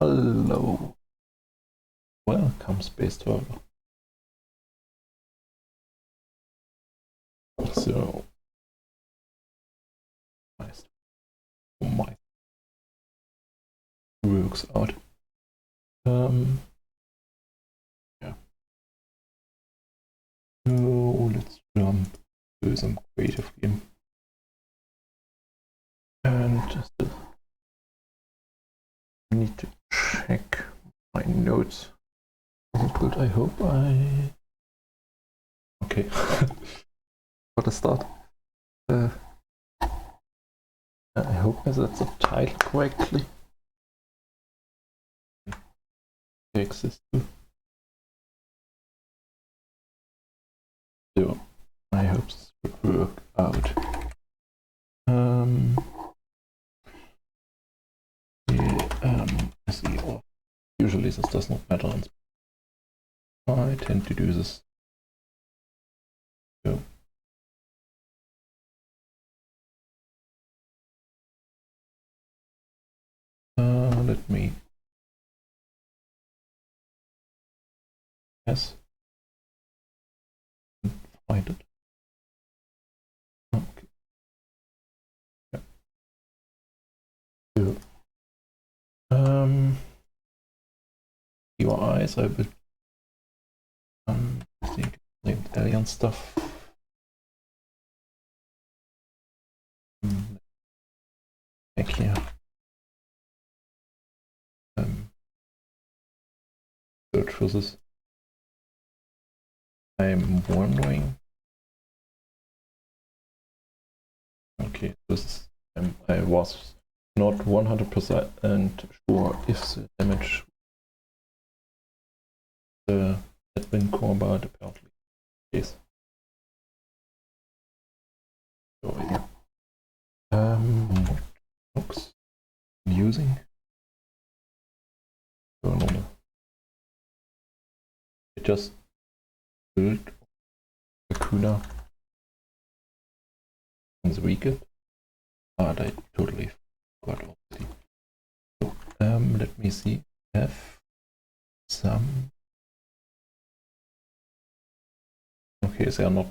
Hello. Welcome, Space Traveler. So, nice. My works out. Yeah. So let's jump to some creative game. And just need to check my notes. Is it good? I hope I. Okay. Got to start. I hope I said the title correctly. Takes this too. So I hope this will work out. SEO. Usually this does not matter. I tend to do this. So. Let me. Yes. Find it. Okay. Yeah. So, your eyes, I would think named alien stuff. Back here. Search for this. I'm wondering. Okay, this is. I was not 100% sure if the damage had been core, but apparently yes. So yeah. What books I'm using? Oh no. I just built Rakoona on the weekend, but I totally forgot already. So, let me see. I have some. Okay, they are not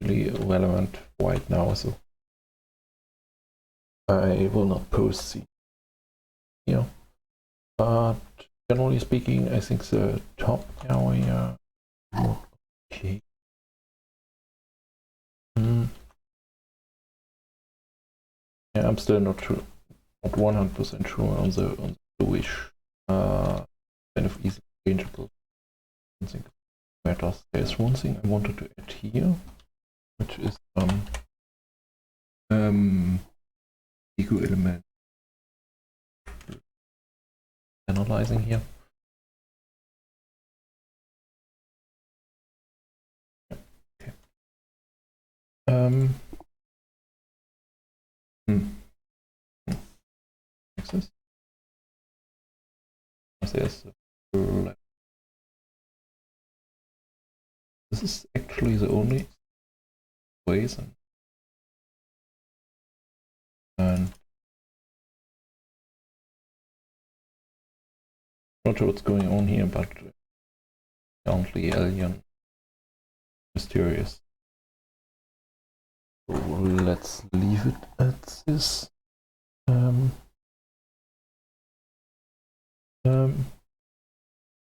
really relevant right now, so I will not post the here. But generally speaking, I think the top area is okay. Yeah, I'm still not sure, not 100% sure on the bluish, kind of easy changeable. I think it matters. There's one thing I wanted to add here, which is ego element analyzing here. Okay. Access. There's this is actually the only ways, and not sure what's going on here, but apparently alien mysterious. So let's leave it at this.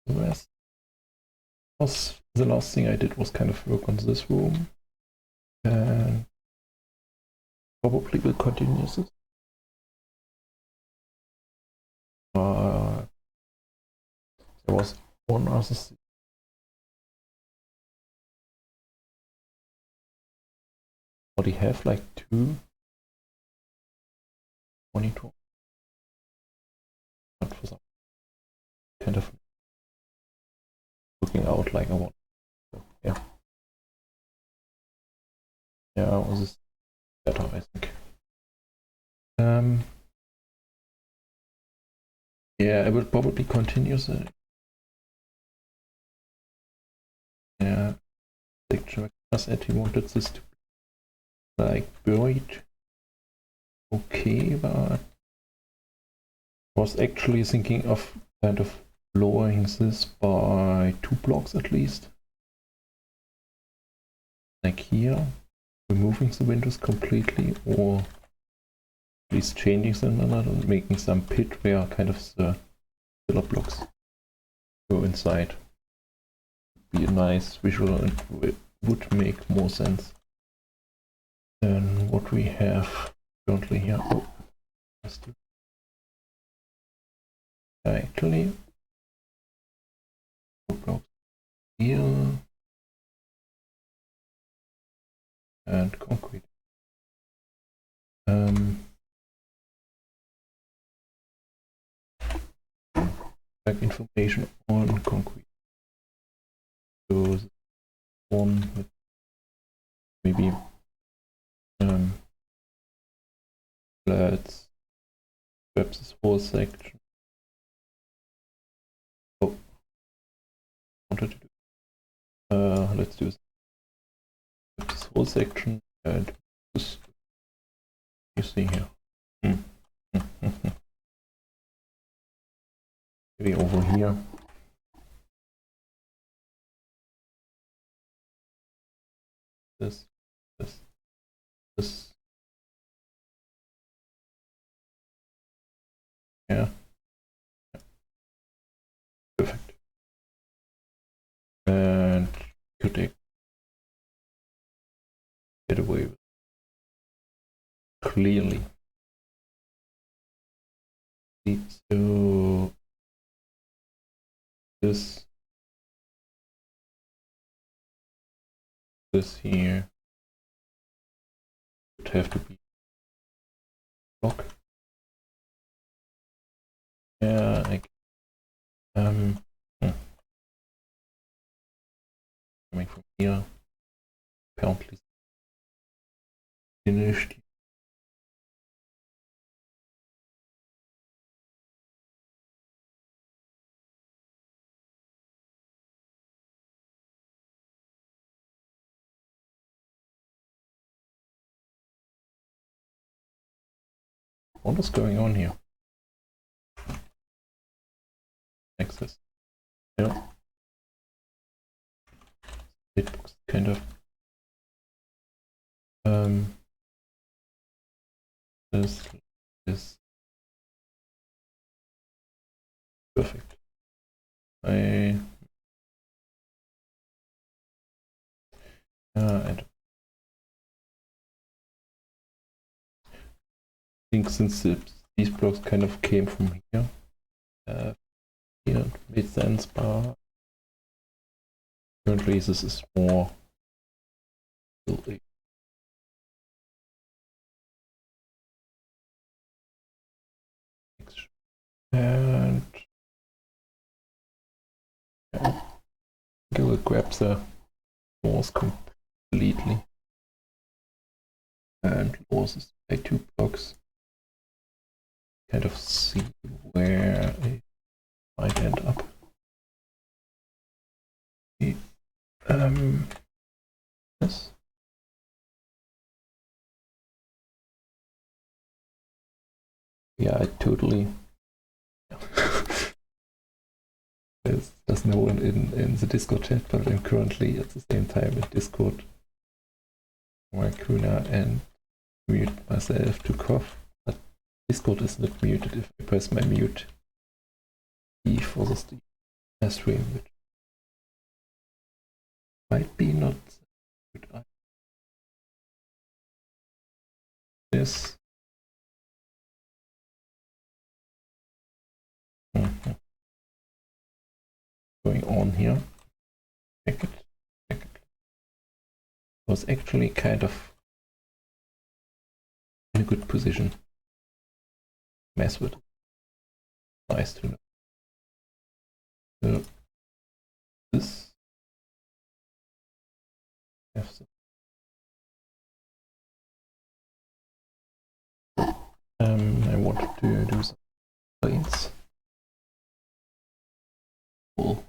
The rest was the last thing I did was kind of work on this room, and probably will continue this. There was one other thing. Already have like 2 monitors, but for some kind of looking out like I want. So, yeah. Yeah, this is better, I think. Yeah, I will probably continue the picture. I said he wanted this to be like buried. Okay, but I was actually thinking of kind of lowering this by 2 blocks at least. Like here, removing the windows completely, or at least changing them a lot and making some pit where kind of the pillar blocks go inside. Be a nice visual and would make more sense than what we have currently here. Oh, actually, 4 blocks here and concrete. Like information on concrete. So one with maybe let's grab this whole section. Oh, wanted to do. Let's do this whole section and this. You see here. Maybe over here. This. Yeah. Perfect. And could get away with clearly. So this here would have to be block. Yeah, coming from here, apparently finished. What is going on here? Access. Yeah. It looks kind of this is perfect. And I think since these blocks kind of came from here, here it made sense, but currently this is more building. And yeah, I will grab the walls completely and lower this by 2 blocks. Kind of see where it might end up. Yes. Yeah, I totally. There's no one in the Discord chat, but I'm currently at the same time in Discord, Rakoona, and mute myself to cough. But Discord is not muted if I press my mute key for the stream, which might be not good. This. Going on here. Check it. Was actually kind of in a good position. Mess with it. Nice to know. So this I wanted to do some planes. Cool.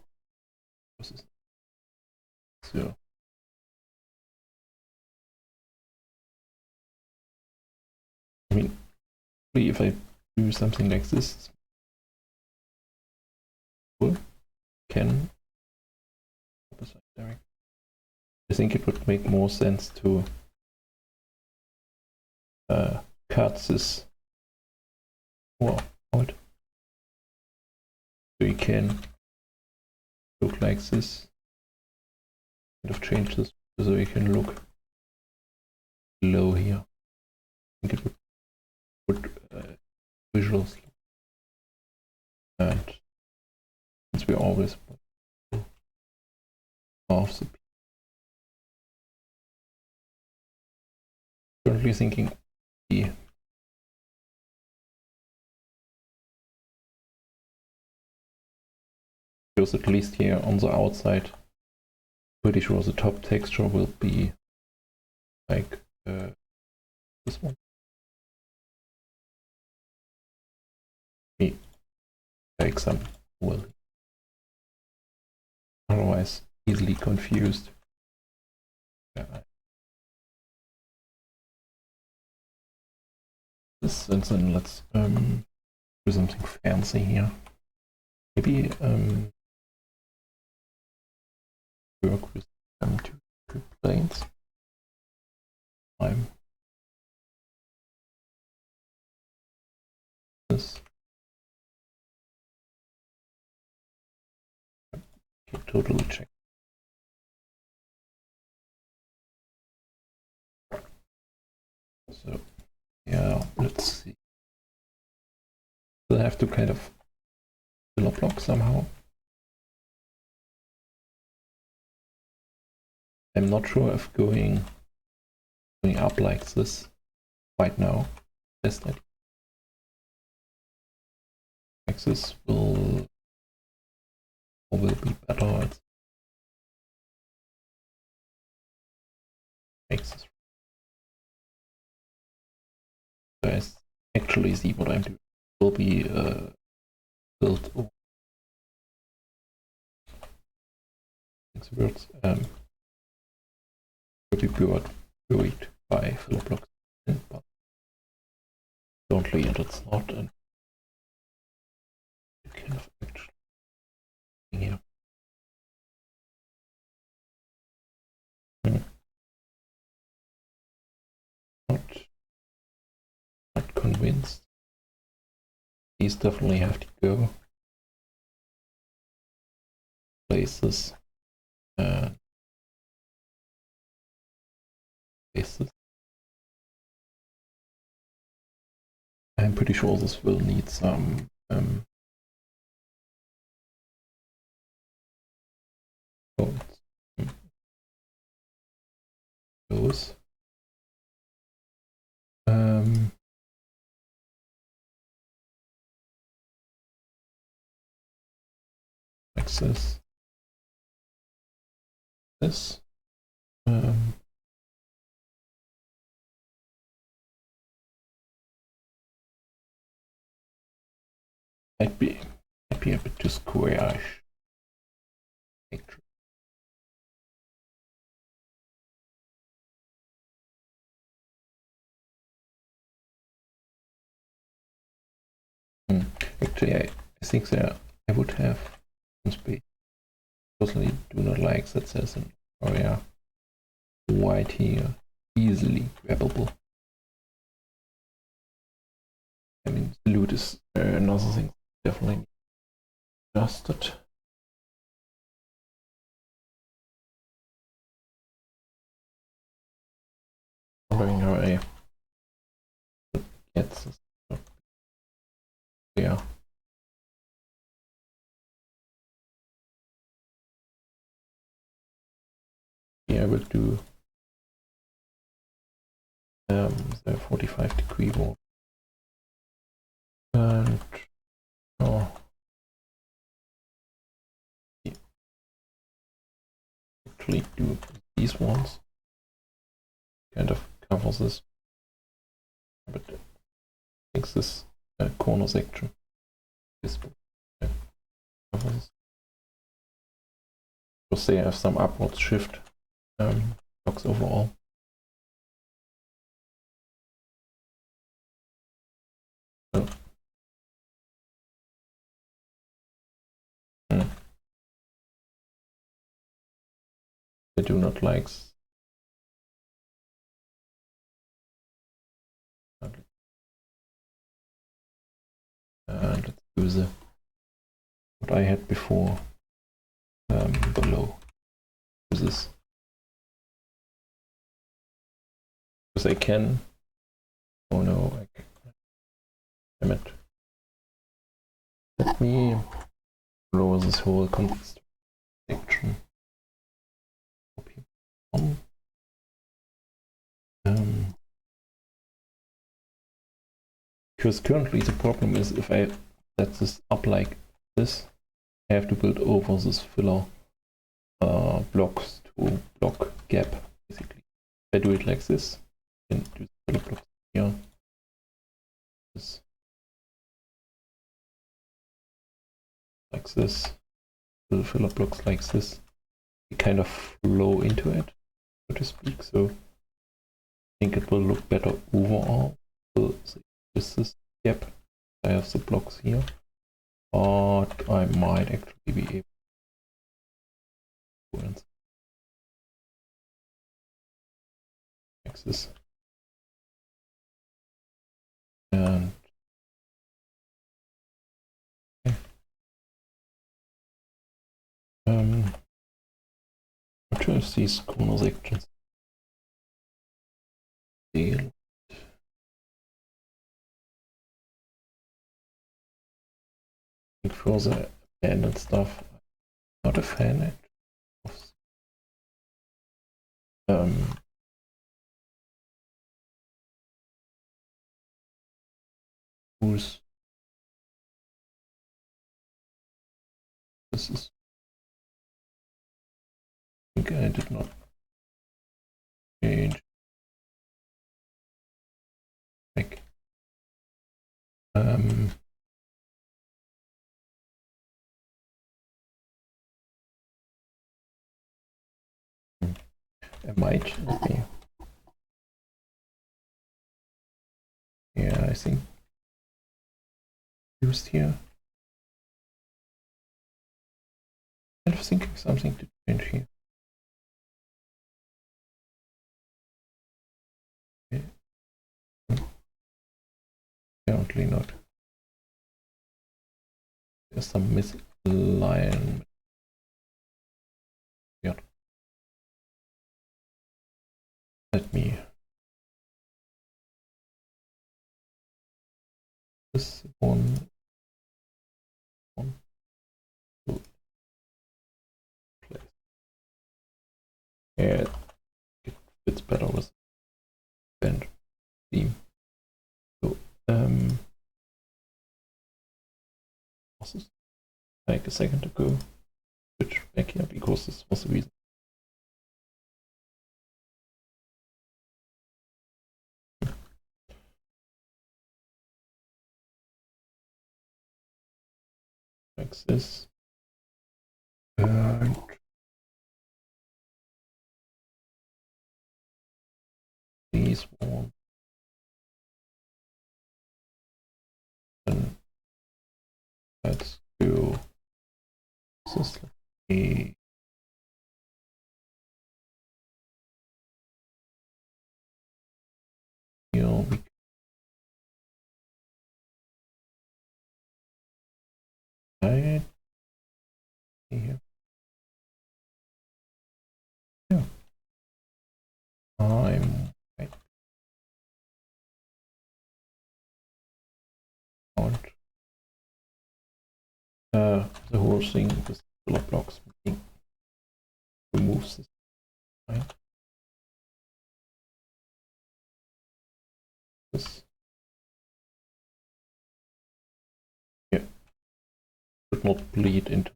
So I mean, if I do something like this, can opposite direction. I think it would make more sense to cut this out so you can look like this. Kind of change this so you can look below here. I think it would put visuals. And since we always off the currently thinking the because at least here on the outside, pretty sure the top texture will be like this one. Me take some will otherwise easily confused. Yeah. This and then let's do something fancy here. Maybe work with two planes. This. Okay, totally check. So yeah, let's see. We'll have to kind of fill a block somehow. I'm not sure if going up like this right now, best idea. Like this will be better. It makes this. So I actually see what I'm doing. Will be built over. Words will be buried by fill blocks, but currently it's not, and you kind of actually here. Not convinced. These definitely have to go places and places. I'm pretty sure this will need some those. Like this. This. Might be a bit too squarish. Actually, I think there I would have some space. Personally, do not like that there's an area white here, easily grabbable. I mean, the loot is another thing definitely adjusted. Wondering how I get this. Yeah. Yeah, I will do the 45-degree wall. And actually do these ones. Kind of covers this. But I think this corner section is covers. Because they have some upwards shift blocks overall. So. I do not like. And let's do the what I had before below. This because I can. Oh no, I can. Damn it. Let me lower this whole context section. Because currently the problem is if I set this up like this, I have to build over this filler blocks to block gap, basically. If I do it like this, I can do the filler blocks here. This. Like this. The filler blocks like this. They kind of flow into it, so to speak. So I think it will look better overall. So this gap. I have the blocks here. But I might actually be able to like this. And what is these corner sections? I think for the abandoned stuff, I'm not a fan of who's this is. I think I did not change. Like I might let me. Yeah, I think used here. I'm thinking something to change here. Okay. Apparently not. There's some misalignment. Yeah. Let me. This one. Two. Place. Yeah, it fits better with bend theme. So like a second ago, switch back here because this was the reason. Like this. And these one. And let's do this. Here we right here. Yeah. I'm right on the whole thing with filler blocks removes this right. This yeah should not bleed into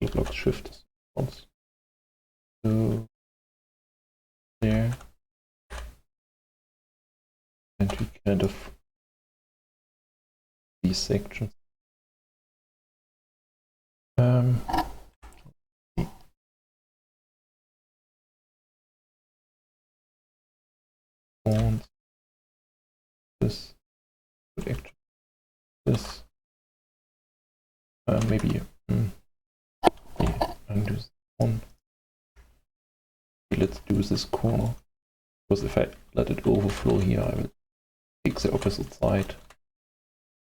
filler blocks shift once. So there. And we kind of these sections. And this would actually this maybe yeah, undo this one. let's do this corner. Because if I let it overflow here, I will take the opposite side.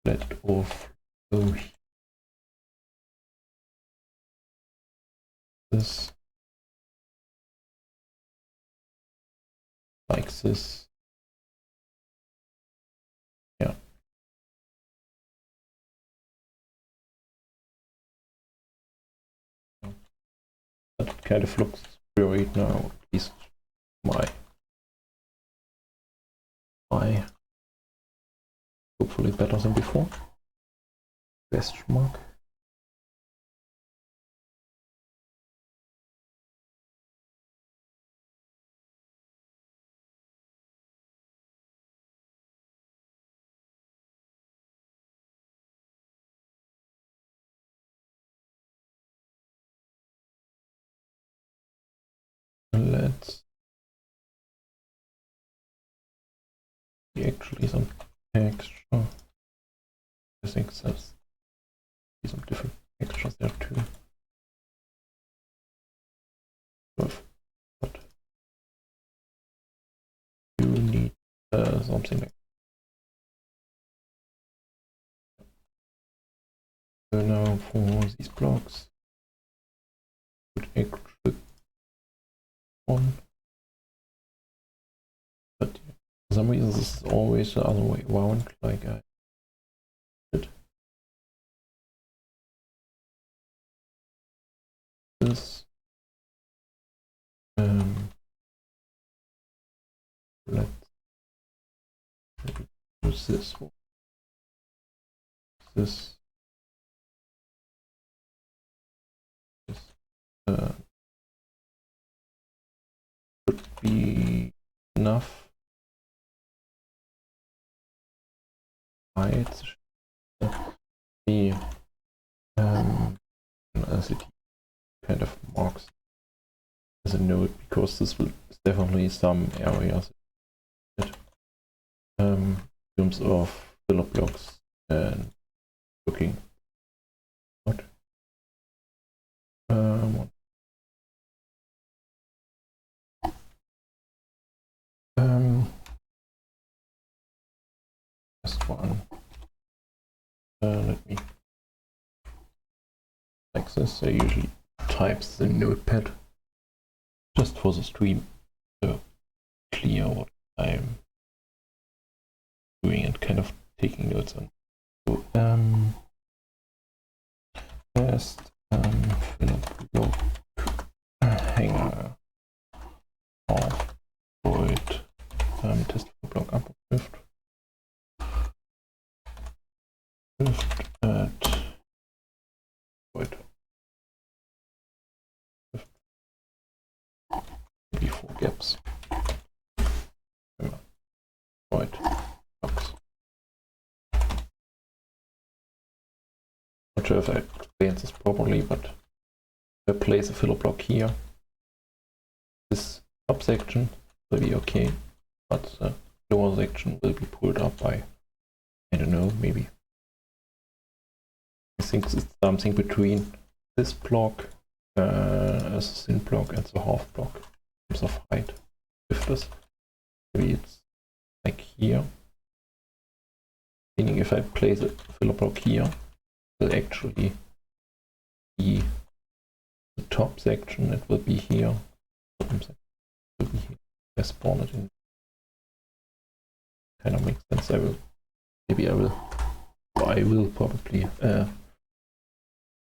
Let it overflow here. This. Like this. Yeah. That kind of looks great now, at least my hopefully better than before. Question mark. Let's see actually some texture. I think that's some different textures there too. But you need something like now for these blocks. Put extra one. But for some reason this is always the other way around, like I did. This. Let's use this one. This. Should be enough height. The LCD kind of marks as a node because this will definitely some areas in terms of filler blocks and looking. What? Just one. Let me like this. I usually type the notepad just for the stream, so clear what I'm doing and kind of taking notes on. So, first filler block hanger off void test filler block upper drift at void maybe 4 gaps void blocks. Not sure if I explained this properly, but if I place a filler block here, this top section will be okay, but the lower section will be pulled up by, I don't know, maybe. I think it's something between this block as a thin block and the half block in terms of height. If this, maybe it's like here. Meaning if I place a filler block here, it will actually be the top section, it will be here. Bottom section will be here. I spawn it in. Kind of makes sense. I will probably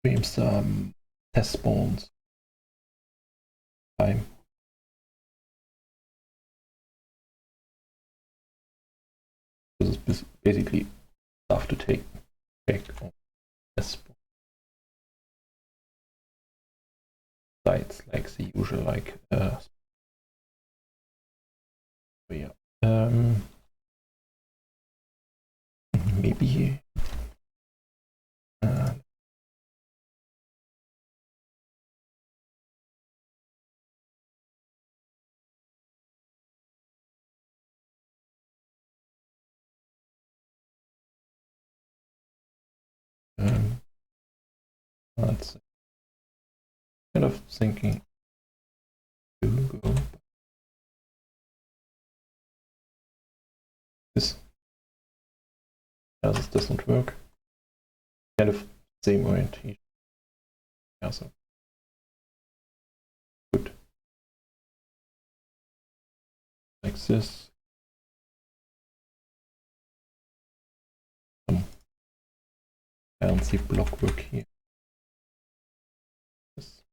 stream some test spawns time. This is basically stuff to take back on test spawn sites like the usual, like yeah. Maybe that's kind of thinking to go this. Yeah, this doesn't work. Kind of same orientation. Yeah, so good. Like this. Some fancy block work here. This.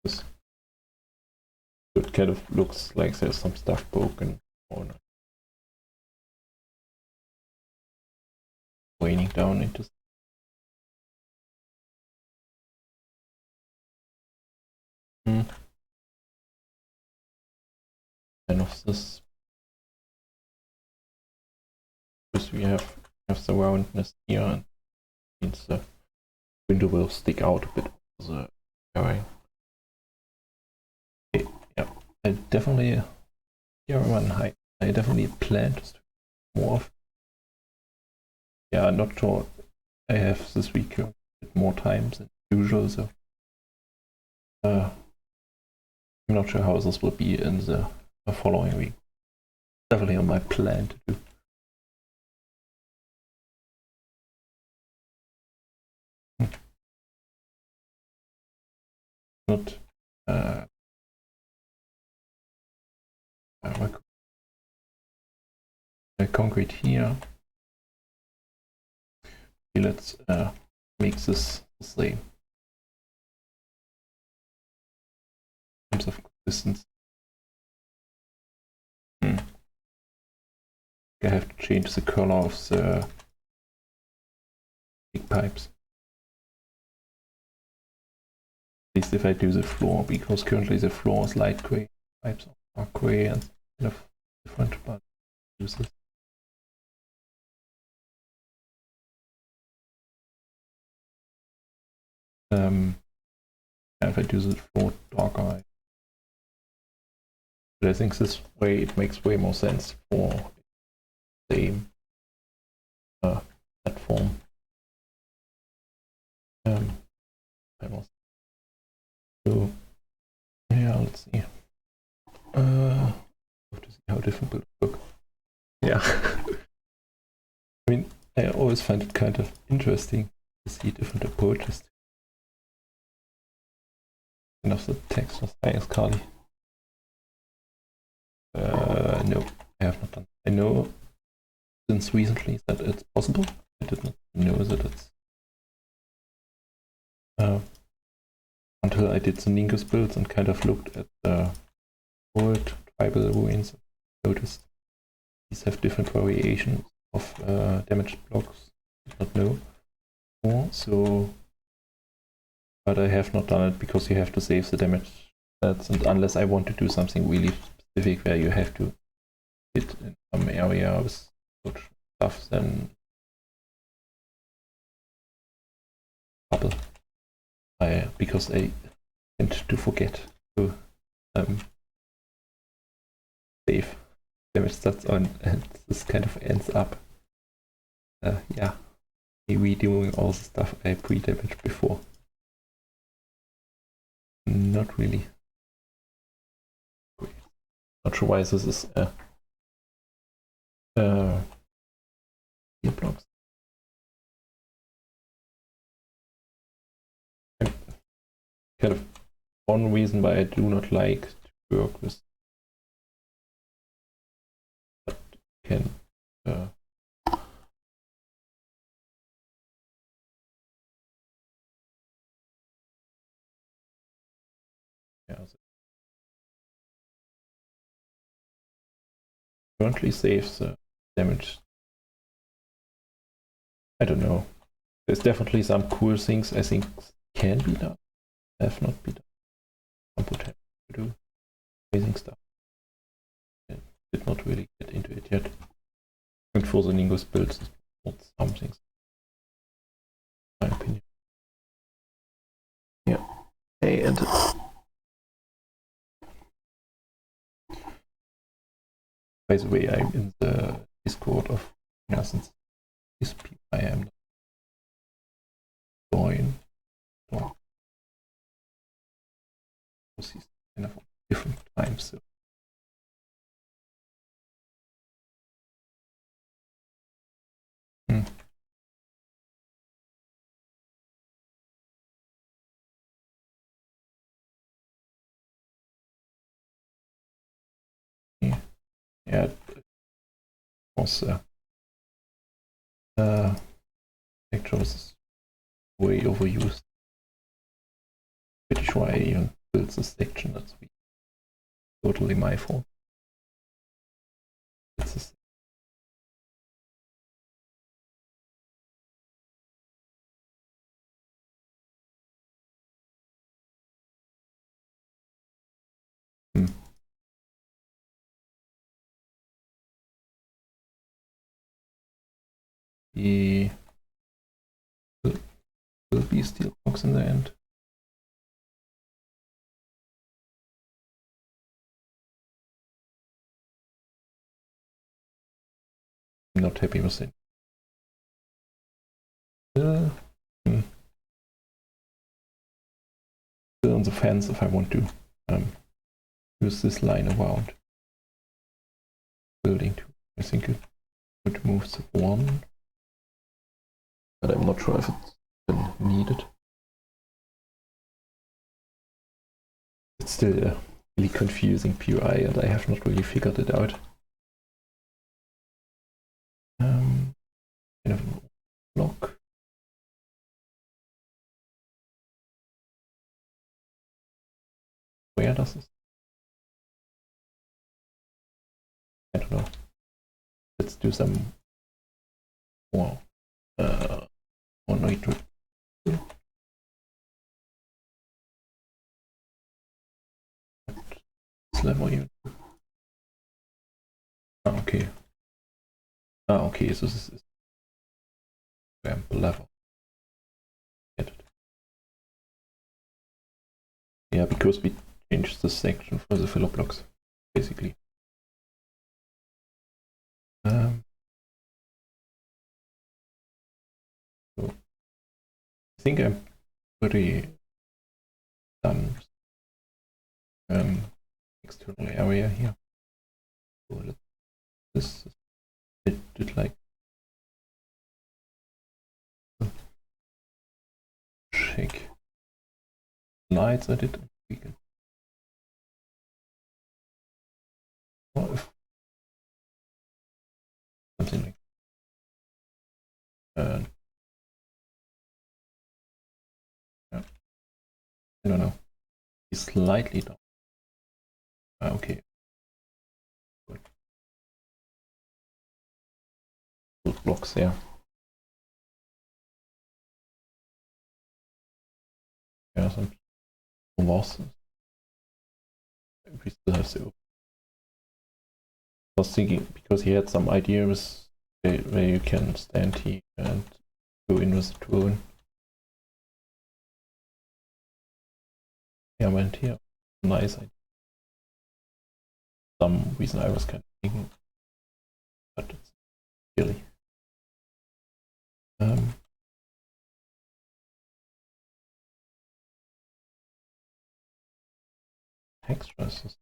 This. It kind of looks like there's some stuff broken or raining down into. Kind of this. Because we have the roundness here, and means the window will stick out a bit of the area. Okay, yeah, I definitely I definitely plan to do more of. Yeah, I'm not sure. I have this week a bit more time than usual, so I'm not sure how this will be in the following week. Definitely on my plan to do. Not concrete here. Okay, let's make this the same in terms of consistency. I have to change the color of the big pipes. At least if I do the floor, because currently the floor is light gray, pipes are gray and kind of different, but use this. If I do the floor darker, but I think this way it makes way more sense for the same platform. So yeah, let's see. Have to see how different it will look. Yeah. I mean, I always find it kind of interesting to see different approaches. And of the text was thanks, Carly. No, I have not done. I know since recently that it's possible. I did not know that it's until I did the Ningus builds and kind of looked at the old tribal ruins. Noticed these have different variations of damaged blocks. I did not know more, so but I have not done it because you have to save the damage stats, and unless I want to do something really specific where you have to hit in some area with such stuff, then trouble. Because I tend to forget to save damage stats on, and this kind of ends up yeah, me redoing all the stuff I pre-damaged before. Not really. Not sure why this is here blocks. Kind of one reason why I do not like to work with, but can yeah, so currently saves the damage. I don't know. There's definitely some cool things I think can be done. Have not been done. Some potential to do amazing stuff. I did not really get into it yet. And for the Ningus builds, not some things. In my opinion. Yeah. Hey, and by the way, I'm in the Discord of since these people I am join. Kind of different times, so Yeah, it was actors way overused. Pretty sure I even built this section. That's totally my fault. It's a the will be steel box in the end. I'm not happy with it. Still on the fence if I want to use this line around building 2. I think it would move the 1, but I'm not sure if it's needed. It's still a really confusing PUI and I have not really figured it out. Kind of a block. Where does this? I don't know. Let's do some more nitro. Level you. Okay. Okay, so this is ramp level. Get it. Yeah, because we changed the section for the filler blocks, basically. So I think I'm pretty done. External area here. So this did like shake lights. I did. We can. Or if something like. Yeah. I don't know. He's slightly down. Okay. Good. Good blocks there. Yeah, some losses. We still have to. I was thinking because he had some ideas where you can stand here and go in with the drone. Yeah, I went here. Nice idea. Some reason I was kind of thinking, but it's really. Extras.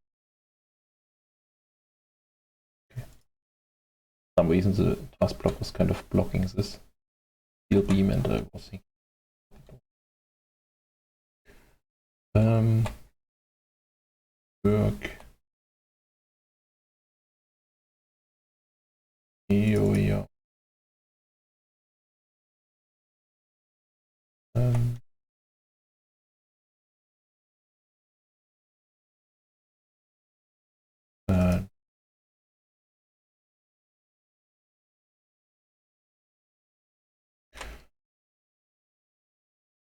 Okay. For some reason the task block was kind of blocking this steel beam and I was thinking. Work. Yeah.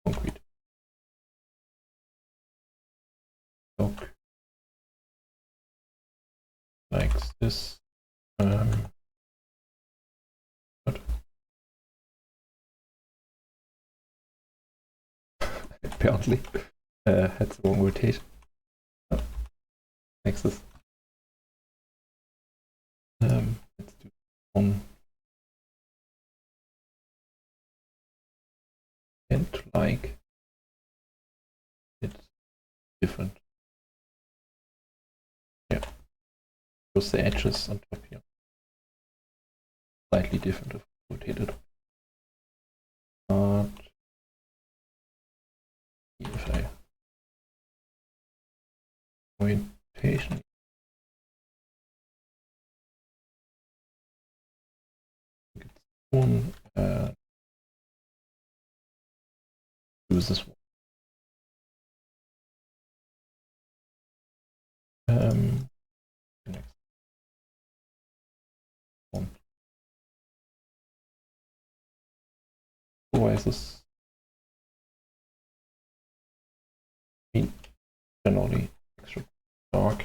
Concrete. Block. Like this. What? Apparently had the wrong rotation. Oh. Next is let's do one and like it's different. Yeah, because the edges on top here slightly different if rotated. But if I orientation one and do this one. Next one. Otherwise, generally extra dark.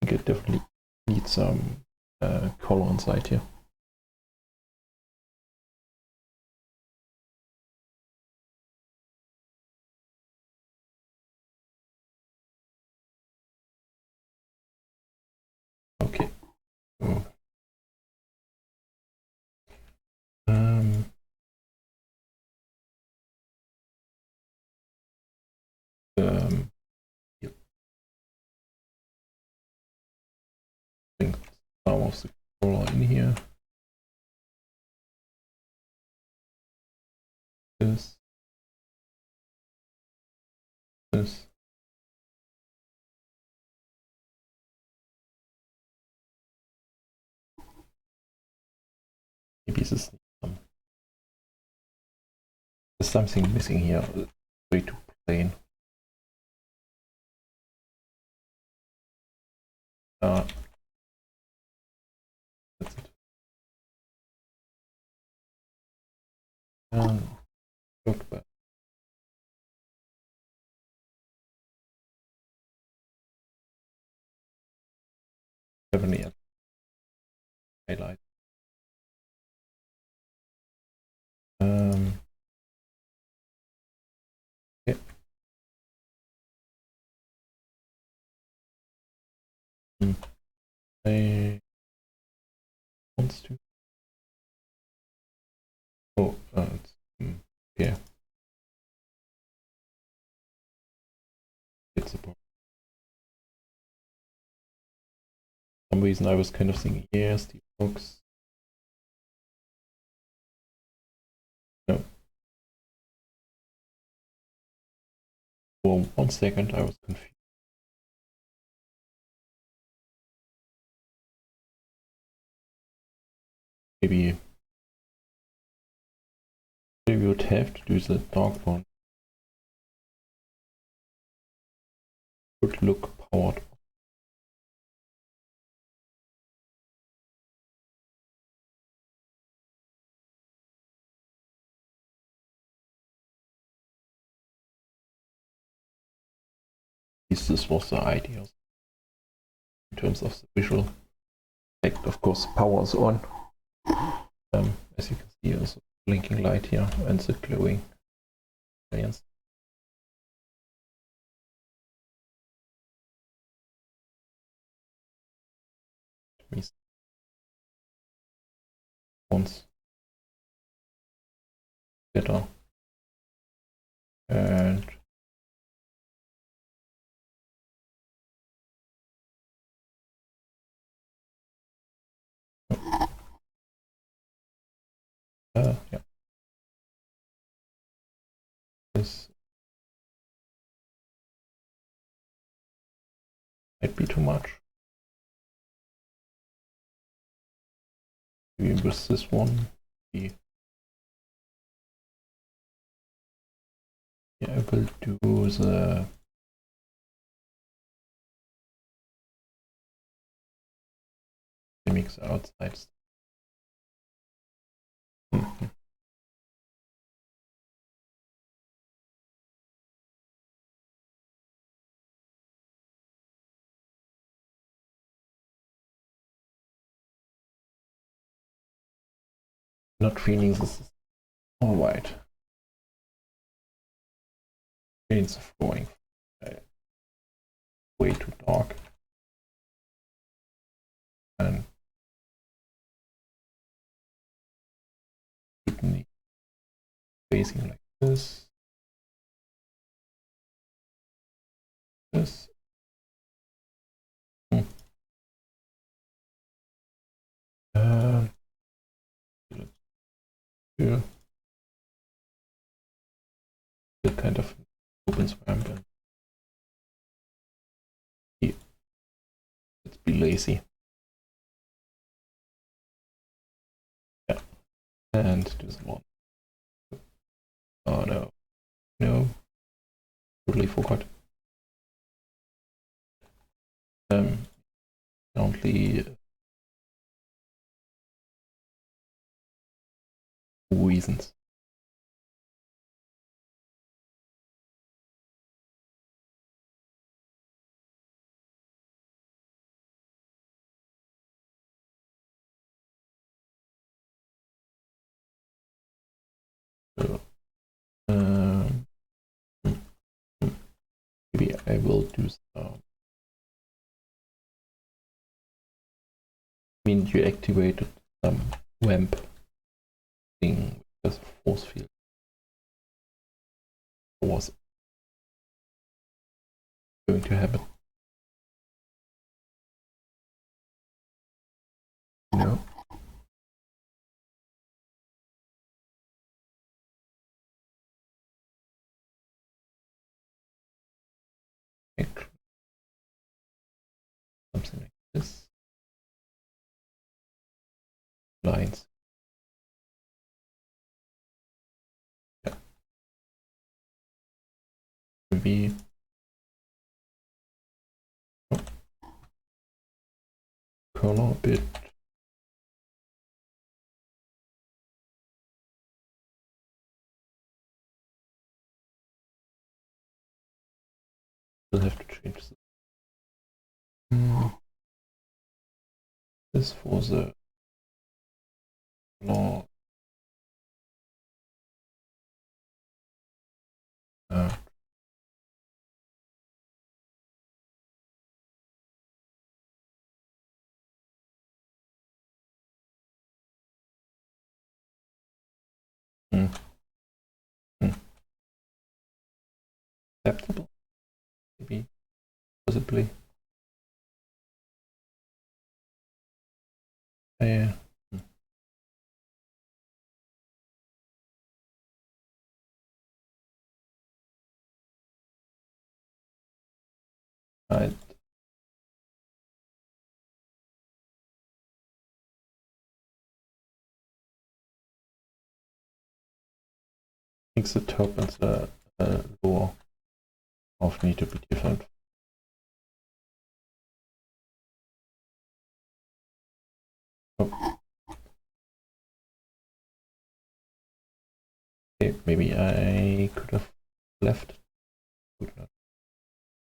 I think it definitely needs some color inside here. Okay. Yep. I think some of the color in here. This. Maybe this is there's something missing here. Way too plain. That's it. Look back. Definitely highlight. Yeah. I wants to. Oh, it's, yeah. It's a problem. For some reason I was kind of thinking, yeah, Steve Fox. No. For 1 second I was confused. Maybe we would have to do the dark one. Would look powered. This was the idea in terms of the visual effect. Of course, power is on. As you can see, there's a blinking light here and the glowing giants. Once better and yeah, this might be too much. Maybe with this one, yeah, I will do the mix outside. Not feeling this is all white. It's flowing way too dark. And facing like this. This. Here. The kind of open swamp. Let's be lazy. And this one. Oh no. No. Totally forgot. Only reasons. So, maybe I will do some. I mean, you activated some ramp thing with a force field. What was going to happen? No. Something like this. Lines. Yeah. Maybe. Oh. Color a bit. We'll have to change this. This for the law. Acceptable, maybe, possibly. Yeah. Right. Think the top and the lower half need to be different. Oh. Okay, maybe I could have left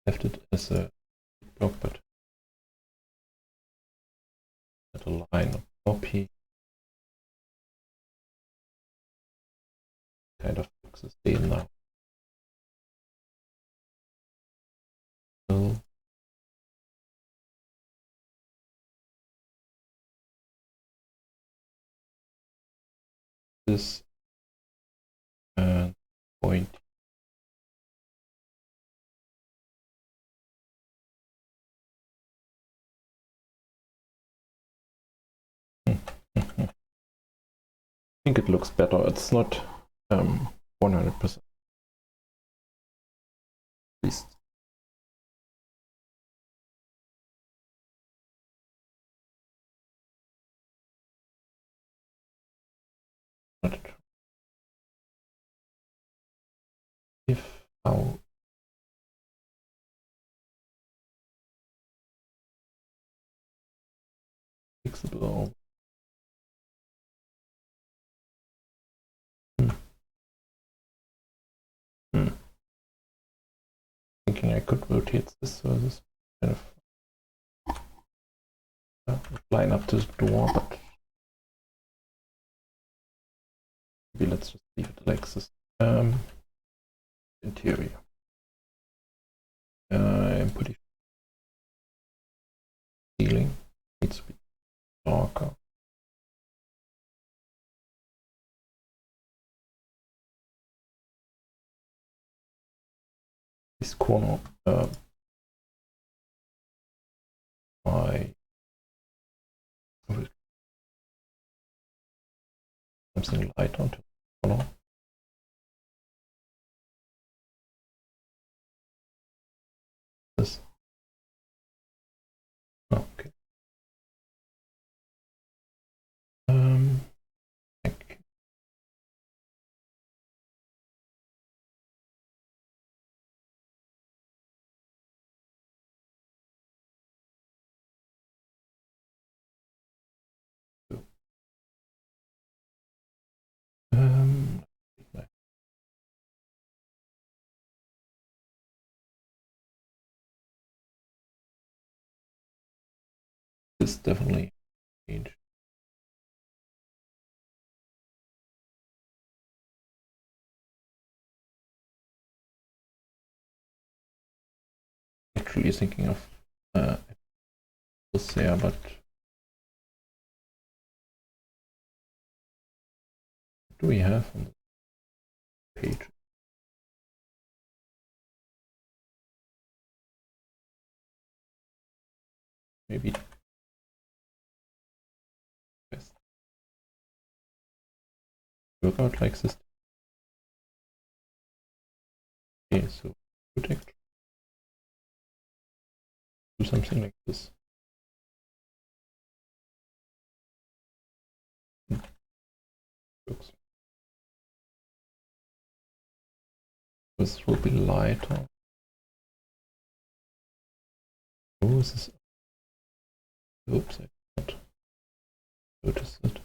it as a block, but at a line of copy kind of fix the same now. So this point I think it looks better. It's not 100%. At least. Not if how fixable. Thinking I could rotate this so this kind of line up to the door, but maybe let's just leave it like this. Interior. I'm pretty ceiling needs to be darker. This corner by something light onto the corner. This. Okay. This definitely changed. Actually thinking of this there, but what do we have on the page? Maybe best work out like this. Okay, so protect. Do something like this. Looks. This will be lighter. Oh, this is. Oops, I did not notice it.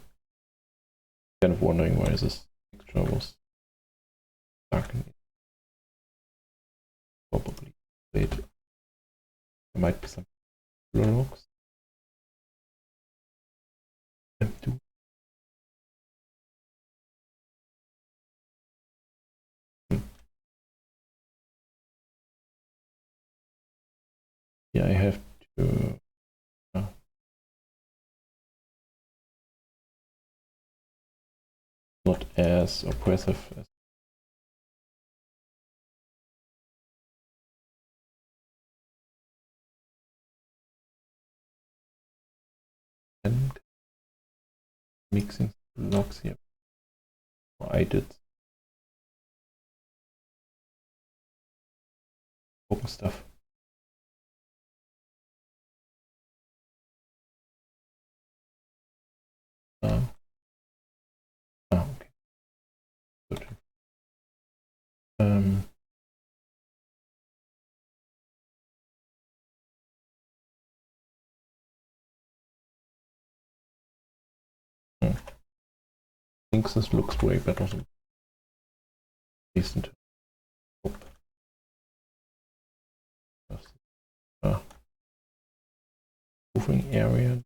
Kind of wondering why this picture was darkened. Probably late. There might be some looks. M2. Yeah, I have to. Not as oppressive as. And mixing logs here. I did open stuff. Okay. Good. I think this looks way better than decent. Moving area.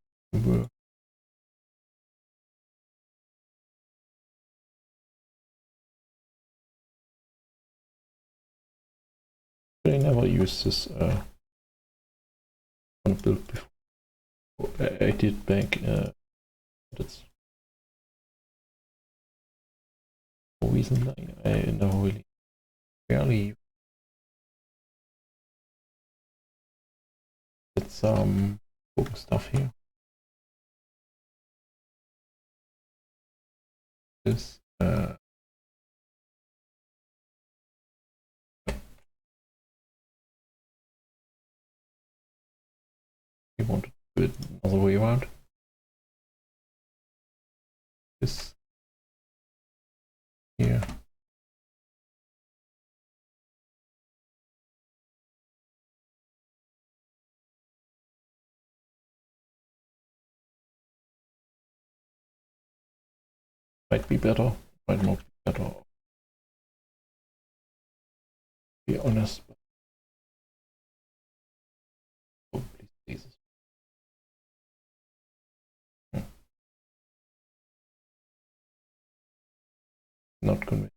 I never used this on a build before. I did back. That's no reason I never really barely did some open stuff here. This you want to do it another way around. This here. Might be better, might not be better. To be honest, but probably stays. Not convinced.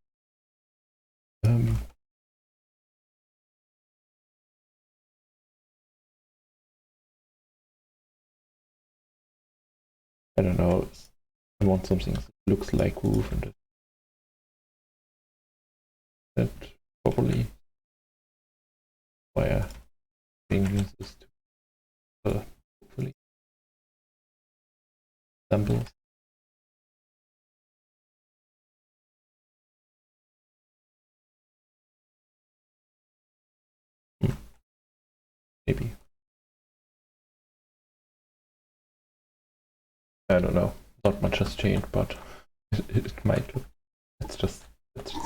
I don't know. I want something that looks like roof and that properly via changing this to hopefully samples. Maybe. I don't know. Not much has changed, but it might look. Let's just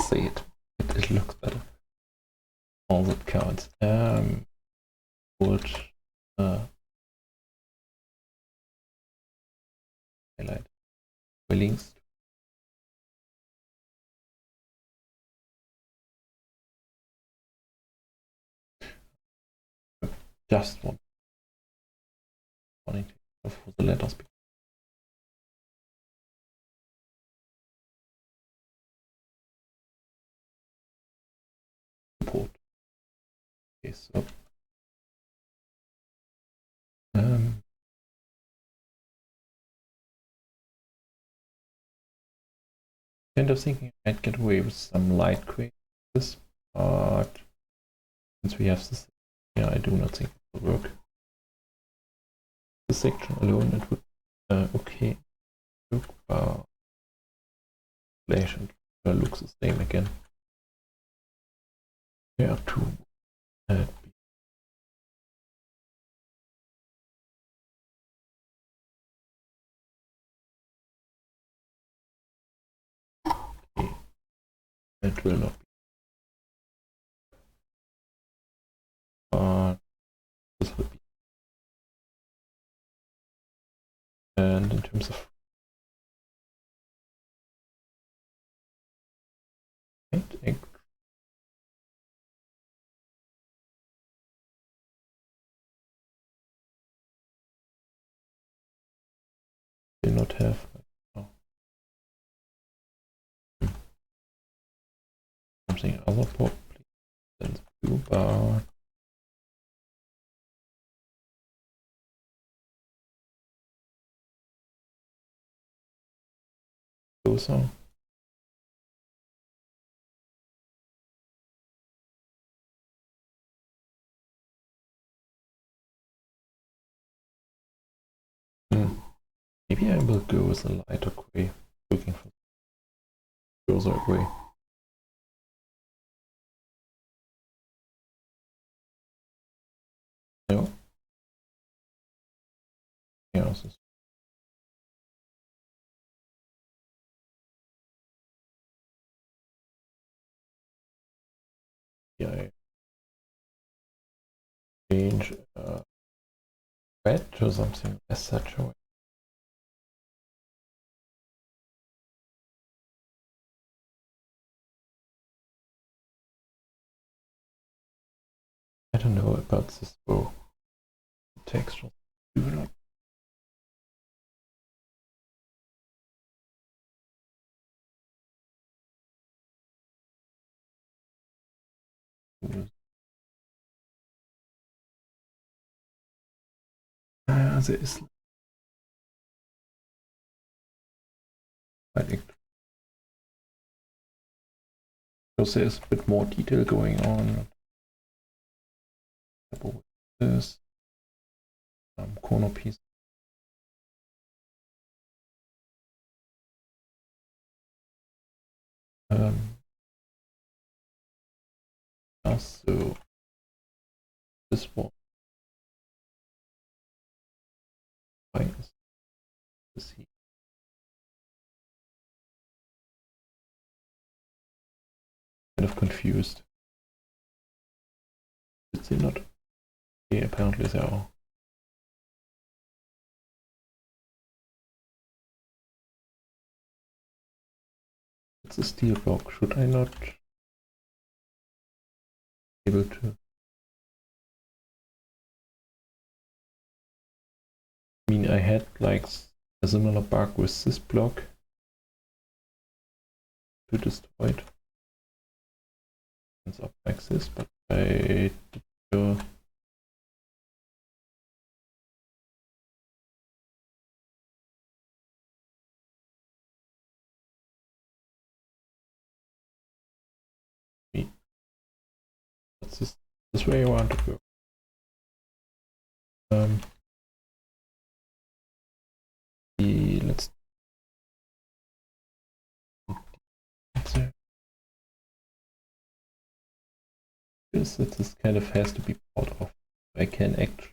say it. It looks better. All that counts. Would highlight my links. Just one. for the letters. Support. Okay, so kind of thinking I might get away with some light quakes, but since we have this, yeah, I do not think it will work. This section alone, it would okay look, but Flash and looks the same again. There are two. Okay. It will not be. This will be. And in terms of right, do not have something other probably than the blue, but closer. Maybe I will go with a lighter gray, looking for further away. No. Yeah, this is yeah, I change red to something less saturated. I don't know about this for texture. Do not. There is like because there's a bit more detail going on. This corner piece. Also, this one. Why is this here? Kind of confused. Did they not? Okay, apparently they are. It's a steel block. Should I not be able to? I mean, I had like a similar bug with this block to destroy it. It's up like this, but I did that's this way I want to go. Let's this kind of has to be part of. I can actually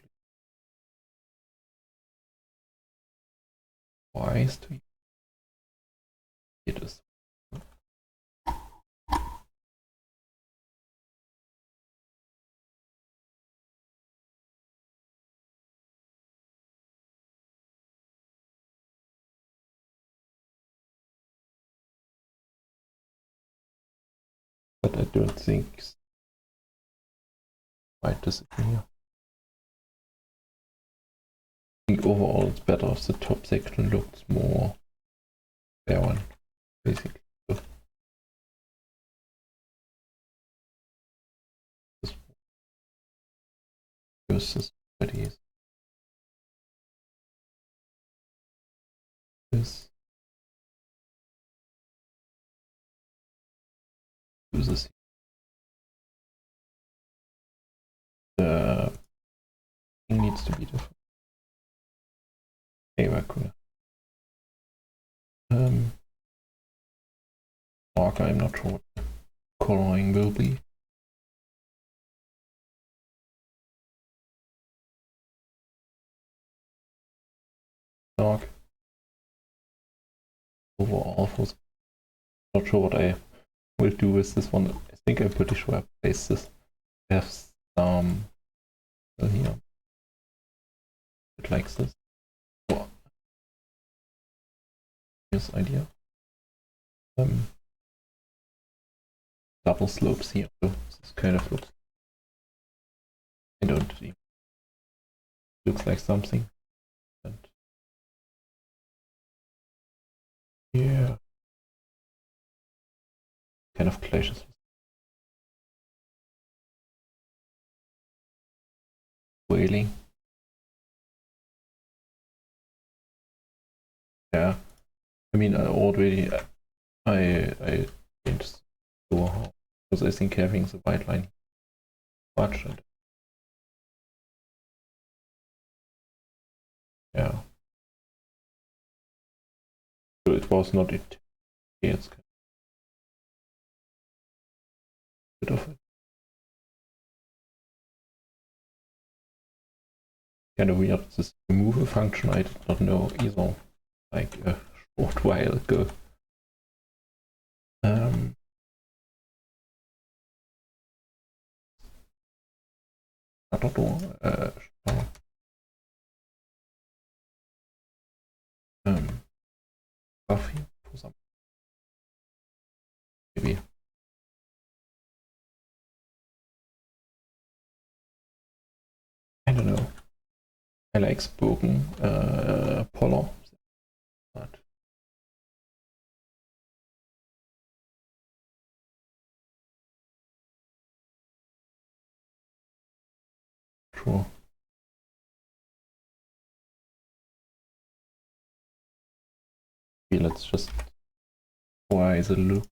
wise to it is. But I don't think quite disagree here. think overall it's better if the top section looks more barren, basically. So this already is this. Do this. The thing needs to be different. Hey, Rakoona. Dark, I'm not sure what the coloring will be. Dark. Overall, for not sure what I will do with this one. I think I'm pretty sure I place this. I have some here. It likes this. Oh. Here's idea. Double slopes here. So this kind of looks. I don't see. Looks like something. And yeah. Kind of clashes. Whaling. Yeah. I mean, I already I changed so how, because I think having the white line much and yeah. So it was not it. Yeah, it's kind of a bit of it. Kind of weird. This removal function I did not know either, like a short while ago. I don't know. Coffee for some. Maybe. I don't know. I like spoken polar. But sure. Okay, let's just try the look.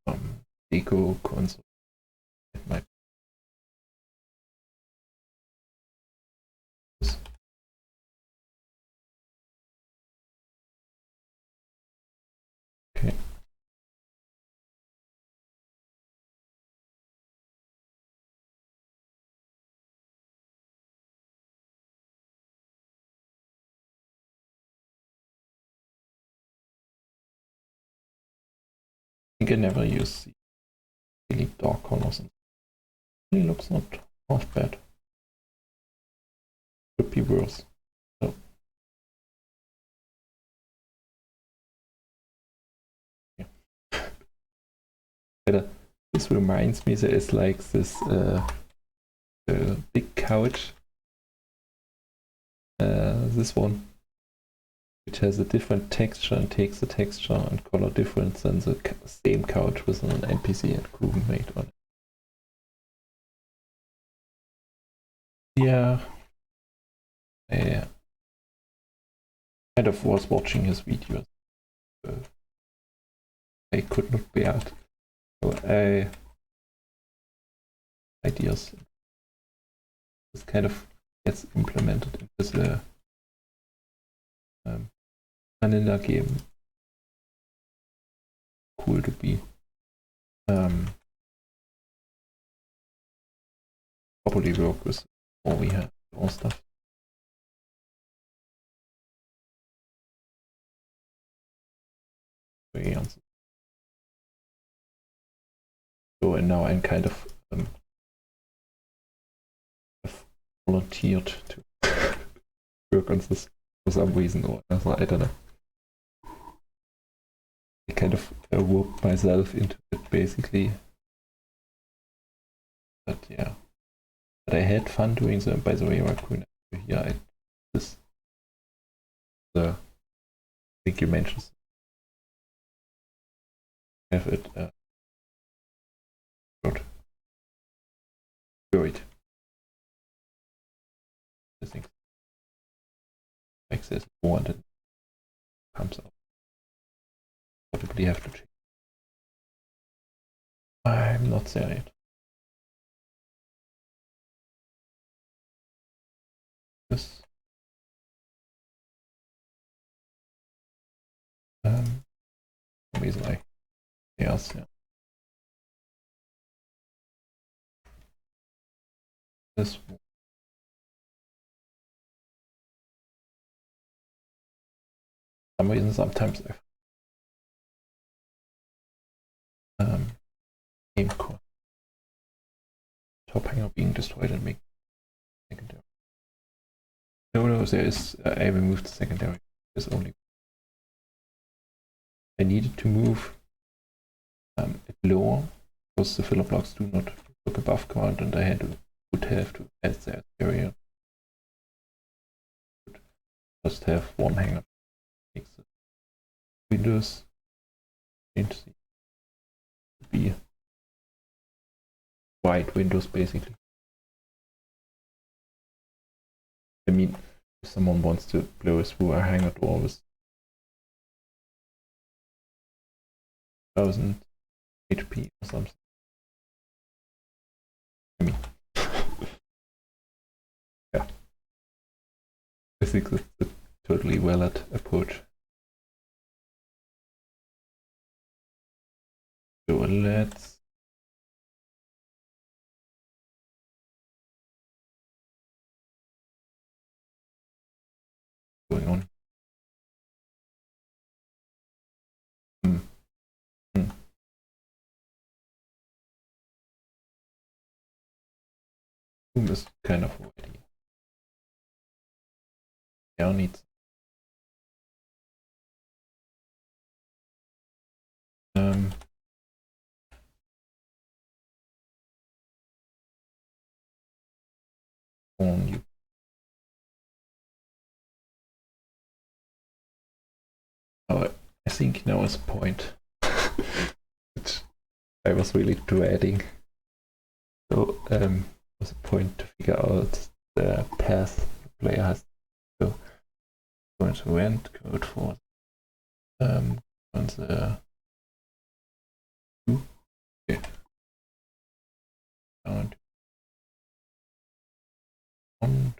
Some deco console. It might. Okay. I think I never use the really dark colors. It really looks not half bad. Could be worse. So. Yeah. This reminds me there is like this big couch. This one, which has a different texture and takes the texture and color difference than the same couch with an NPC and crew made on it. Yeah. I kind of was watching his videos. I could not bear it. So ideas. This kind of gets implemented into the vanilla game. Cool to be. Probably work with all we have, all stuff. So and now I'm kind of volunteered to work on this for some reason or another. I don't know. I kind of roped myself into it basically. But yeah. But I had fun doing them. By the way, Rakoona, here this I think you mentioned have it good. I think access more and it comes out. Probably have to change. I'm not there yet. This reason I yes, yeah. This some reason sometimes I game core top hanger being destroyed and make secondary. No, there is I removed the secondary. There's only I needed to move it lower because the filler blocks do not look above ground and I would have to add that area. Just have one hanger. Make the windows change to be wide windows basically. I mean, if someone wants to blow through a hanger door with 1000 HP or something. I mean, yeah. I think that's a totally valid approach. So let's going on. Boom is kind of already. Yeah, needs. On you. Oh, I think now is a point which I was really dreading. So was a point to figure out the path the player has to go. Going to rent code for on the okay. Down to 1.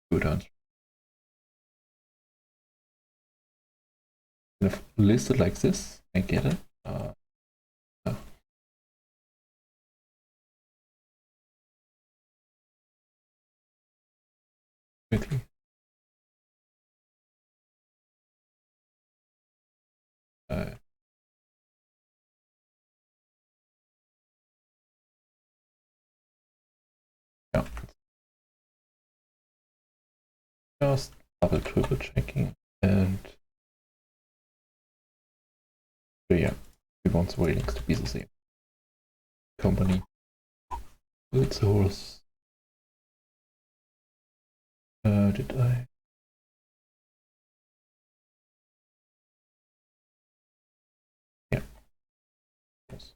Good answer. If listed like this, I get it. Quickly. Yeah. Just double triple checking and so yeah, we want the ratings to be the same. Company. Good source. Did I? Yeah. Yes.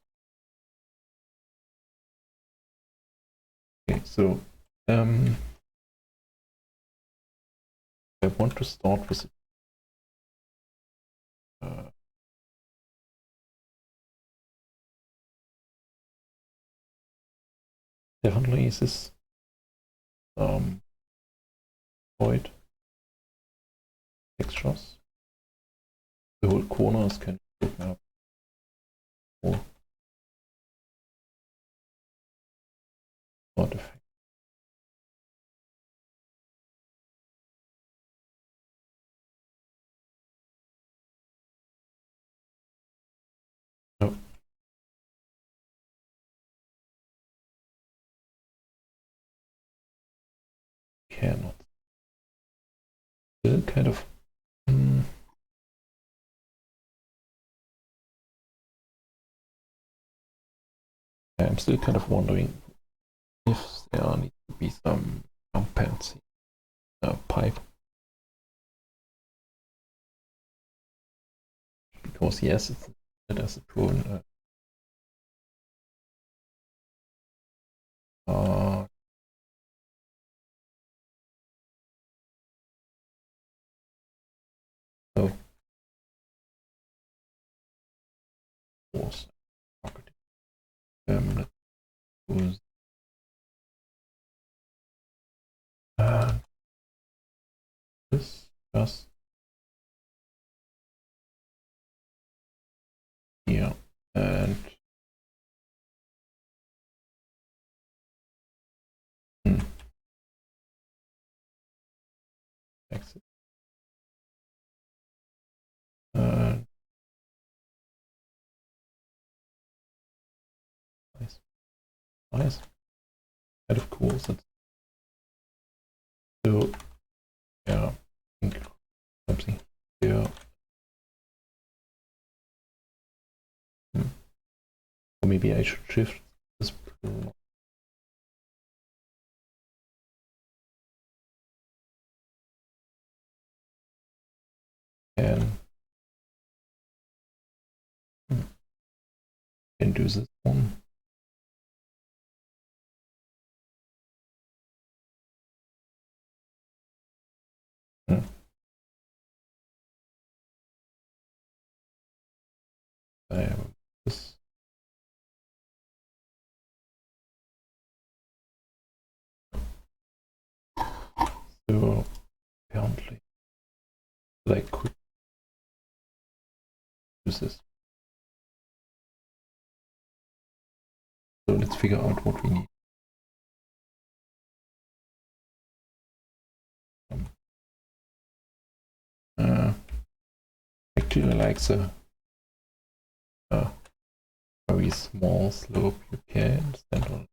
Okay, so I want to start with definitely this void textures. The whole corners can open up more artifacts. cannot. Still kind of I'm still kind of wondering if there needs to be some compensing pipe. Because yes, it's as a drone. So was let's use this just here and exit. Nice, nice, kind of cool. So yeah, I think something here. Or maybe I should shift this. And can do this one. I have this. So apparently, I could use this. So let's figure out what we need. Actually, I like the very small slope you can stand on.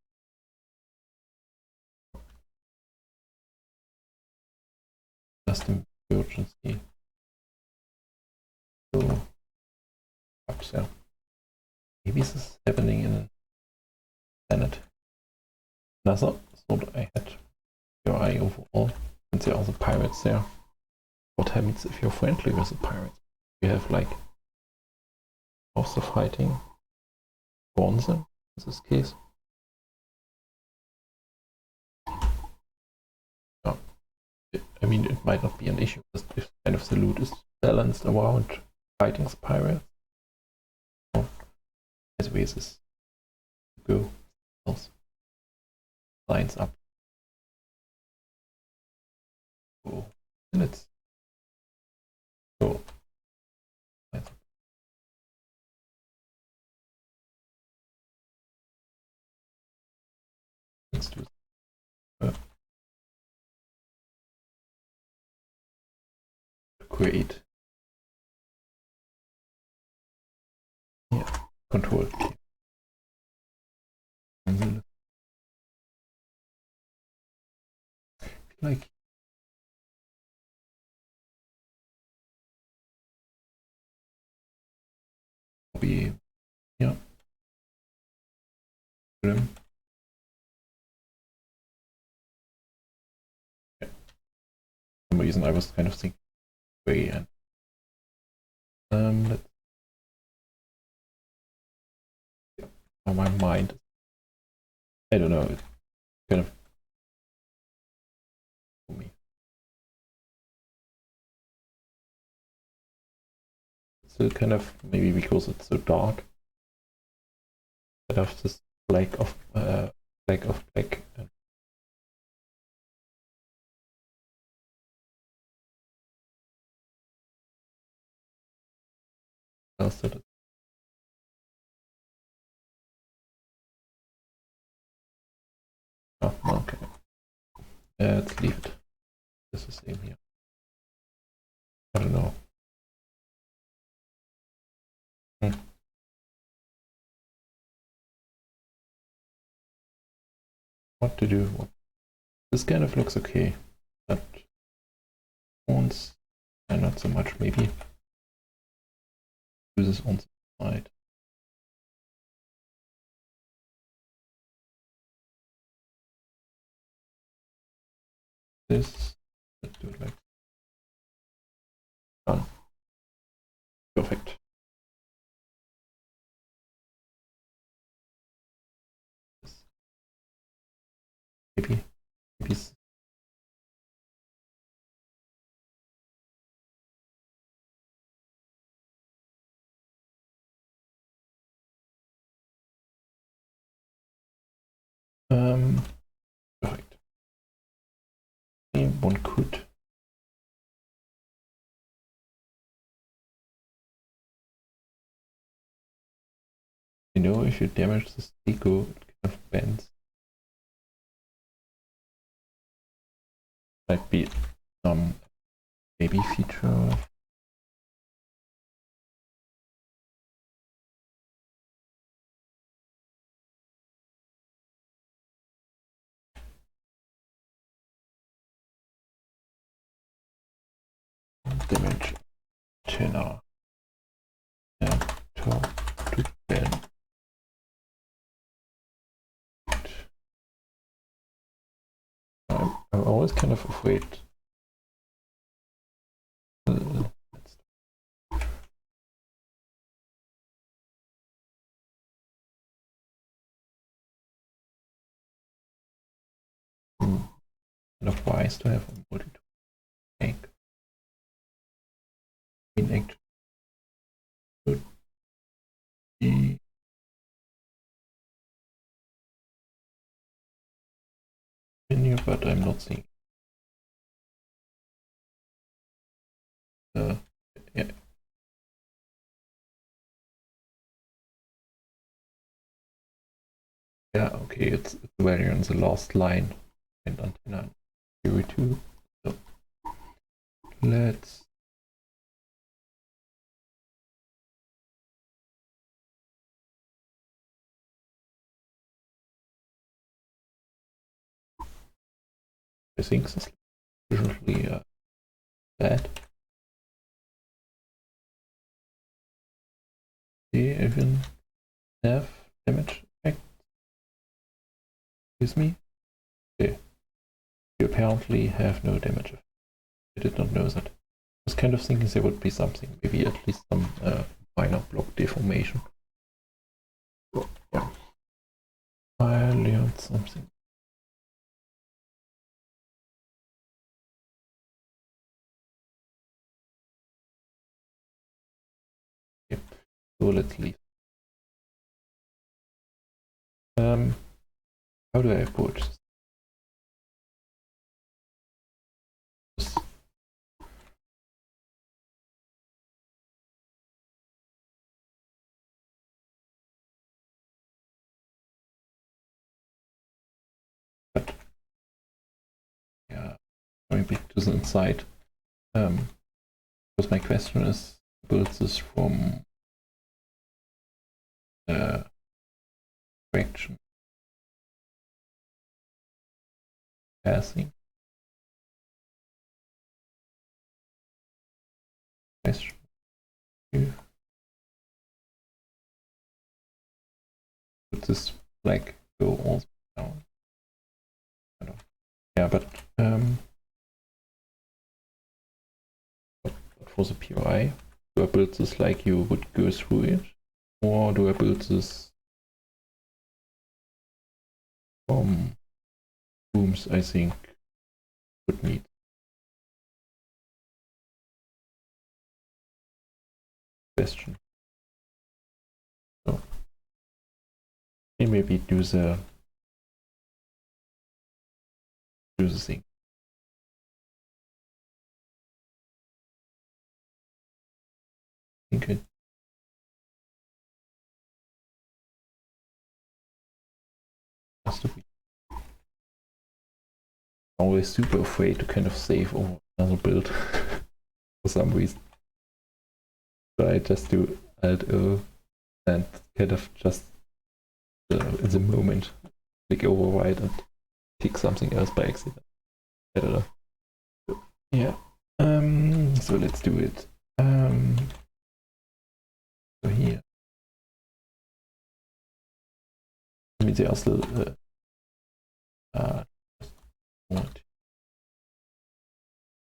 Just emergency. So up there. Maybe this is happening in a planet. Another thought I had your eye overall, since there are the pirates there. What happens if you're friendly with the pirates? You have like most of fighting on them in this case. Yeah. I mean, it might not be an issue if kind of the loot is balanced around fighting the pirates. Or as ways is go else lines up. So let's go. Let's do create. Yeah, control key. Like be yeah. Yeah. For some reason I was kind of thinking way and let's yeah. My mind, I don't know, it's kind of for me. Still kind of maybe because it's so dark. I have this lack of black and else that oh, okay. Let's leave it. It's the same here. I don't know. What to do? This kind of looks okay. But once, and not so much maybe. Do this on the side. This, let's do it like done. Perfect. Maybe perfect. One could if you damage the Stico, it kind of bends. Might be some maybe feature. Damage tenor. Yeah, top to bend. I'm always kind of afraid. Kind of wise to have a multi-tool tank. In action should be in here, but I'm not seeing. Yeah. Yeah, okay, it's very on the last line and antenna 02. So let's I think this is usually bad. They even have damage effect. Excuse me? Okay. You apparently have no damage effect. I did not know that. I was kind of thinking there would be something, maybe at least some minor block deformation. Oh, yeah. I learned something. Yep. So let's leave. How do I approach this? But yeah, going back to the inside. Because my question is, build this from direction passing. Question. Would this like go all down? I don't know. Yeah, but for the POI, do I build this like you would go through it, or do I build this from rooms I think would need? Question. So maybe do the thing. I think it has to be. Always super afraid to kind of save over another build for some reason. So I just do Alt-O and kind of just in the moment click override and pick something else by accident. I don't know. Yeah. So let's do it. So here. Let me zuerst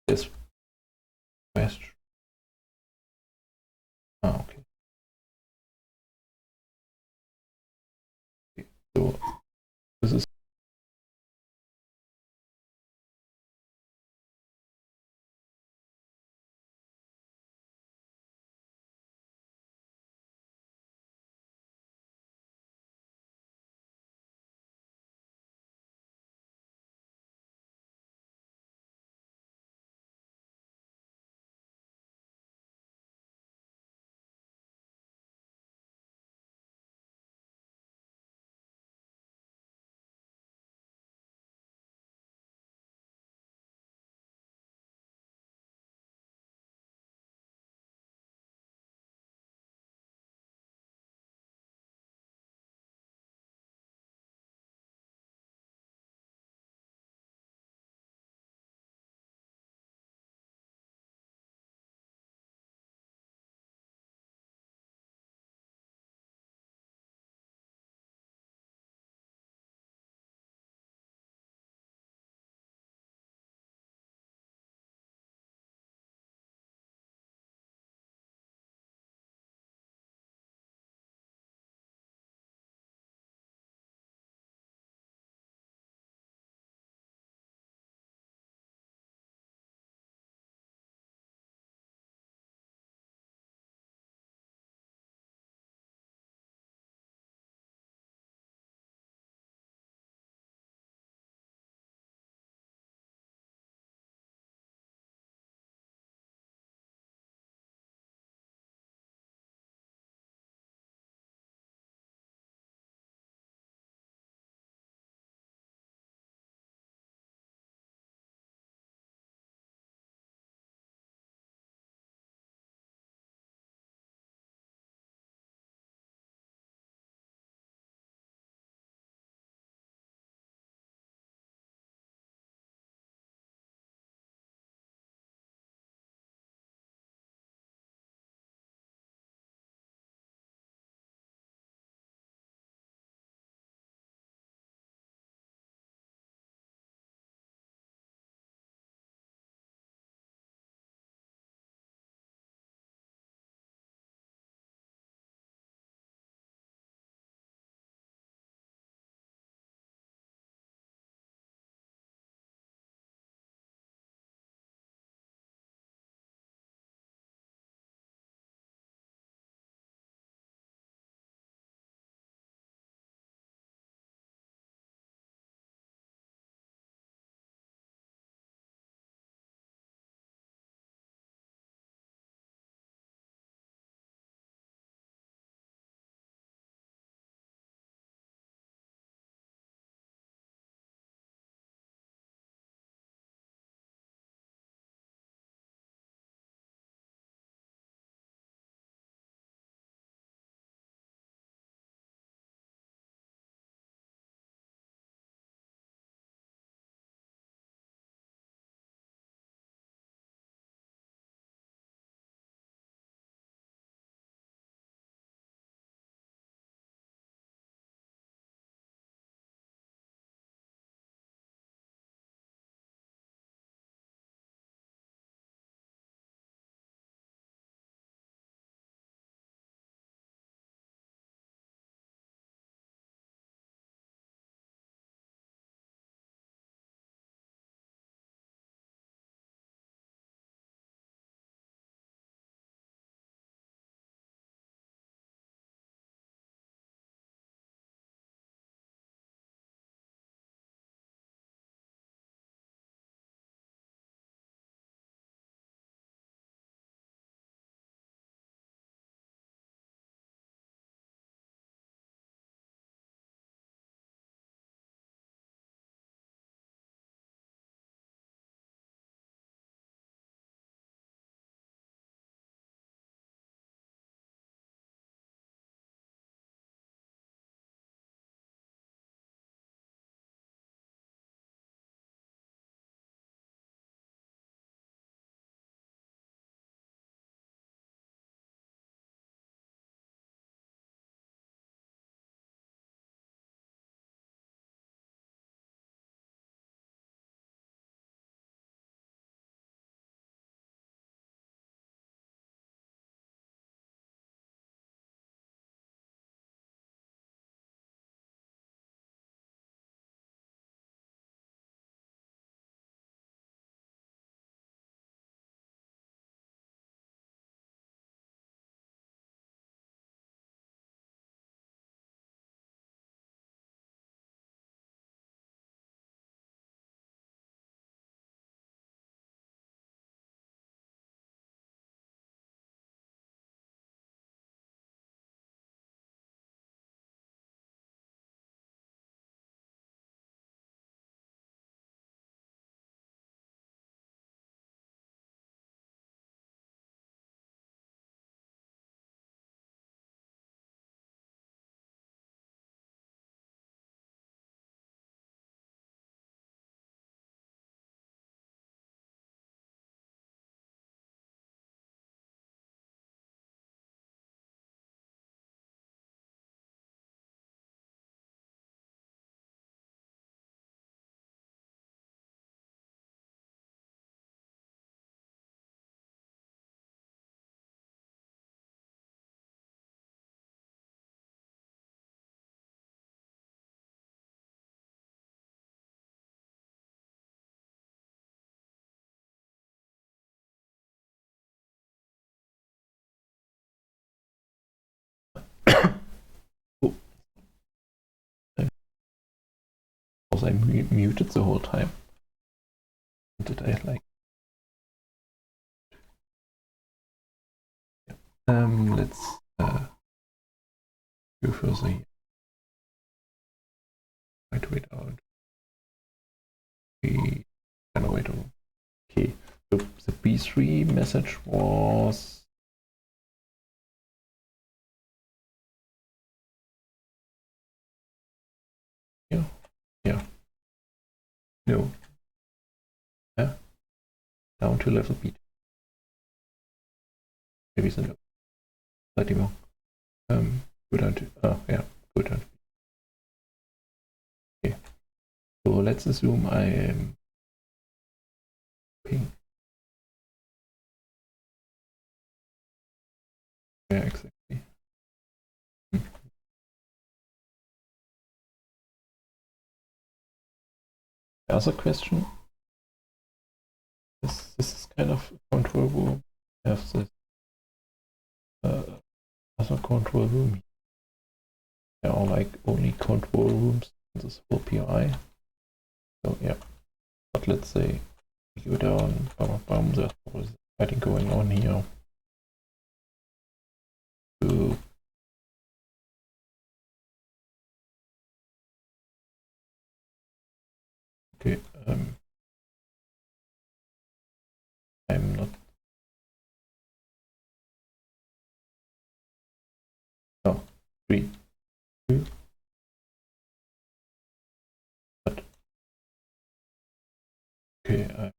this question. Ah, okay. So this is I muted the whole time? Did I like? Let's go further here. Try to wait out. The generator. Okay, so the B3 message was here. Yeah. No. Yeah. Down to level B. Maybe it's a no. Slightly wrong. Go down to yeah, go down to B. Okay. So let's assume I am ping. Yeah, exactly. The other question is, this is kind of a control room. I have this other control room. There are like only control rooms in this whole PI. So yeah, but let's say we go down, there's always fighting going on here. So okay, I'm not. Oh, 3, 2. But okay,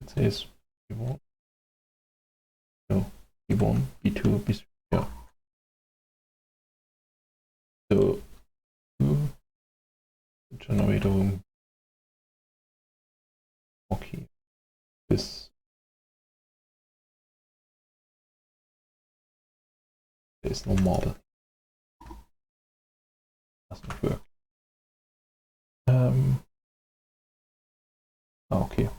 it says B1. No, B1, B2, B3. Yeah. So generator room. Okay, this there's no marble. Doesn't work. Okay.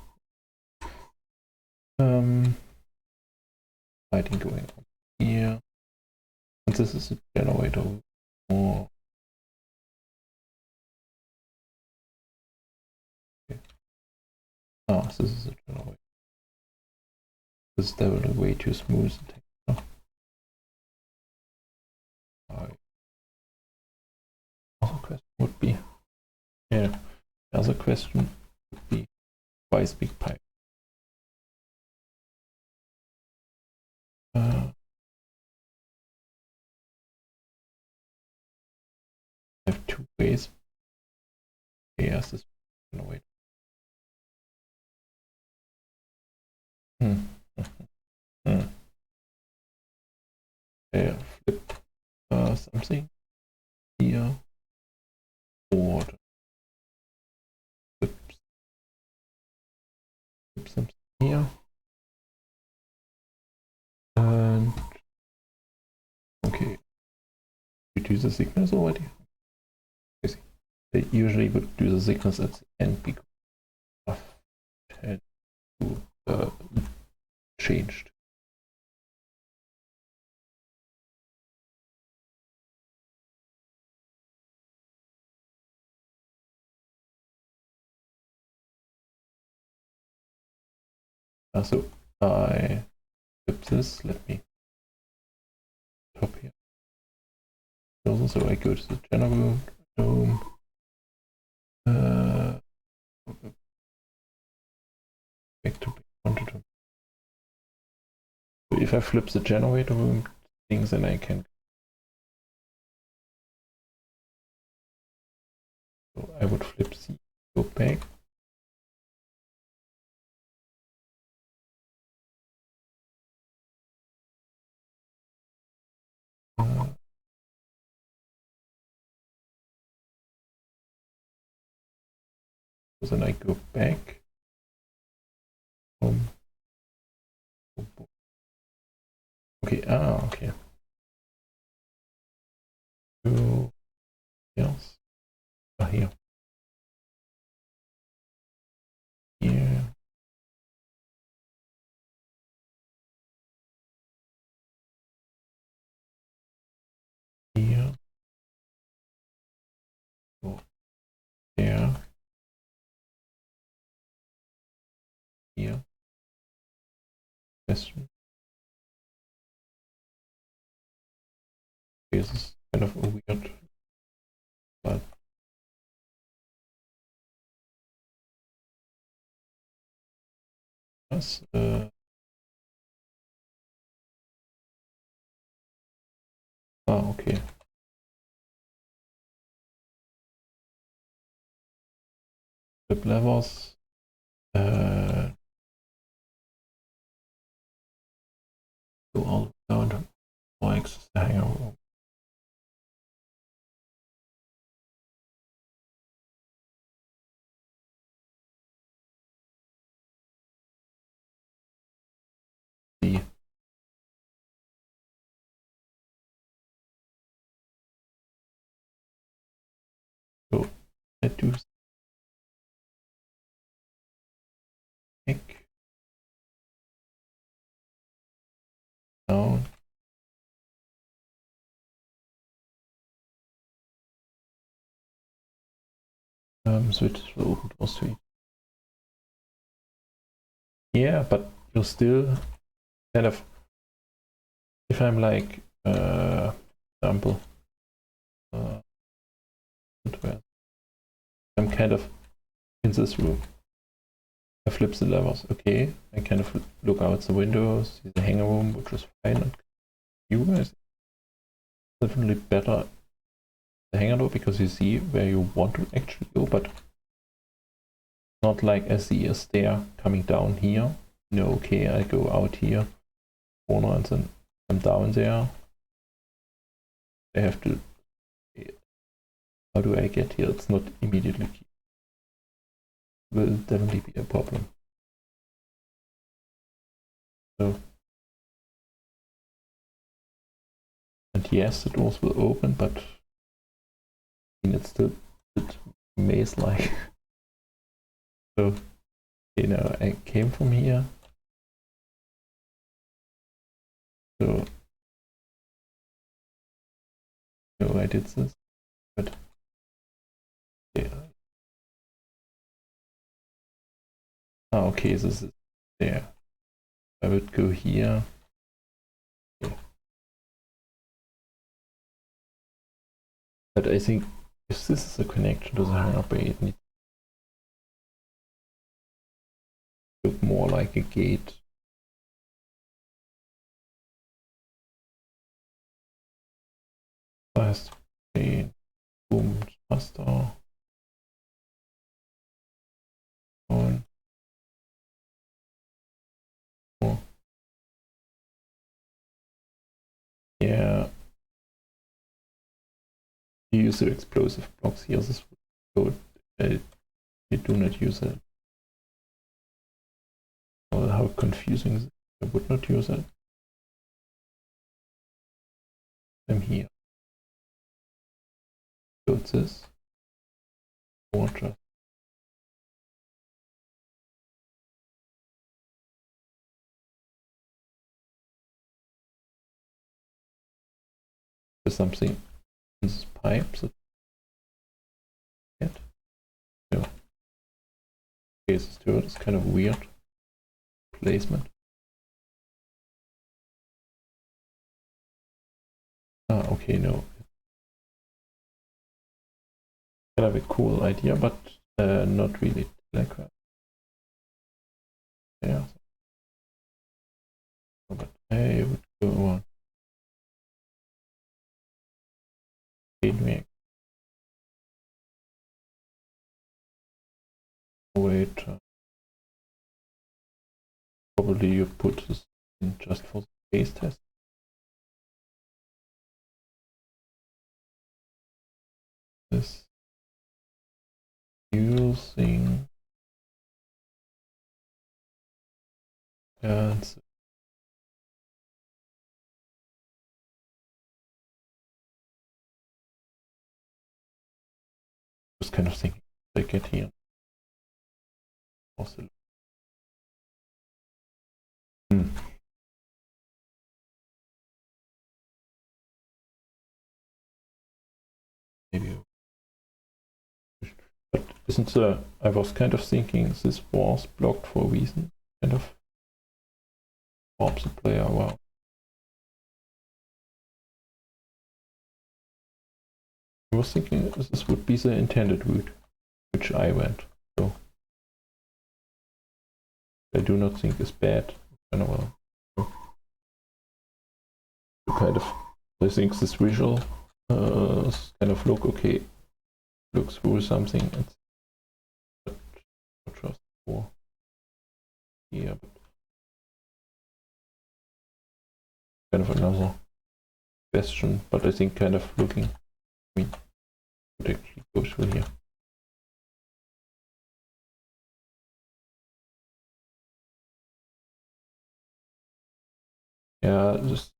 Lighting going on here. And this is a generator or okay. This is a generator. This is definitely way too smooth. Other question would be, yeah. The other question would be, why is big pipe? I have two ways. Yes, this generator. Flip something here or flip something here. And okay, you do the signals already. They usually would do the signals at the end because I've had to changed. So I flip this. Let me top here. So I go to the general room. Back to quantity. So if I flip the generator room things, then I can. So I would flip C, go back. So then I go back. Okay, okay. Go else. Here. Here. question. This is kind of a weird, but yes, okay. Flip levels. Go all down to access the hangar room. See. So I do stick down. Switch to open door suite. Yeah, but you're still kind of, if I'm like, example, I'm kind of in this room. I flip the levers. Okay, I kind of look out the window, see the hangar room, which is fine. And you guys definitely better the hangar door because you see where you want to actually go, but not like I see a stair coming down here. No, okay, I go out here, corner, and then I'm down there. I have to. How do I get here? It's not immediately key. Will definitely be a problem. So, and yes, the doors will open, but I mean, it's still a bit maze-like. So, you know, I came from here. So, no, I did this, but yeah. Ah, okay, this is there. I would go here. Yeah. But I think if this is a connection to the hangar bay, it needs to look more like a gate. Has to be boomed faster. On. Oh. Yeah. You use the explosive blocks here. This would go. You do not use it. Oh, how confusing is it? I would not use it. I'm here. So it's this. Water. There's something in this pipe that get. No. Okay, this turret is kind of weird placement. Ah, okay, no. Kind of a cool idea, but not really telegraph. Yeah. But I would go on. Wait. Probably you put this in just for the base test. This using and just kind of thinking I get here. Also. Maybe. But isn't I was kind of thinking this was blocked for a reason, kind of. warp the player. Wow. I was thinking this would be the intended route, which I went. So I do not think it's bad. General. Kind of, I think this visual kind of look okay. Look through something and not just for here, but kind of another question. But I think kind of looking, I mean, would actually go through here. Yeah, this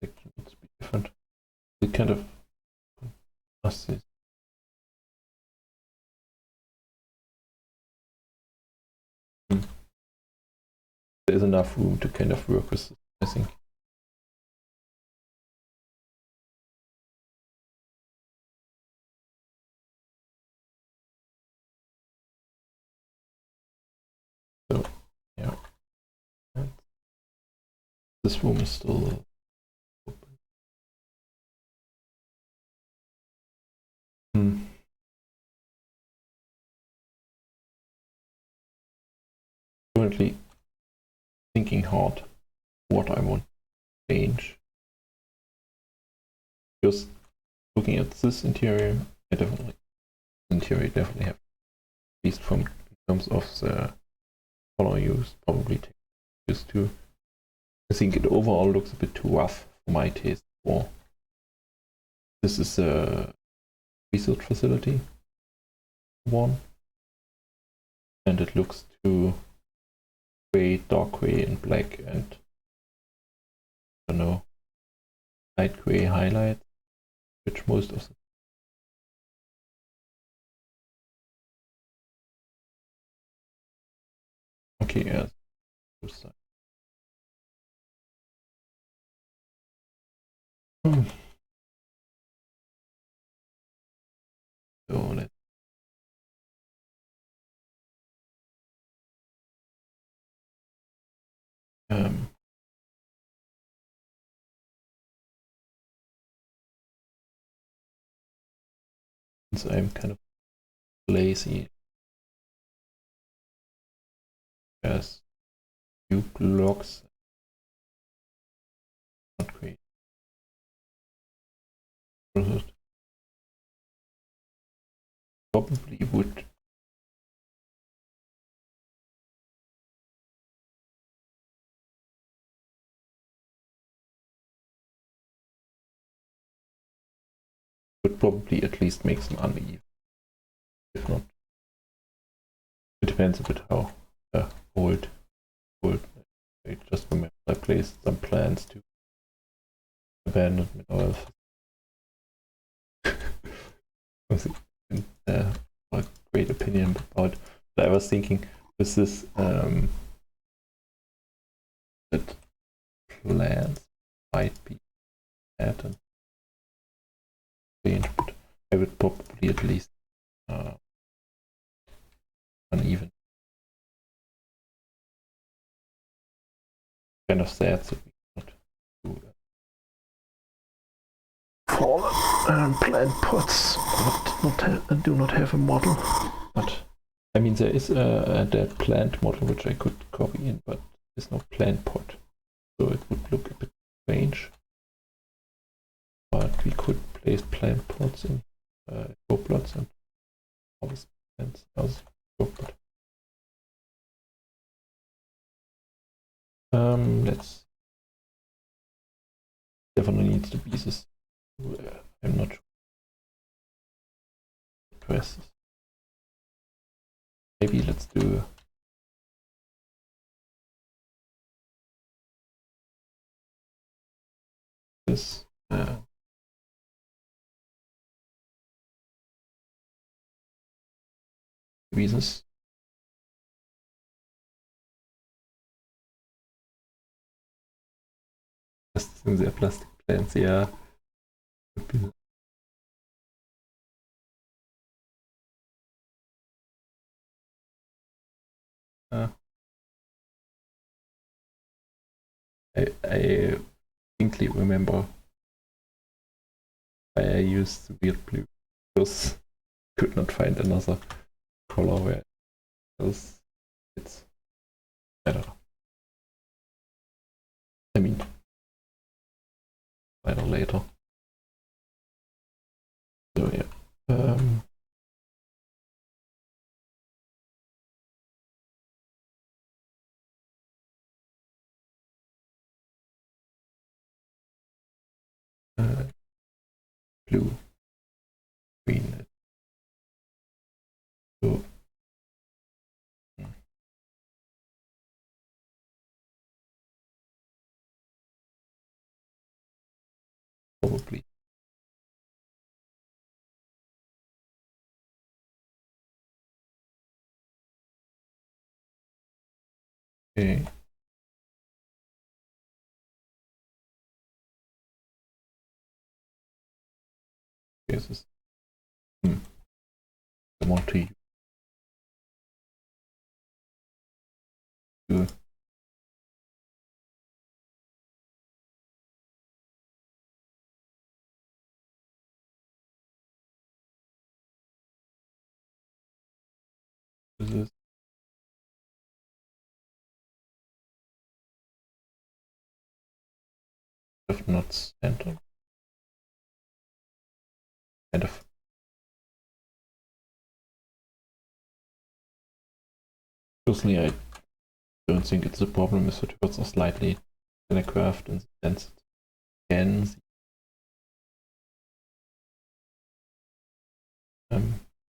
section needs to be different. It kind of must this. There's enough room to kind of work with this, I think. So yeah, and this room is still open. Currently thinking hard what I want to change. Just looking at this interior, I definitely have, at least from in terms of the color use, probably take this too. I think it overall looks a bit too rough for my taste. For this is a research facility one, and it looks too gray, dark gray, and black, and I don't know, light gray highlight, which most of the okay, yeah. So let's since I'm kind of lazy, as few blocks, not great. Probably would probably at least make some uneven. If not, it depends a bit how old. I just remember I placed some plans to abandonment or something. A great opinion about. But I was thinking with this that plans might be added change, but I would probably at least uneven. Kind of sad that we cannot do fallen plant pots, but do not have a model. But I mean, there is a dead plant model which I could copy in, but there's no plant pot, so it would look a bit strange. But we could place plant pots in grow plots and harvest plants as grow plot. Let's definitely needs to be this. I'm not sure. Press this. Maybe let's do this. Maybe this. Just in their plastic plants, yeah. I distinctly remember why I used the weird blue, because I could not find another color where it's better. I mean, better later. So yeah. Blue, green. So probably. Okay. This is I want to use. This is if not center. Kind of. Personally, I don't think it's a problem if the turrets are slightly telegraphed in the sense that can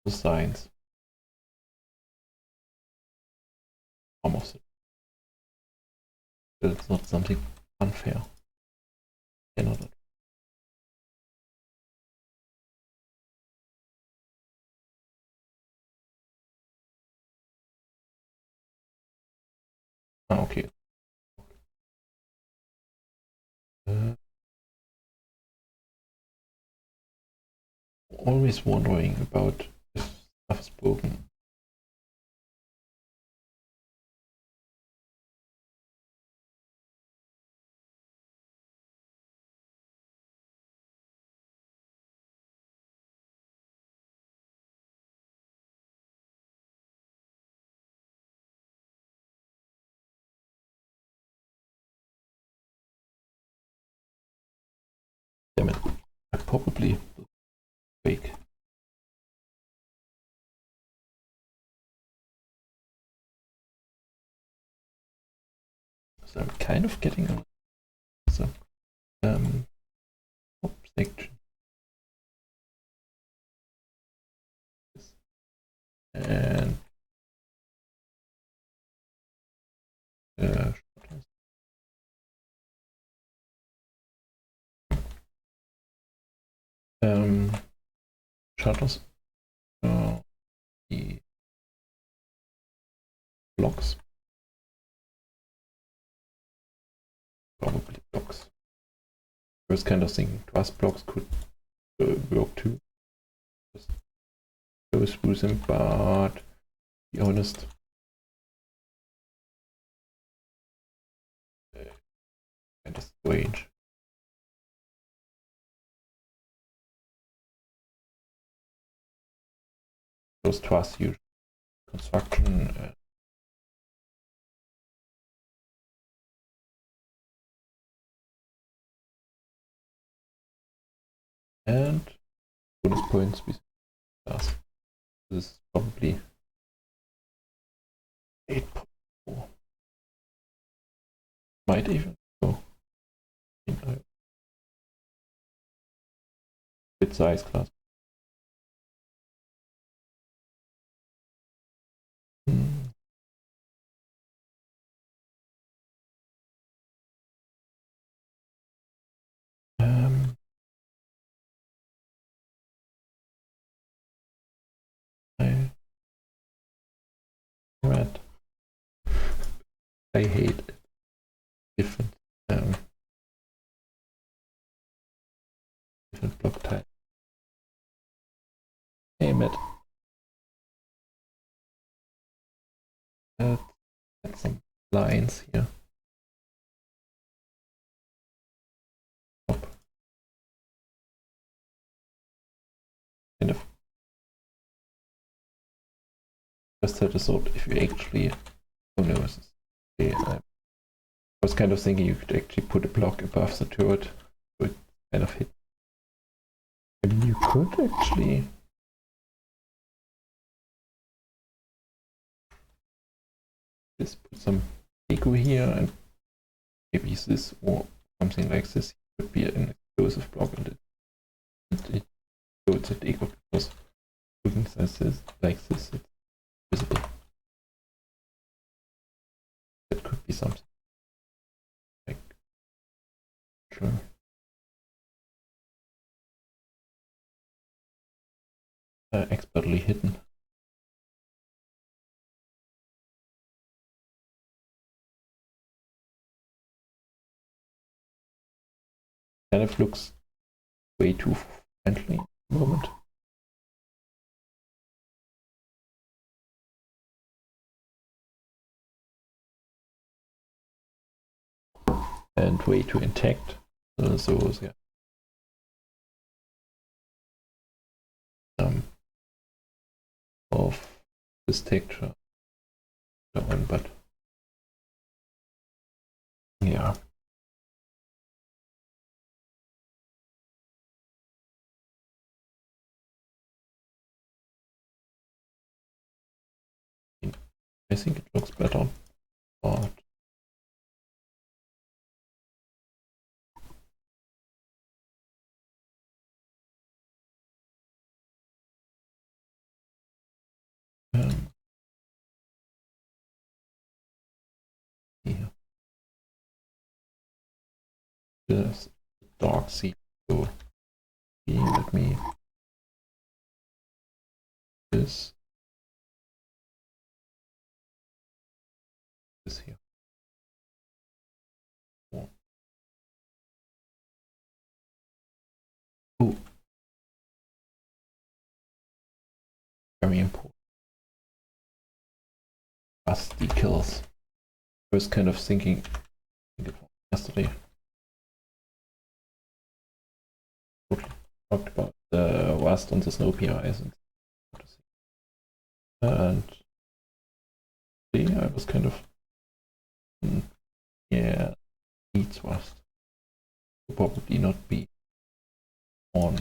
the signs of it. But it's not something unfair. Cannot. Okay. Always wondering about if stuff is broken. Damn it. I probably will break. So I'm kind of getting a top section. And shutters, the blocks, probably blocks. I was kind of thinking glass blocks could work too. Just go through them, but to be honest, kind of strange. Those truss usually construction. And bonus points with glass. This is probably 8.4. Might even go in a bit size class. I read. I hate it. Different different block type. Name it. Add some lines here. just had a thought if you actually, oh no, this is, okay, I was kind of thinking you could actually put a block above the turret, so it kind of hit. Maybe you could actually. Just put some echo here and maybe this or something like this could be an explosive block and it shows that echo because looking like this it's visible. That could be something like sure. Expertly hidden. Kind of looks way too friendly at the moment. And way too intact. So yeah. Of this texture. But yeah. I think it looks better, but yeah. This dark sea. So let me this here. Oh, very important. Rust decals. I was kind of thinking yesterday. Talked about the rust on the snow PIs and I was kind of yeah, needs rust. Will probably not be on.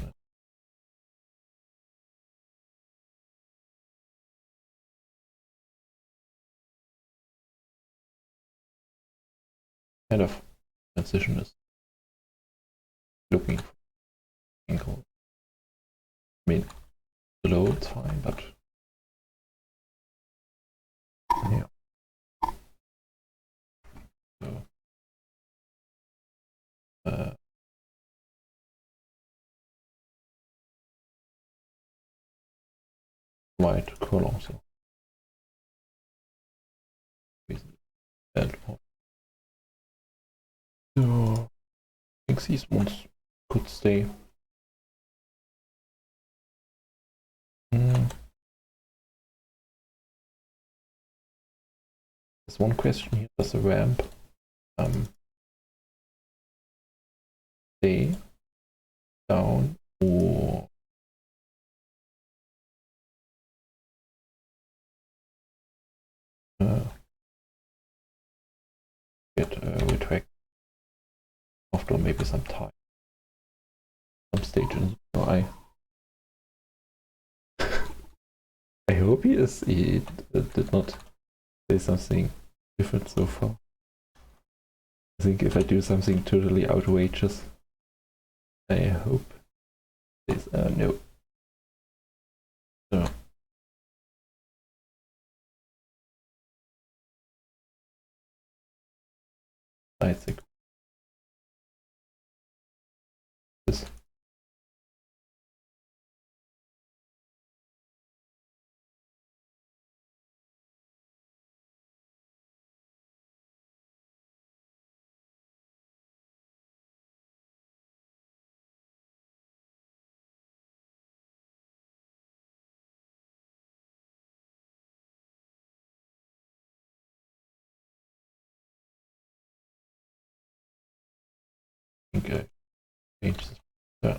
Kind of transition is looking for angle. I mean, below it's fine, but yeah. So, white column, so so I think these ones could stay. There's one question here: does the ramp stay down or get retract after maybe some time, some stage in the UI? I hope he did not say something different so far. I think if I do something totally outrageous, I hope this no. So I think this. Okay, change this. Yeah.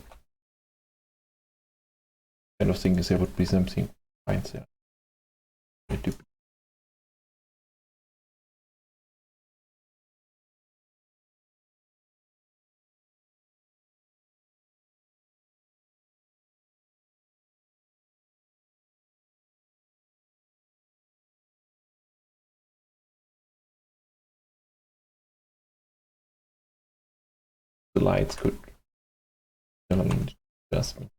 Kind of thing is there would be something fine there. The lights could challenge adjustment,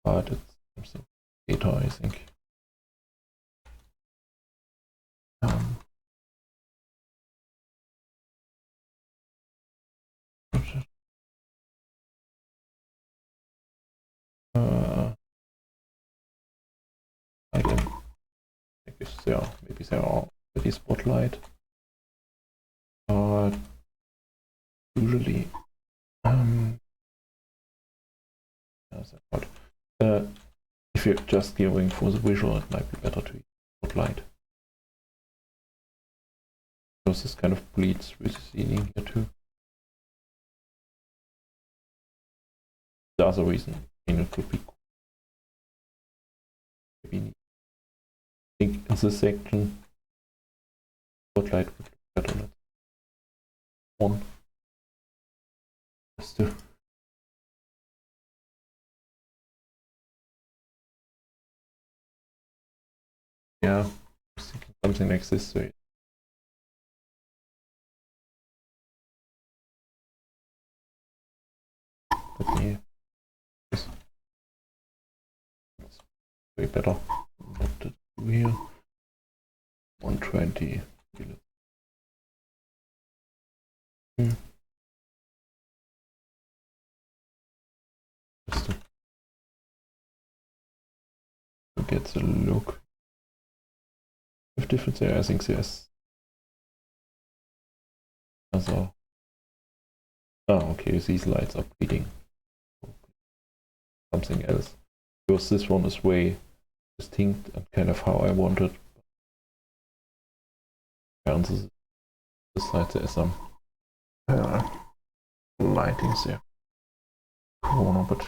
but it's something later, I think. I guess maybe there are already spotlight, but usually if you're just going for the visual, it might be better to use spotlight, because this kind of bleeds with the ceiling here too. The other reason, it could be cool. Maybe I think in this section, spotlight would look better. Let's on. Just to yeah, I was thinking something like this. So let me. It's way better. What to do here? 120. Just to get the look. If difference there, I think there's other. Oh, okay, these lights are bleeding. Something else. Because this one is way distinct and kind of how I wanted. And this side there is some lightings there. Corner, but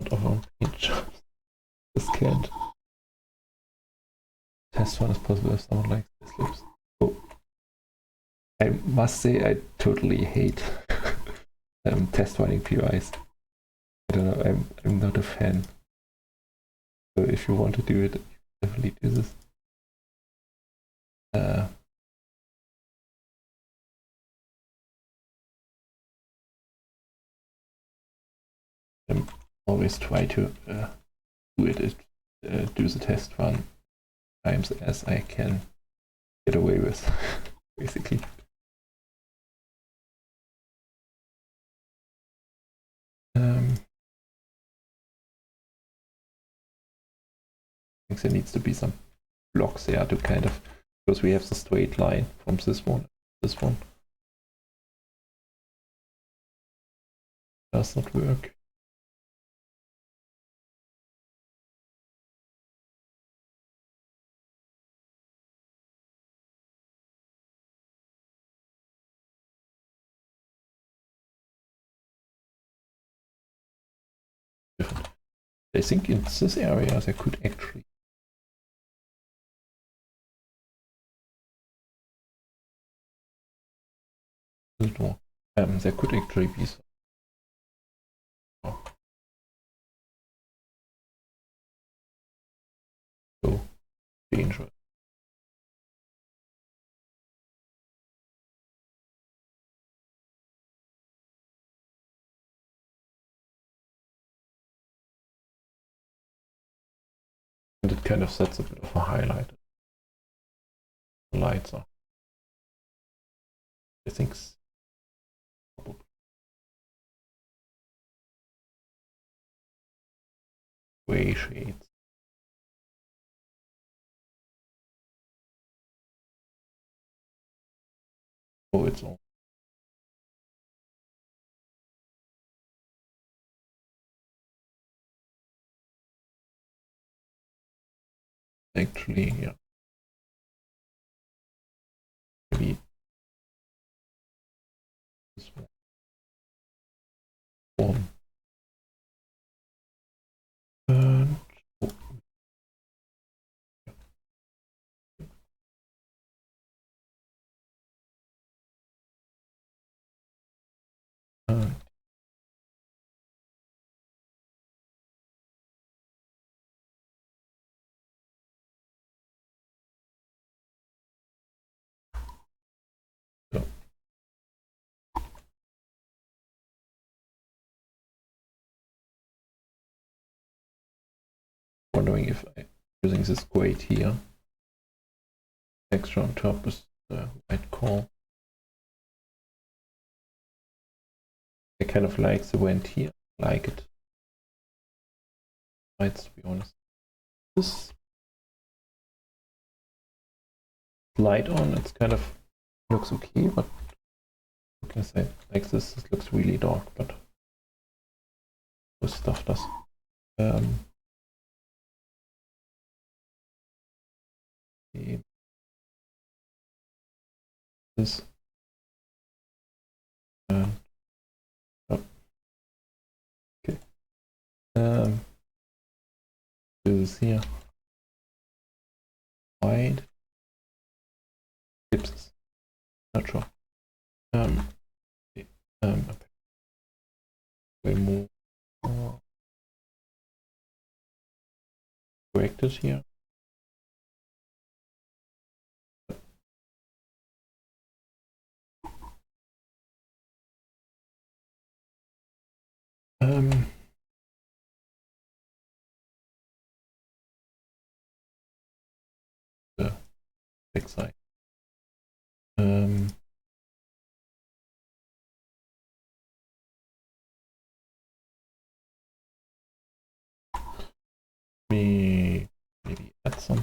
not on page. This can't. Test one is possible if someone likes this lips. Oh. I must say I totally hate test running POIs. I don't know, I'm not a fan. So if you want to do it, definitely do this. I always try to do the test run times as I can get away with, basically. I think there needs to be some blocks there to kind of, because we have the straight line from this one. Does not work. I think in this area there could actually there could actually be some so dangerous. And it kind of sets a bit of a highlight. The lights are, I think, probably gray shades. Oh, it's all. Actually, yeah. Maybe this one. one. And so wondering if I'm using this grate here. Texture on top is the white core. I kind of like the vent here, like it. Right, to be honest. This light on, it's kind of looks okay, but looking like this, it looks really dark, but this stuff does. This and oh, okay. This here wide ellipses. Not sure. Okay. Way more corrected here. The back side. Maybe add some.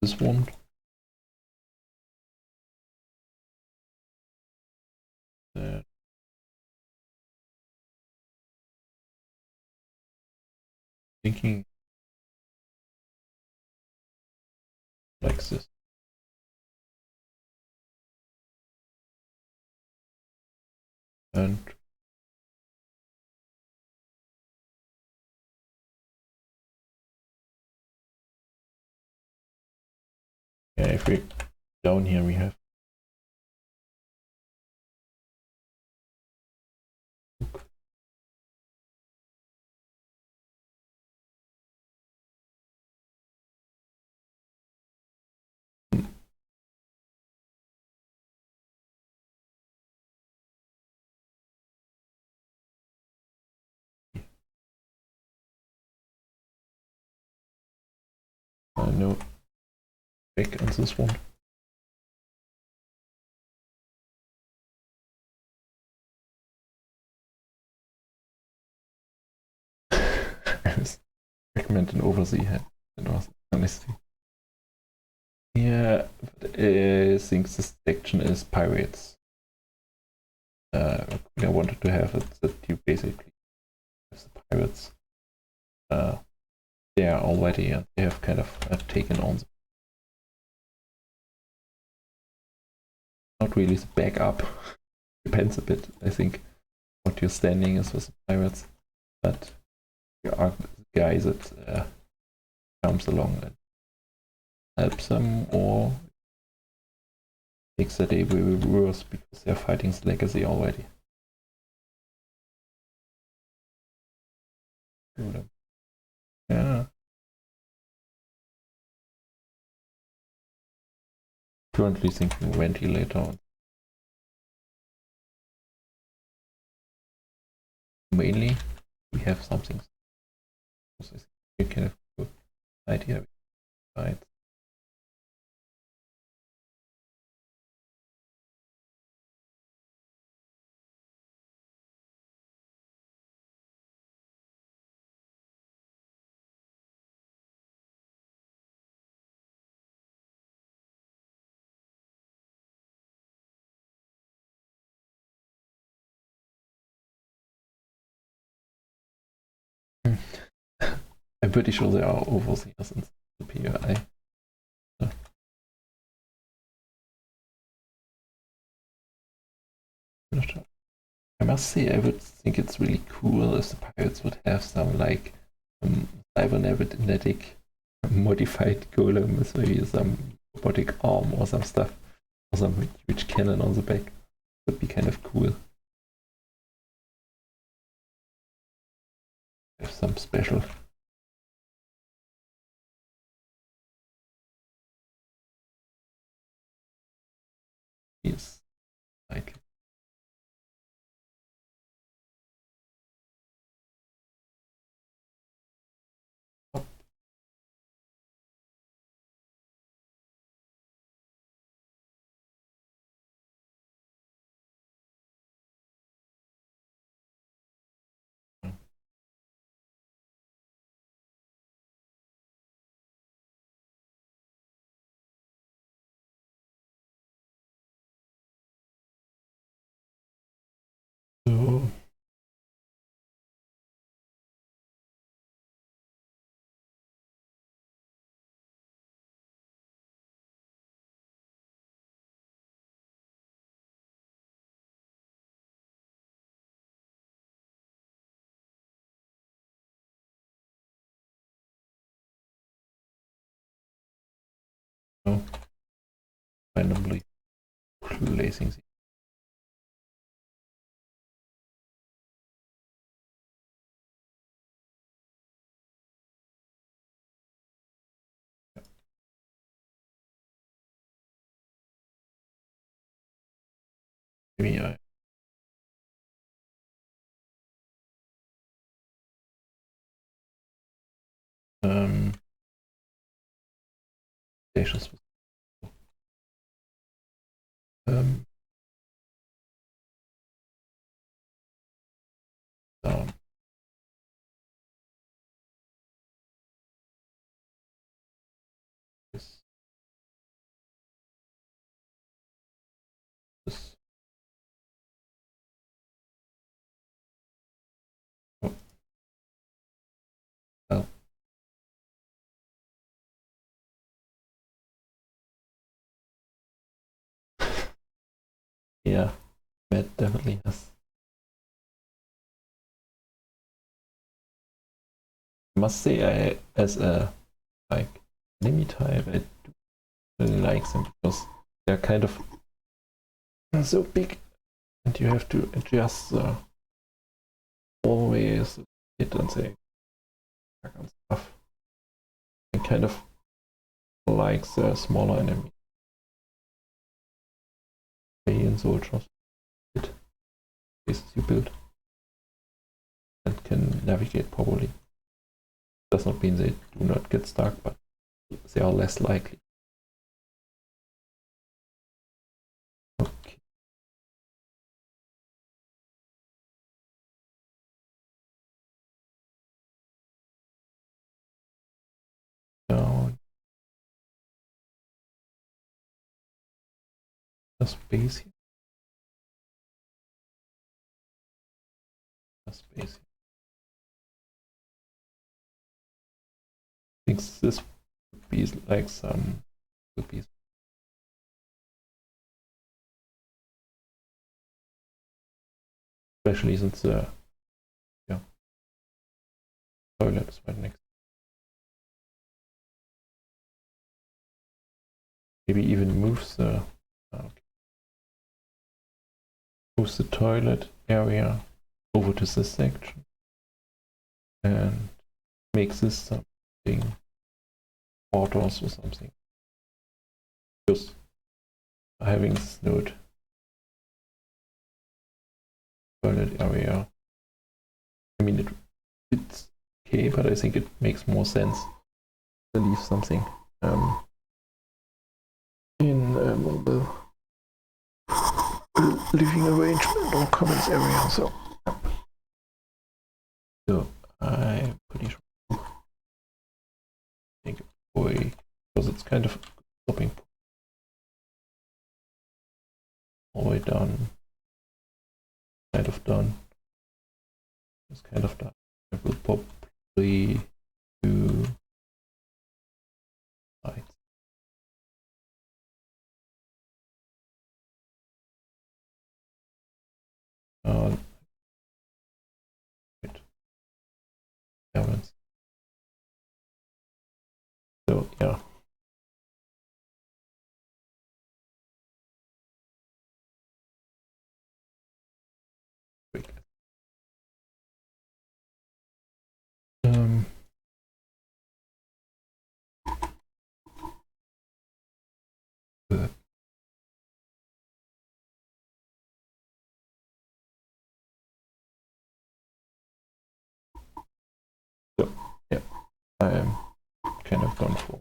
This one. Thinking like this. And yeah, if we down here we have no back on this one. I was recommend an oversee head. Honesty. Yeah, but I think this section is pirates. I wanted to have it that you basically have the pirates there already, and they have kind of taken on the, not really the backup. Depends a bit, I think, what your standing is with the pirates, but you are the guy that comes along and helps them or makes the day very worse because they're fighting the legacy already. Yeah. Currently thinking ventilator. Mainly, we have something. You can have a good idea. Right. I'm pretty sure there are overseers in the POI. So. Not sure. I must say, I would think it's really cool if the pirates would have some like cybernetic modified golem with maybe some robotic arm or some stuff, or some huge cannon on the back. Would be kind of cool. Have some special. Yes, like. So randomly placing the maybe I stations um down this oh, well. Yeah, that definitely has. I must say, I as a like enemy type, I do really like them because they're kind of so big, and you have to adjust the always hit and say and stuff. I kind of like the smaller enemy alien soldiers. It bases you build and can navigate properly. Does not mean they do not get stuck, but they are less likely. Okay. Down. A space here. A space here. I think this would be like some would be especially since the toilet is right next. Maybe even moves the moves the toilet area over to this section and makes this something portals or something. Just having this node toilet area. I mean it's okay, but I think it makes more sense to leave something in the living arrangement or commons area. So I'm pretty sure I think boy because it's kind of stopping all the way down. Kind of done. It's kind of done. I will probably do parents. So yeah. Um, uh, so yeah, I am kind of gone for.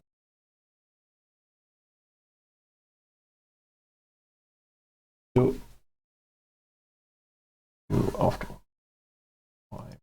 So you after. Why?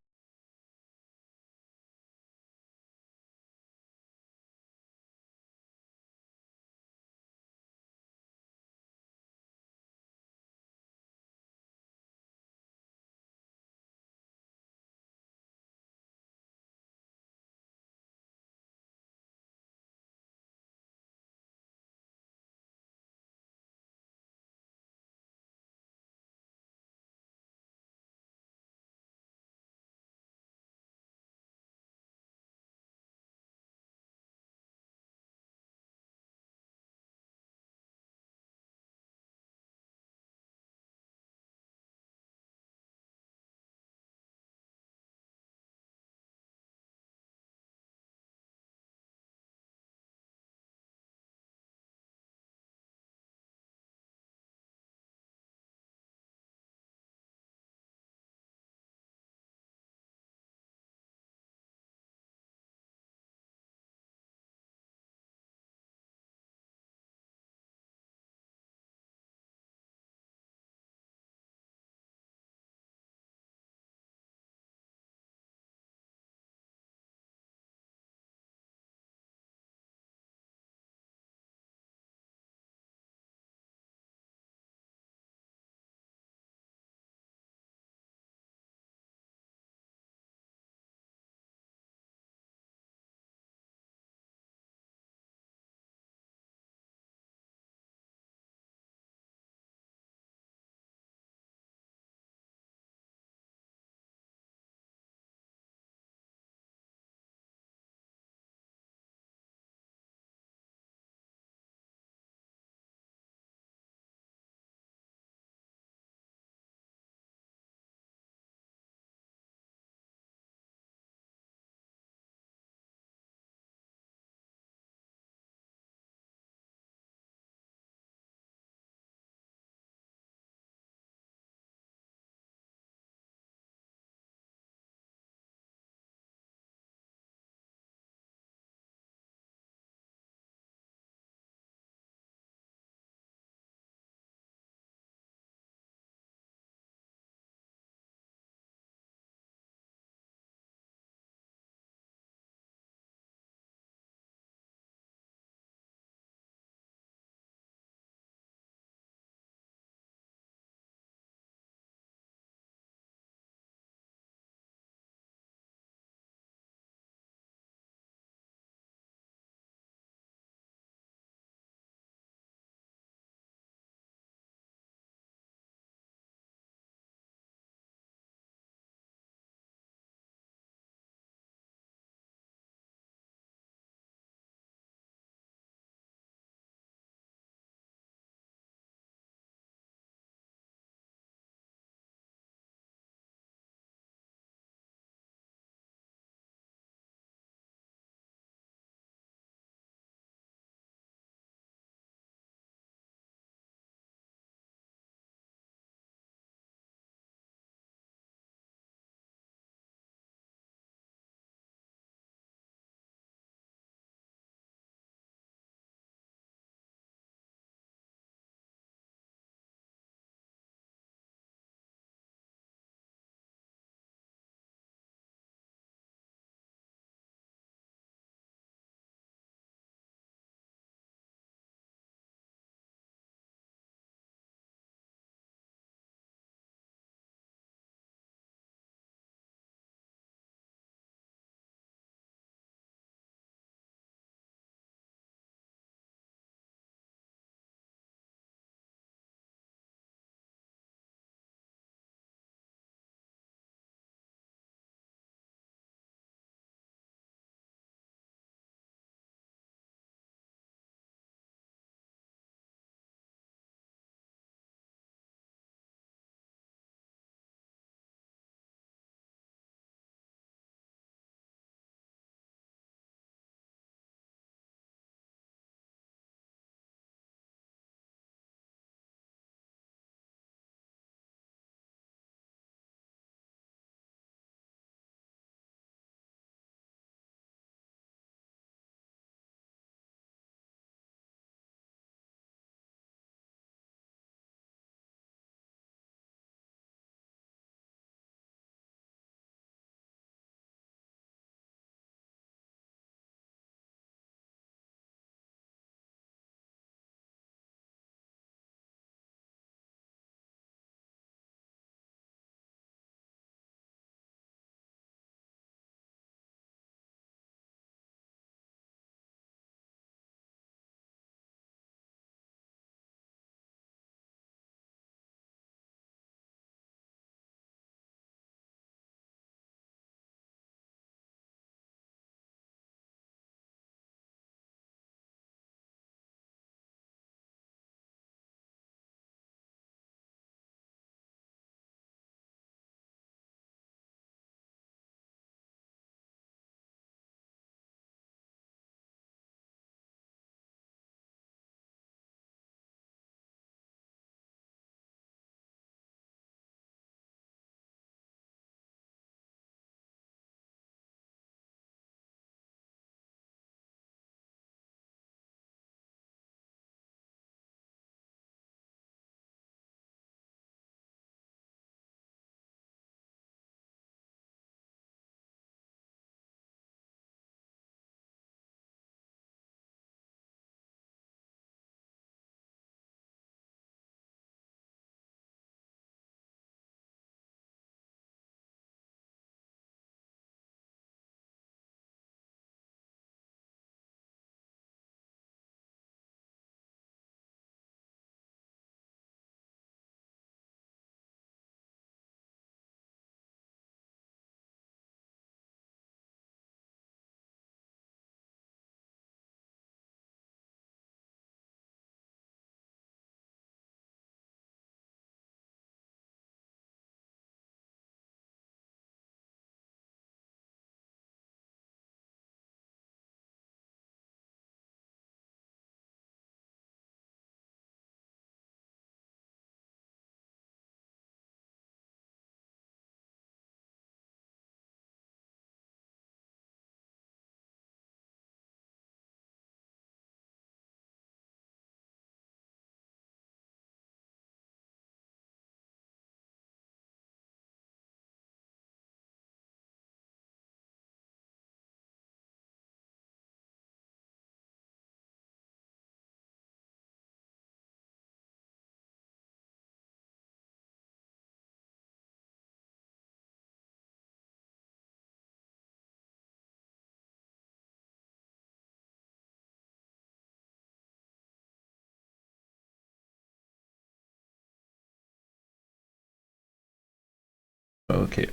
Okay,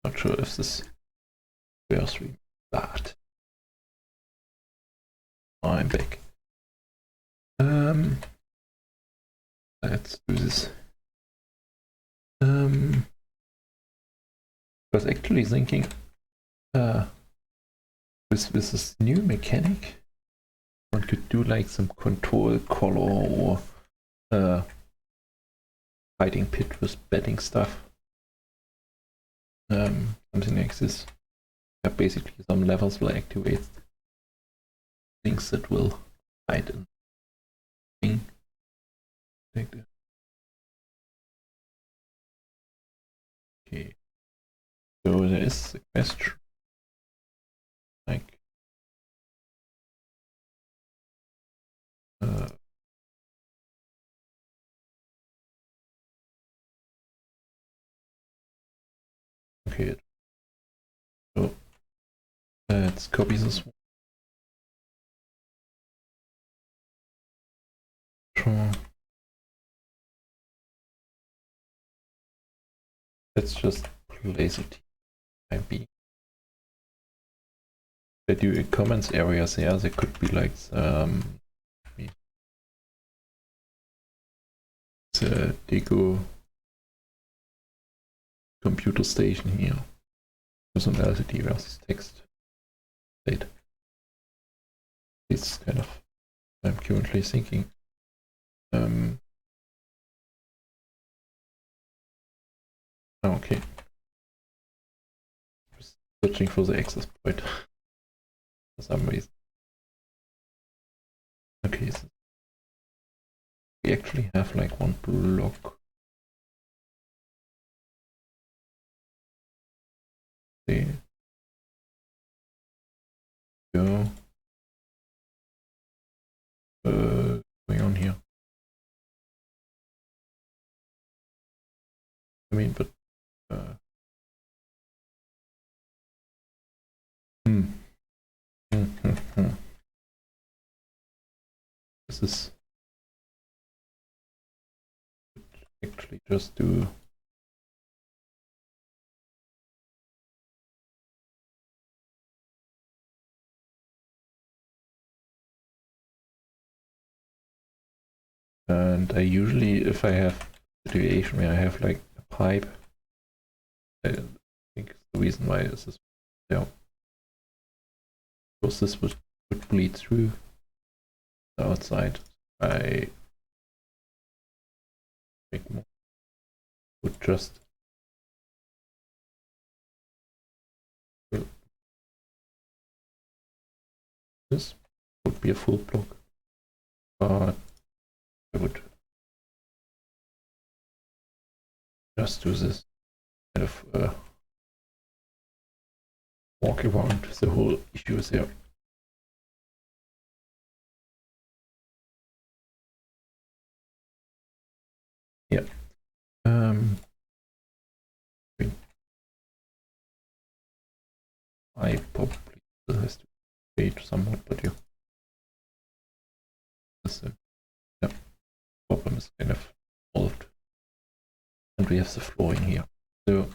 not sure if this where stream that. I'm back. Let's do this. I was actually thinking with this new mechanic, one could do like some control color or hiding pit with betting stuff. Something like this. Yeah, basically some levels will activate things that will hide in thing like that. Okay. So there is a question like okay. So let's copy this one. Sure. Let's just place it maybe. They do a comments areas here. There could be like the Deco computer station here. With some LCD versus text state. It's kind of I'm currently thinking. Okay. Just searching for the access point for some reason. Okay, so we actually have like one block. There. Go. Going on here. I mean, but This is actually just do and I usually, if I have a situation where I have like a pipe, I think it's the reason why this is there. Because this would bleed through the outside. I think more would just this would be a full block, but I would just do this kind of walk around the whole issue there. Yeah. I probably still has to wait somewhat, but yeah. This problem is kind of solved. And we have the floor in here. So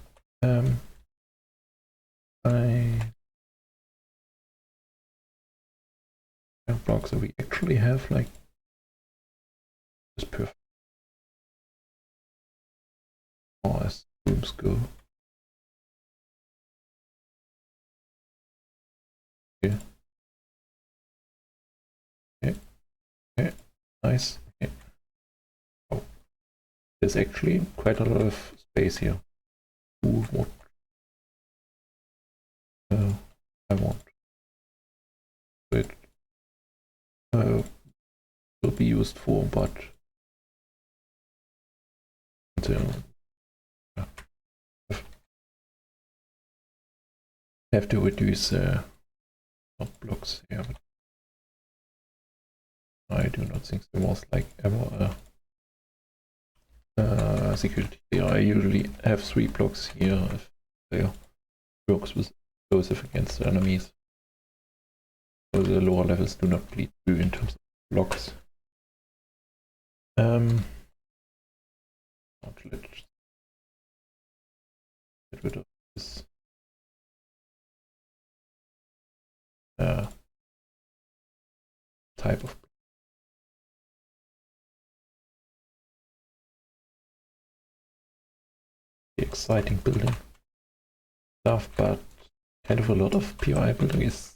blocks that we actually have like this perfect as rooms go. Okay. Okay. Nice. Okay. Oh. There's actually quite a lot of space here. Ooh, what I want. It will be used for, but until have to reduce blocks here. But I do not think there was like ever security here. I usually have 3 blocks here if they works with explosive against the enemies. So the lower levels do not bleed through in terms of blocks. get rid of this type of exciting building stuff, but kind of a lot of PI building is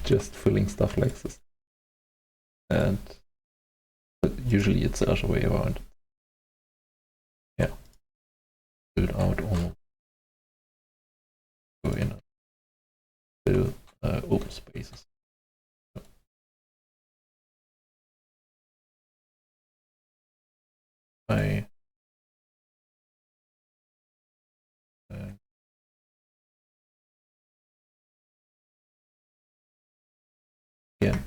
just filling stuff like this. And usually it's the other way around. Yeah. Build out almost. Go in and build open spaces. I again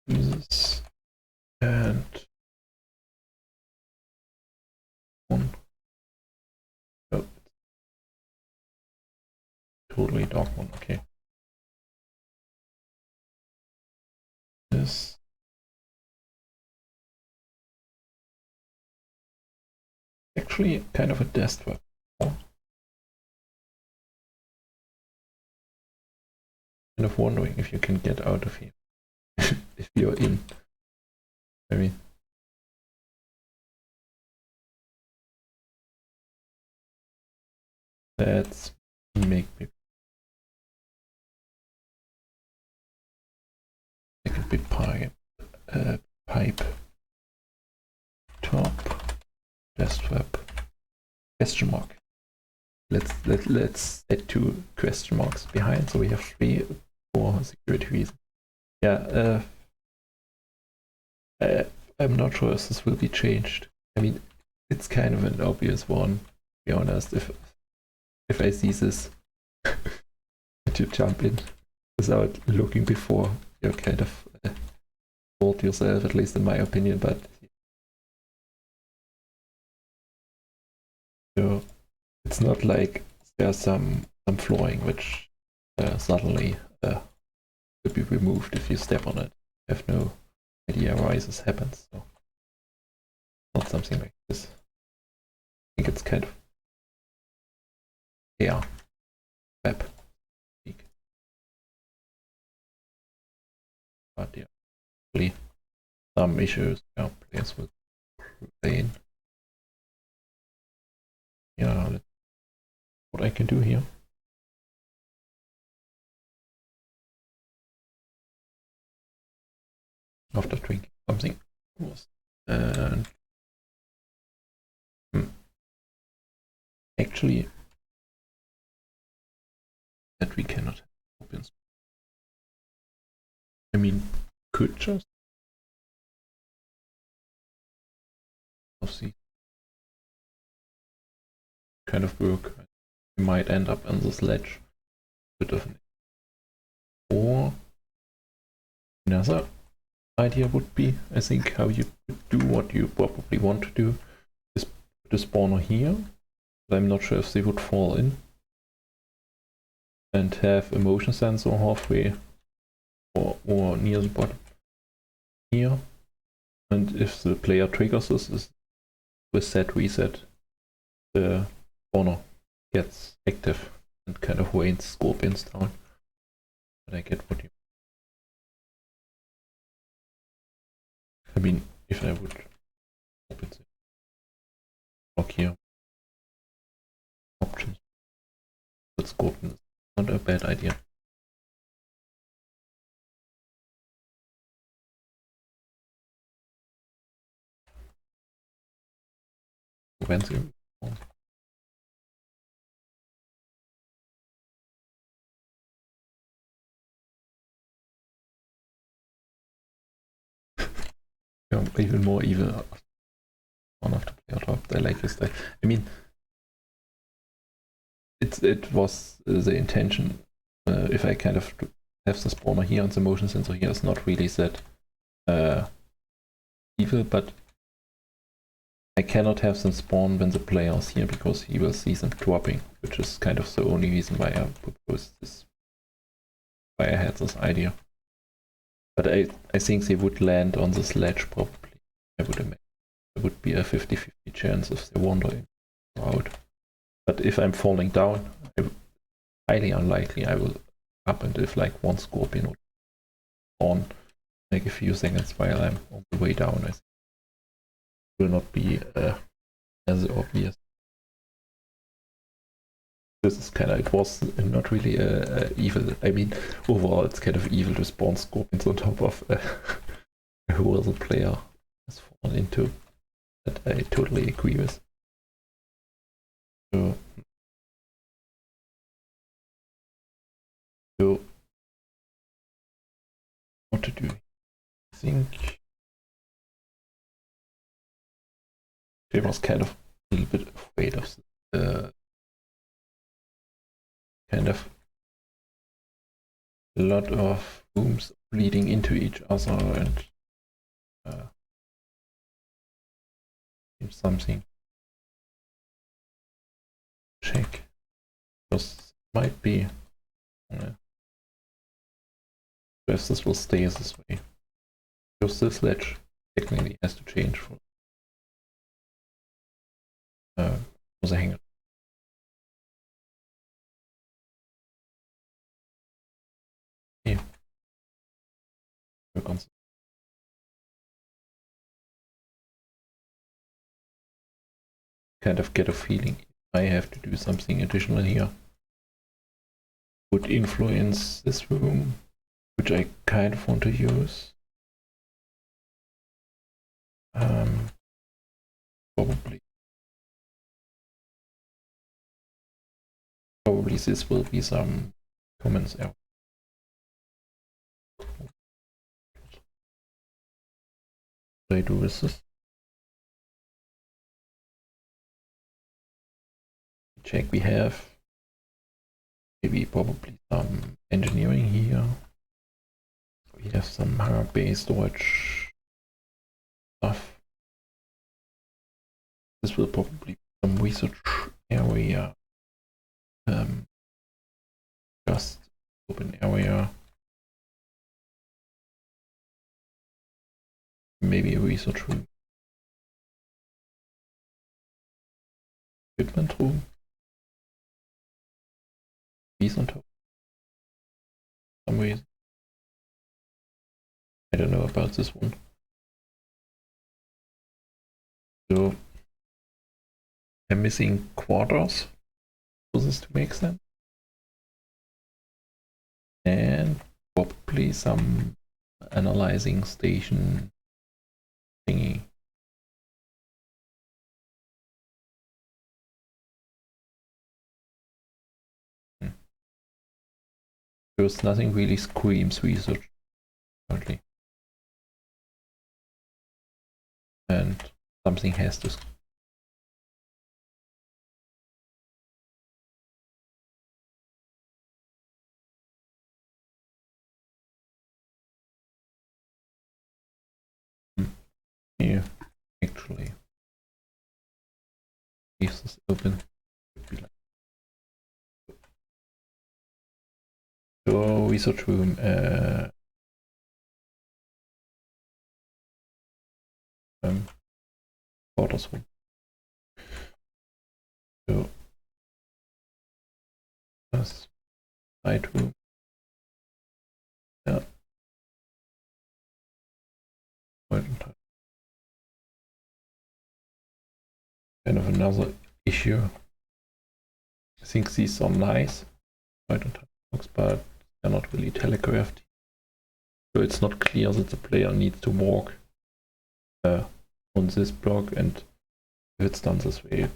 do this and one. Oh, totally dark one. Okay. This actually kind of a desktop. Kind of wondering if you can get out of here if you're in. I mean, let's make a bit pipe top desktop question mark. Let's add 2 question marks behind, so we have 3 for security reasons. Yeah, I'm not sure if this will be changed. I mean, it's kind of an obvious one, to be honest. If I see this, that you jump in without looking before, you're kind of fault yourself, at least in my opinion. But so it's not like there's some flooring which suddenly could be removed if you step on it. I have no idea why this happens. So not something like this. I think it's kind of web. But yeah, really some issues. Yeah, players will complain. Yeah, what I can do here. After drinking something was and actually that we cannot open. I mean, could just see kind of work. We might end up on this ledge, bit of an, or another idea would be, I think, how you could do what you probably want to do is put a spawner here. I'm not sure if they would fall in, and have a motion sensor halfway or near the bottom here. And if the player triggers this with set reset, the spawner gets active and kind of rains scorpions down. But I get what you. I mean, if I would open the block here, options, but scorpion is not a bad idea. When's it? Yeah, even more evil. One of the player dropped. I like this style. I mean, it was the intention. If I kind of have the spawner here and the motion sensor here is not really that evil, but I cannot have them spawn when the player is here because he will see them dropping, which is kind of the only reason why I proposed this, why I had this idea. But I think they would land on this ledge probably. I would imagine there would be a 50-50 chance if they wander in or out. But if I'm falling down, highly unlikely I will happen if like one scorpion would spawn like a few seconds while I'm on the way down. I think it will not be as obvious. This is kind of, it was not really evil. I mean, overall it's kind of evil to spawn scorpions on top of who the player has fallen into. That I totally agree with. So what to do? I think I was kind of a little bit afraid of the kind of a lot of rooms leading into each other and something. Check. Because might be. If this will stay this way. Because this ledge technically has to change for the hangar. Yeah. Work on this. Kind of get a feeling I have to do something additional here. Would influence this room, which I kind of want to use. Probably this will be some comments out. What do I do with this? Check, we have maybe probably some engineering here. We have some hangar-based storage stuff. This will probably be some research area. Just open area. Maybe a research room. Equipment room. These on top. For some reason. I don't know about this one. So I'm missing quarters for this to make sense. And probably some analyzing station thingy. Because nothing really screams research currently. And something has to. Here, actually, leave this open. So research room. Quarters room. So das side room. Yeah. Kind of another issue. I think these are nice. I don't have books, but they're not really telegraphed. So it's not clear that the player needs to walk on this block, and if it's done this way,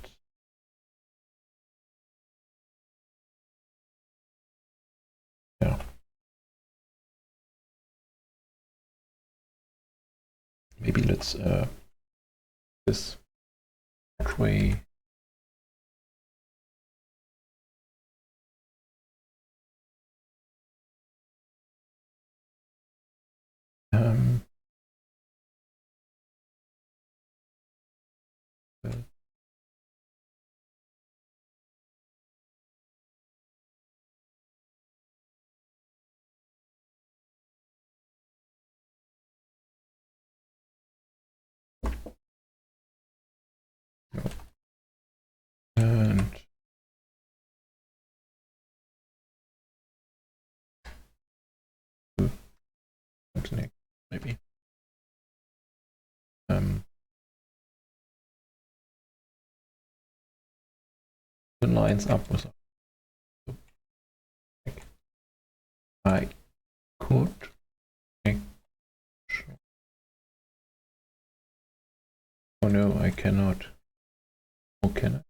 yeah. Maybe let's this way. maybe. The lines up with I could make sure. Oh no, I cannot. Oh, can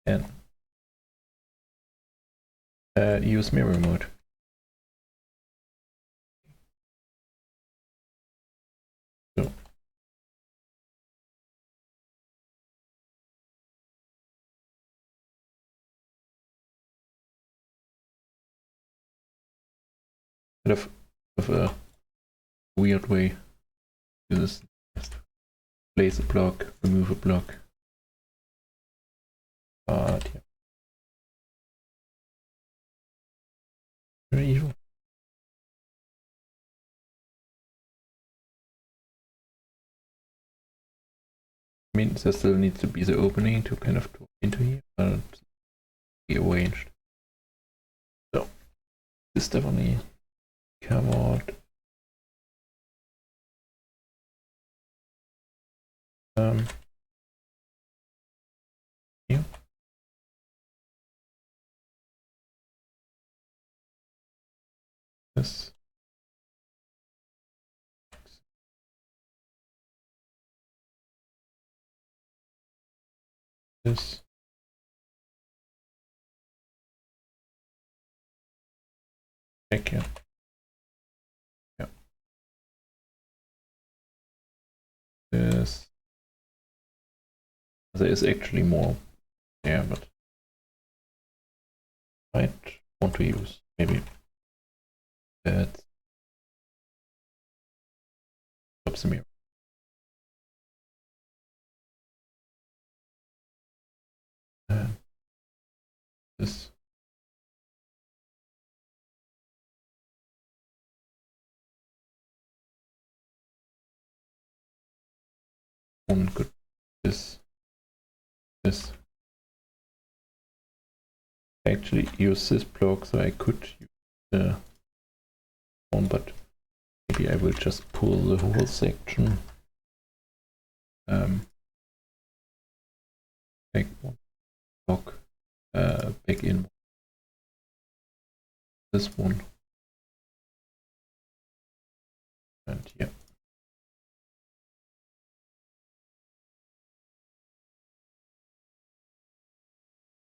I? And use mirror mode. So of a weird way to do this. Place a block, remove a block. But yeah. Very evil. I mean, there still needs to be the opening to kind of go into here, but be arranged. So this definitely covered. Here. This. This. Check it. Yeah. This. There is actually more there, but I might want to use maybe that. Stops the mirror. And this. One could this. I actually use this block, so I could use the one, but maybe I will just pull the whole section. Back one block, back in this one, and yeah.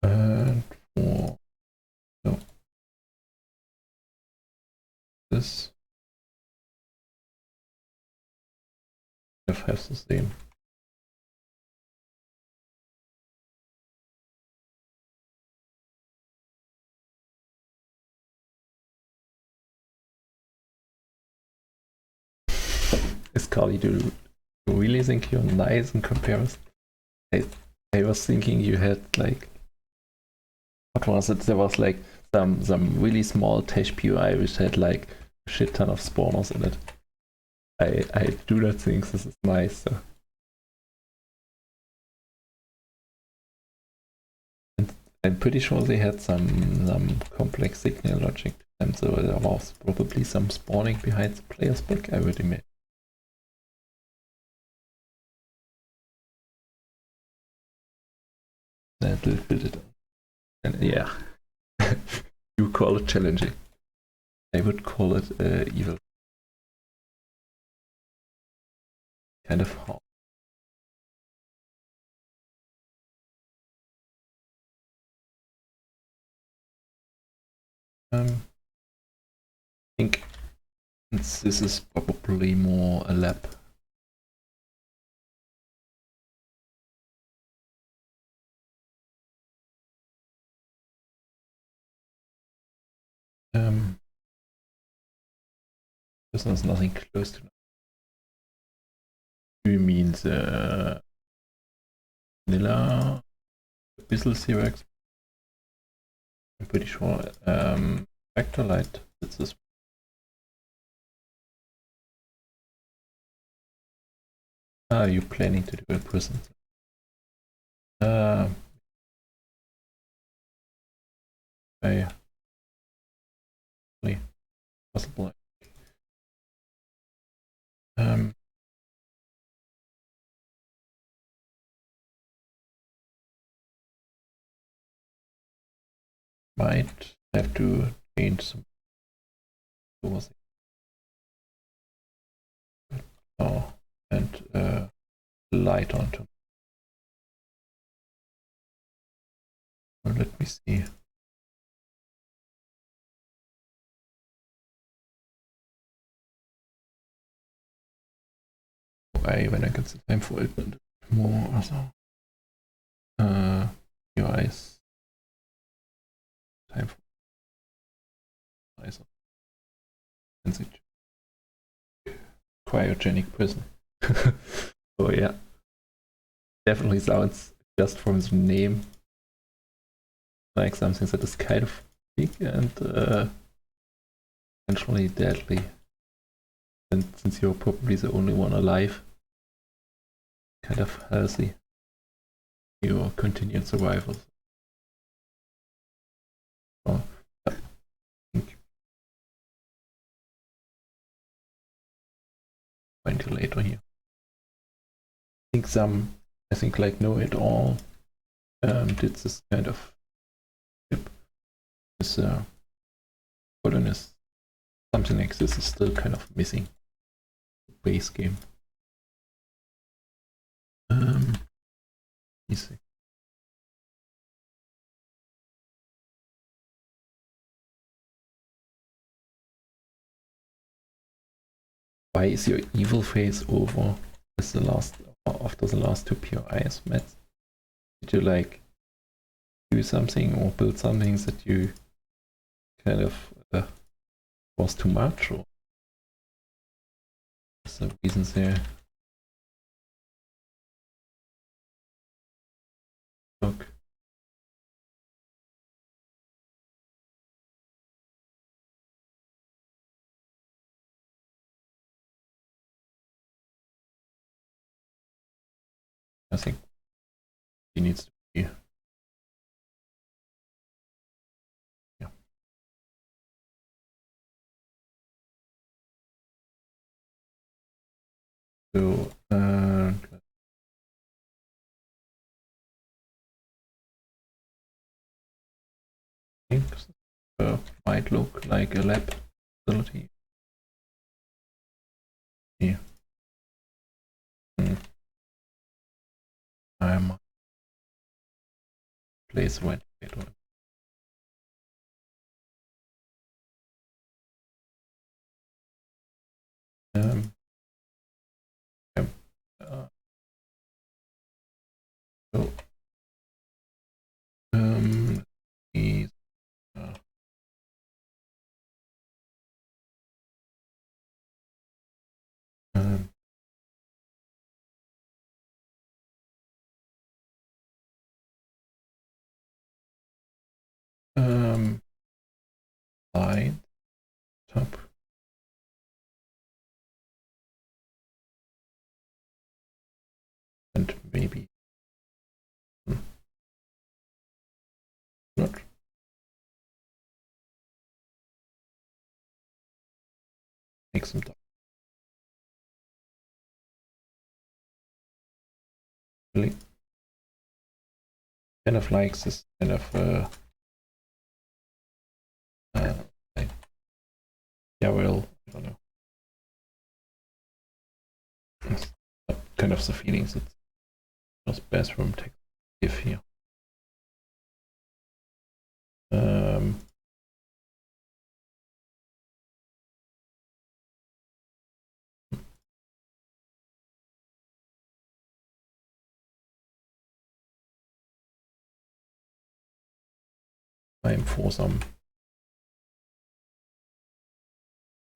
And for so this has the same. Scully, do you really think you're nice in comparison? I was thinking you had like, what was it? There was like some really small Tesh PUI which had like a shit ton of spawners in it. I do not think this is nice. So. And I'm pretty sure they had some complex signal logic to them, so there was probably some spawning behind the player's back, I would imagine. That will build it. And yeah, you call it challenging. I would call it evil. Kind of hard. I think this is probably more a lab. There's nothing close to. Do you mean the vanilla Abyssal Xerox? I'm pretty sure Vector Light is this. Are you planning to do a prison? possible. Might have to change some. Oh, and light onto. Well, let me see. Wenn er ganze Time for it more, also your eyes time for eyes cryogenic prison. Oh yeah, definitely sounds, just from the name, like something that is kind of big and potentially deadly. And since you're probably the only one alive, kind of healthy, your continued survival. Oh, yeah. Ventilator here. I think like Know It All did this kind of tip with colonists. Something like this is still kind of missing the base game. Easy. Why is your evil phase over with the last, after the last two POIs, Matt? Did you like do something or build something that you kind of was too much, or some reasons there? Look. I think he needs to be. Yeah. So might look like a lab facility. Yeah. I'm place ventilator. Yeah. So is side top. And maybe not. Make some top. Really kind of likes this kind of yeah, well, I don't know. It's kind of the feelings that just bathroom tech give here. Time for some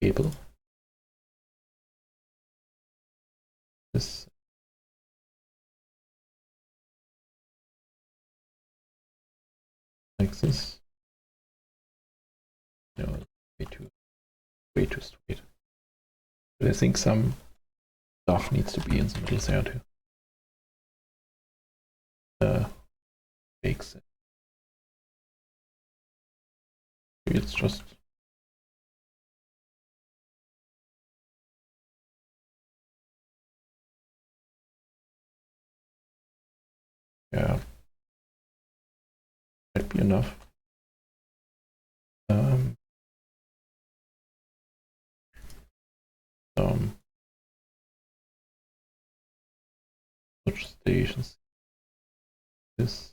cable. This like this. No, way too straight. But I think some stuff needs to be in the middle there too. Makes it. It's just might be enough. Such stations. This.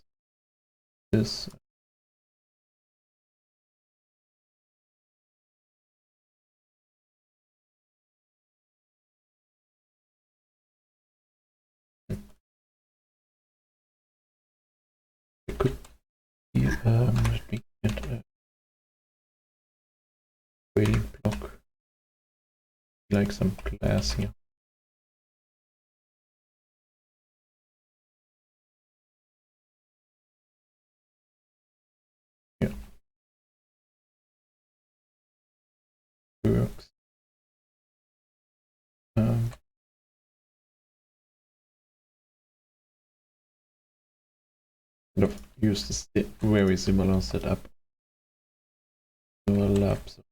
It could be, let me get a waiting block. Like some glass here. Yeah. Works. Kind of use this very similar setup. Labs. At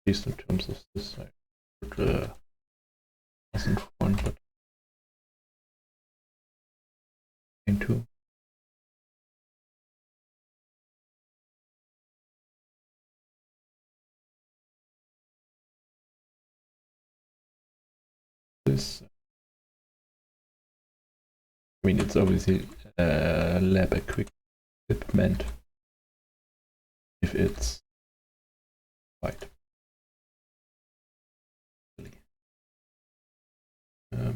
least in terms of this, I would wasn't one, but into. This. I mean, it's obviously lab equipment if it's white. No.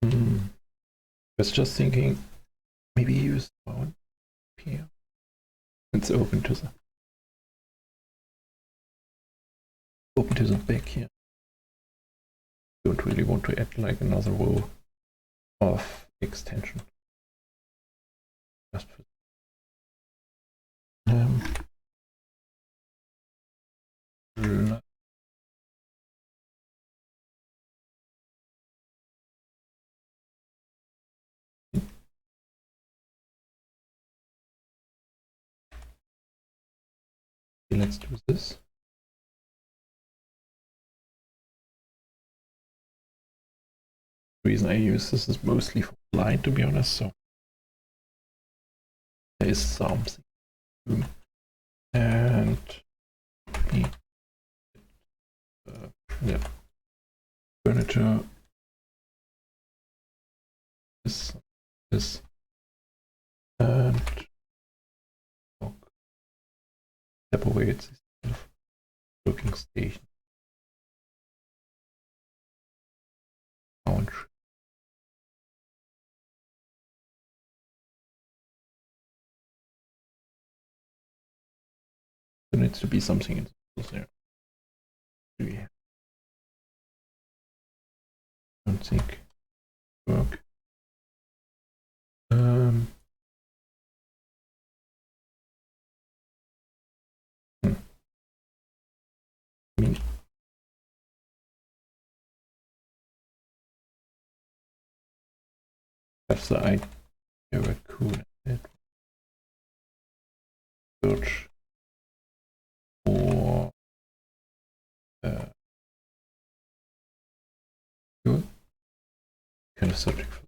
I was just thinking, maybe use one here. It's open to the back here. Don't really want to add like another row of extension. Just for let's do this. The reason I use this is mostly for line, to be honest, so there is something. And yeah, furniture. This, and step away. It's kind of looking station. Lounge. There needs to be something in there. I don't think work. I mean, that's the idea. Rakoona. Search for kind of searching for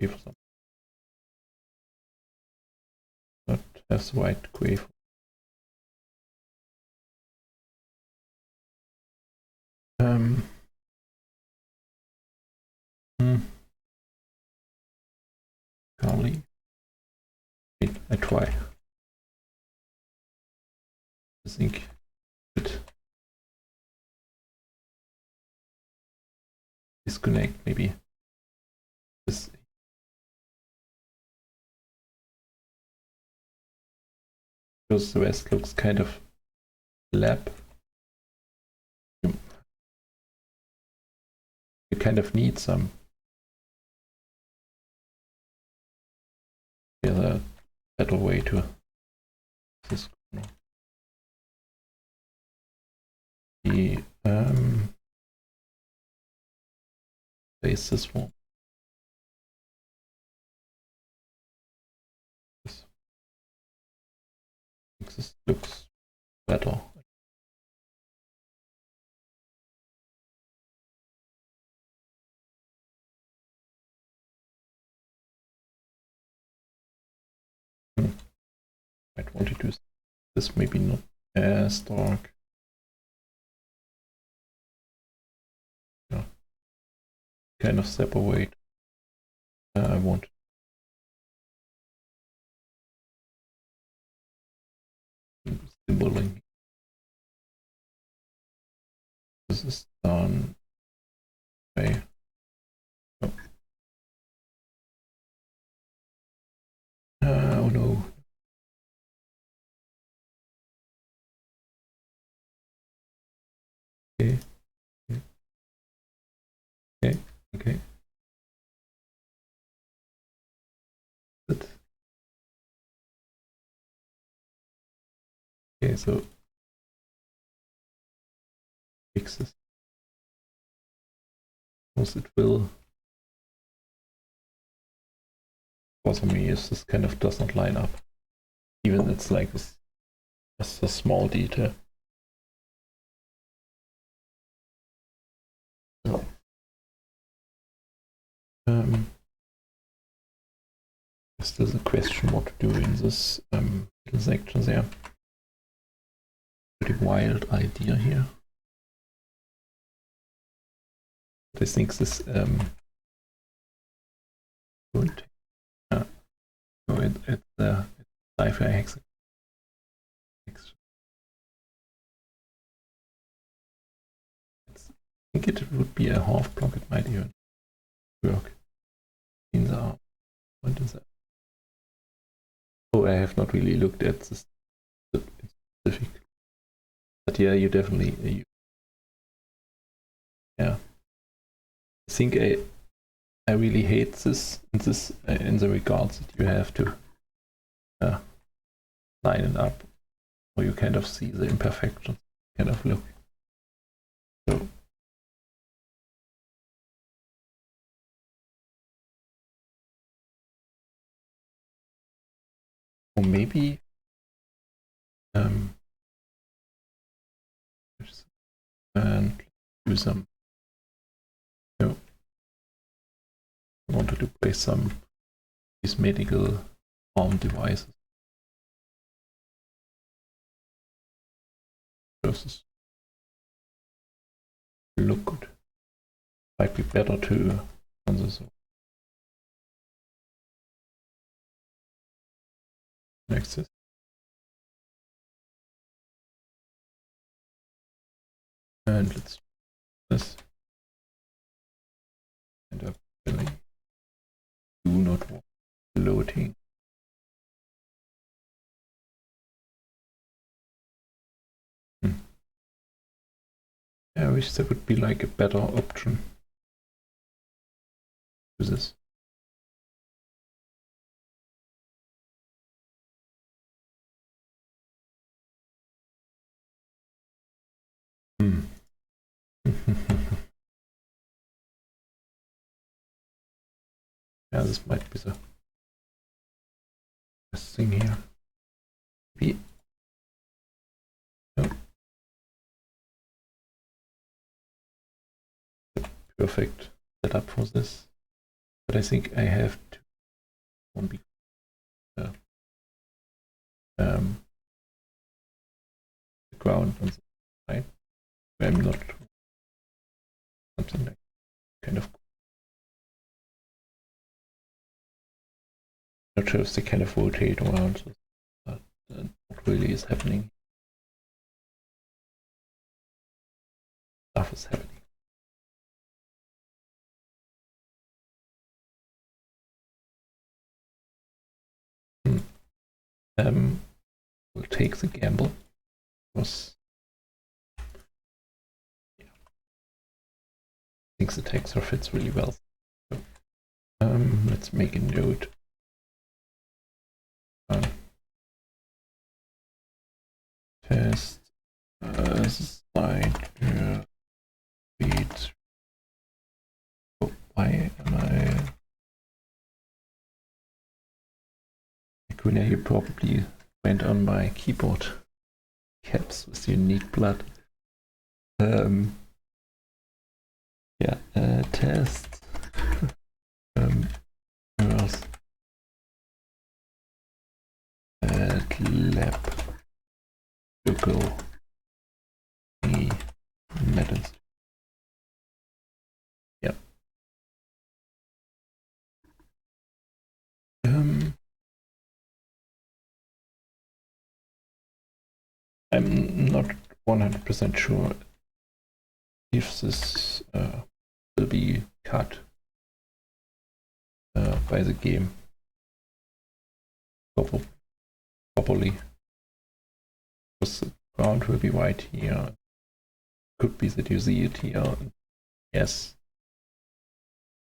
for something that has white gray. Carly. Wait, I try. I think it disconnect maybe this. Because the rest looks kind of lab. You kind of need some better way to this. the place this one. This looks better. Might want to do this, maybe not as dark. Yeah. Kind of separate. I want symboling. This is done. Okay. Oh. Oh no. Okay. Okay. Okay. Good. Okay, so fix this. Because it will bother me if this kind of does not line up. Even it's like just a small detail. So, there's a question what to do in this little section there. Pretty wild idea here. But I think this good. So it's sci-fi hexagon. I think it would be a half block. It might even work. In the arm. What is that? Oh, I have not really looked at this specific. But yeah, you definitely. Yeah. I think I really hate this in the regards that you have to line it up, or you kind of see the imperfections kind of look. So or maybe and do some. I wanted to place some these medical arm devices. Versus look good. Might be better to on this. Next this. And let's do this. And I really do not want loading. I wish there would be like a better option to this. Yeah, this might be the best thing here. Maybe. No. The perfect setup for this. But I think I have to one be the ground on the side. I'm not something like kind of not sure if they kind of rotate around, so but what really is happening. Stuff is happening. We'll take the gamble because yeah, I think the texture fits really well. So, let's make a note. Test slide Rakoona, you probably went on my keyboard caps with unique blood. Yeah, test. Earth at lab to go the metals. Yeah. I'm not 100% sure if this will be cut by the game properly, because the ground will be white here. Could be that you see it here. Yes,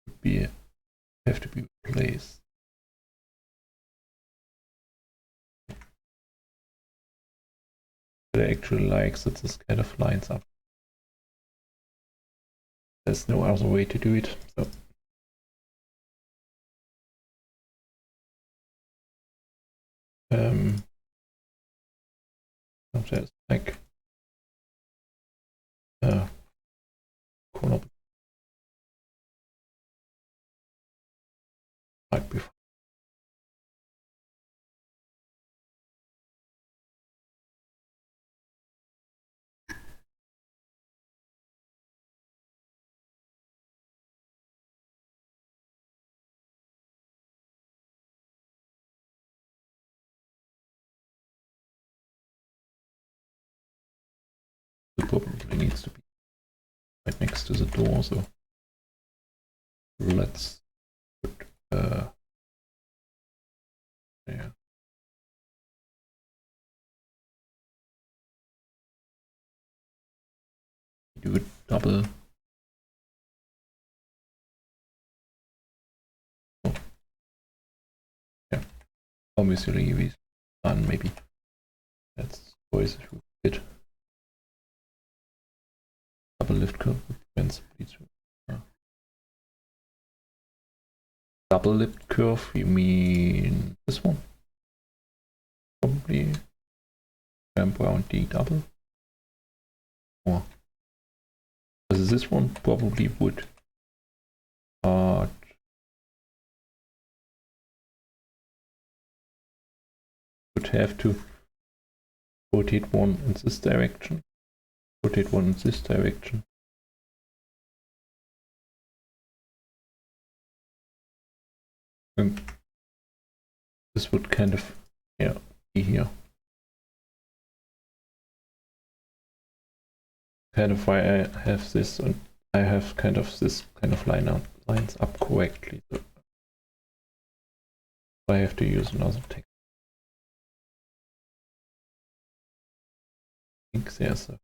could be have to be replaced. But I actually like that this kind of lines up. There's no other way to do it. So there's like corner like before. It probably needs to be right next to the door, so let's put yeah. Do a double. Oh. Yeah, obviously we done maybe. That's always a bit. Double lift curve prevents bleed through. Double lift curve, you mean this one? Probably ramp around D double. Or this one probably would. But would have to rotate one in this direction, rotate one in this direction. And this would kind of, yeah, be here. Kind of why I have this, and I have kind of this kind of lines up correctly. So I have to use another text. I think there's a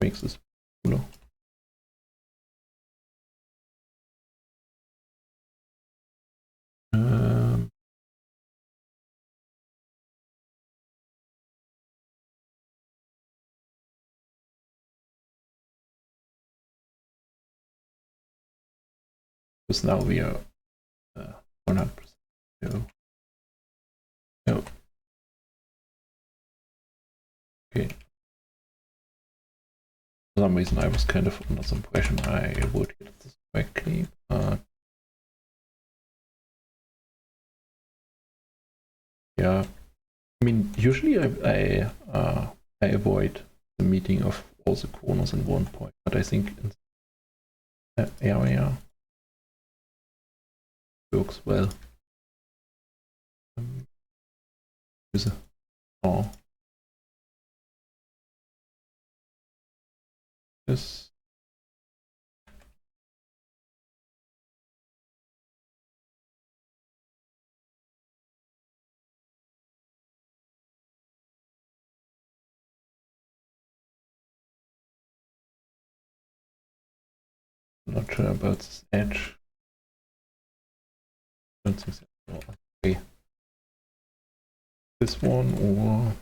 makes this cooler. Because now we are 100%. No. Okay. For some reason I was kind of under the impression I would get this correctly, but yeah. I mean, usually I avoid the meeting of all the corners in one point, but I think in that area works well. With this. I'm not sure about this edge. I don't think so. Okay. This one or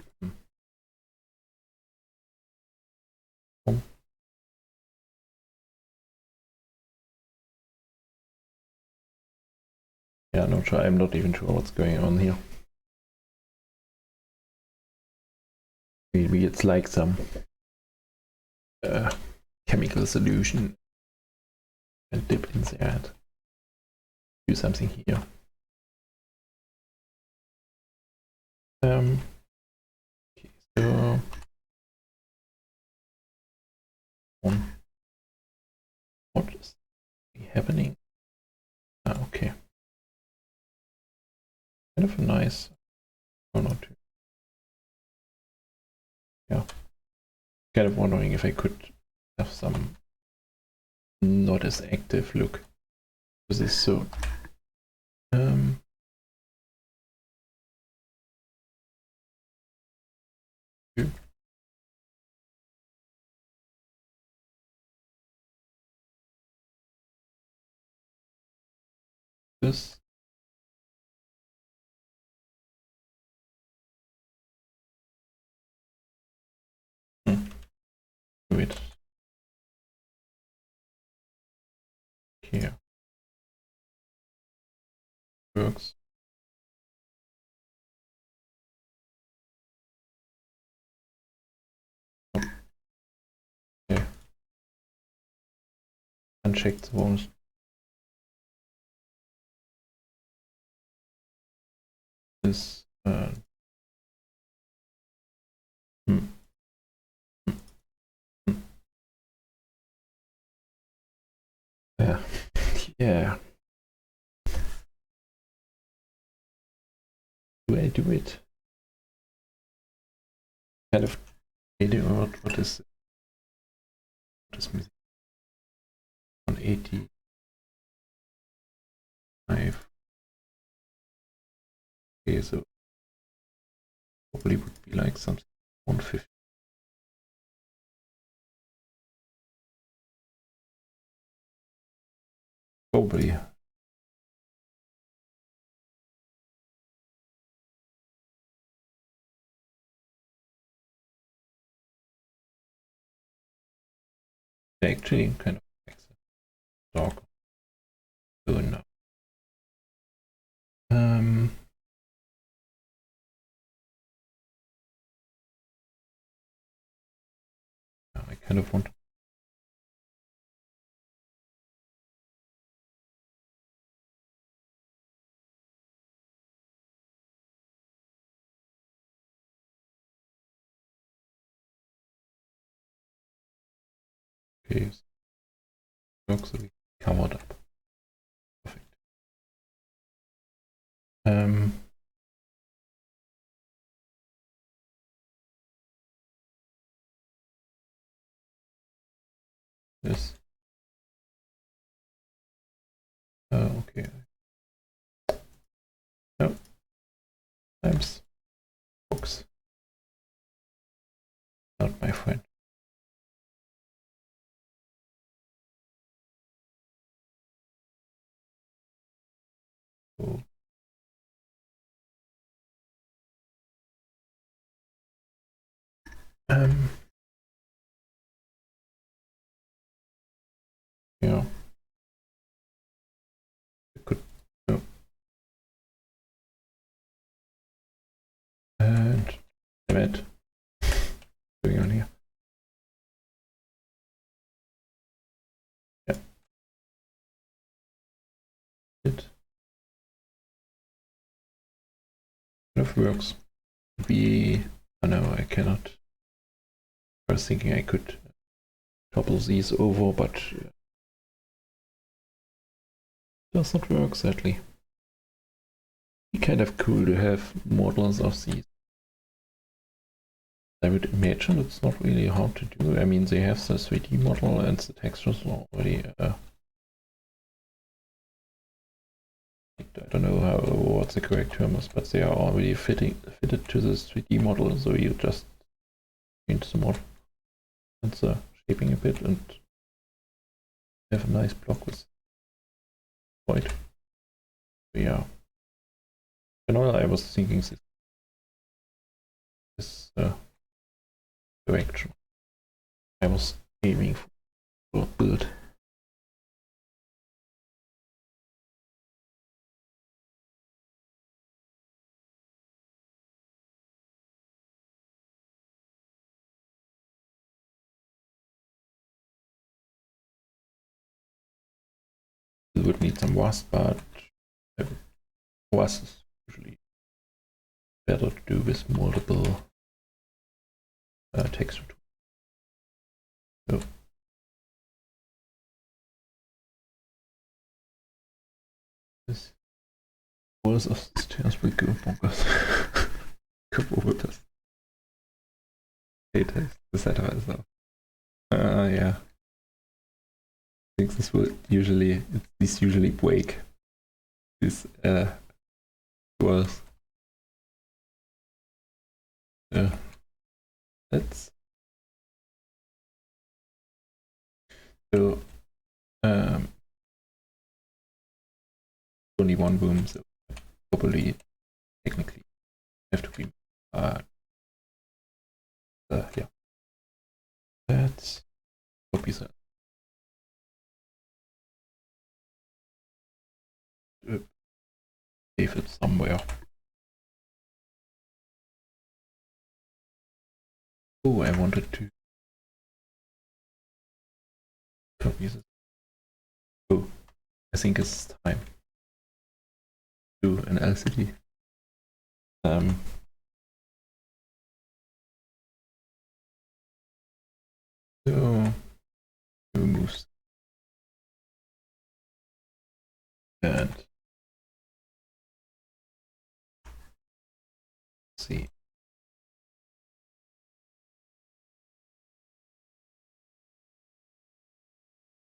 Yeah, not sure. I'm not even sure what's going on here. Maybe it's like some chemical solution and dip in there and do something here. Okay, so what is happening? Okay. Kind of a nice one or two. Yeah. Kind of wondering if I could have some not as active look to this. So this wait here works. Okay. Uncheck the ones. This yeah. Yeah. Do I do it? Kind of feeling out what is missing. 185. Okay, so probably would be like something 150. Probably. Actually kind of dark. So no. I kind of want okay, so works so we covered up. Perfect. This okay. No. Times books. Not my friend. So yeah. I could no. And damn it. What's going on here? Yeah. It kind of works. Oh no, I cannot. I was thinking I could topple these over, but it does not work sadly. Be kind of cool to have models of these. I would imagine it's not really hard to do. I mean, they have the 3D model and the textures are already I don't know what the correct term is, but they are already fitted to this 3D model, so you just change the model and the shaping a bit and have a nice block with white. So yeah. In all, I was thinking this direction I was aiming for build. it would need some rust, but rust is usually better to do with multiple texture tools. So this was of this Turnsplit bonkers. Kaputt das. Details, etc. So, yeah. I think this will usually break this was let's so only one room, so probably technically have to be yeah. Let's copy that. Save it somewhere. Oh, I wanted to copy this. Oh, I think it's time to do an LCD. So remove and see.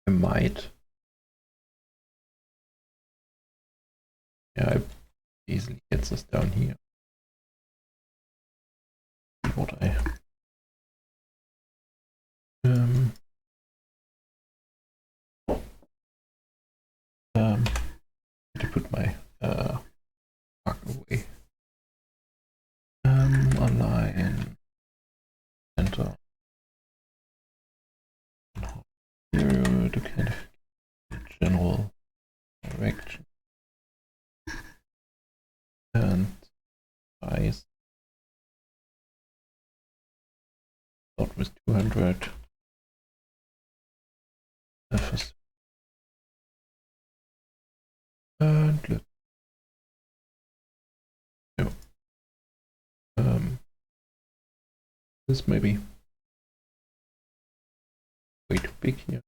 I might. Yeah, I easily get this down here. What I to put my mark away. Align enter here to kind of general direction and size. Start with 200. First. And let's go. This may be way too big here.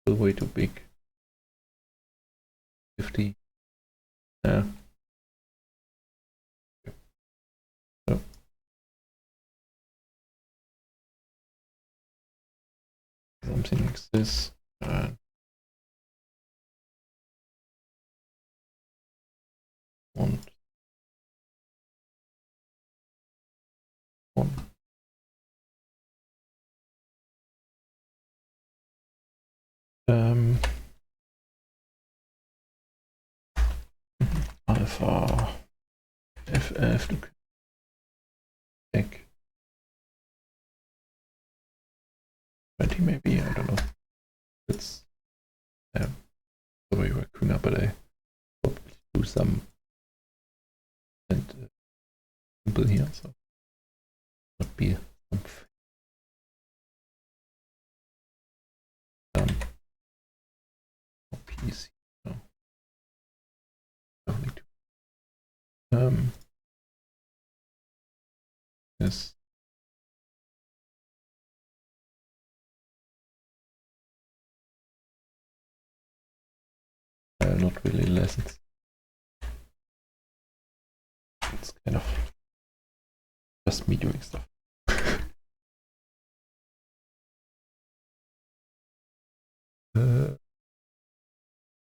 Still way too big. 50. Yeah. So. Something like this. One. Alpha FF to check 20 maybe, I don't know. It's sorry Rakoona, but I probably do some and simple here, so would be some PC. No. Don't need to. Yes. Not really lessons. It's kind of just me doing stuff.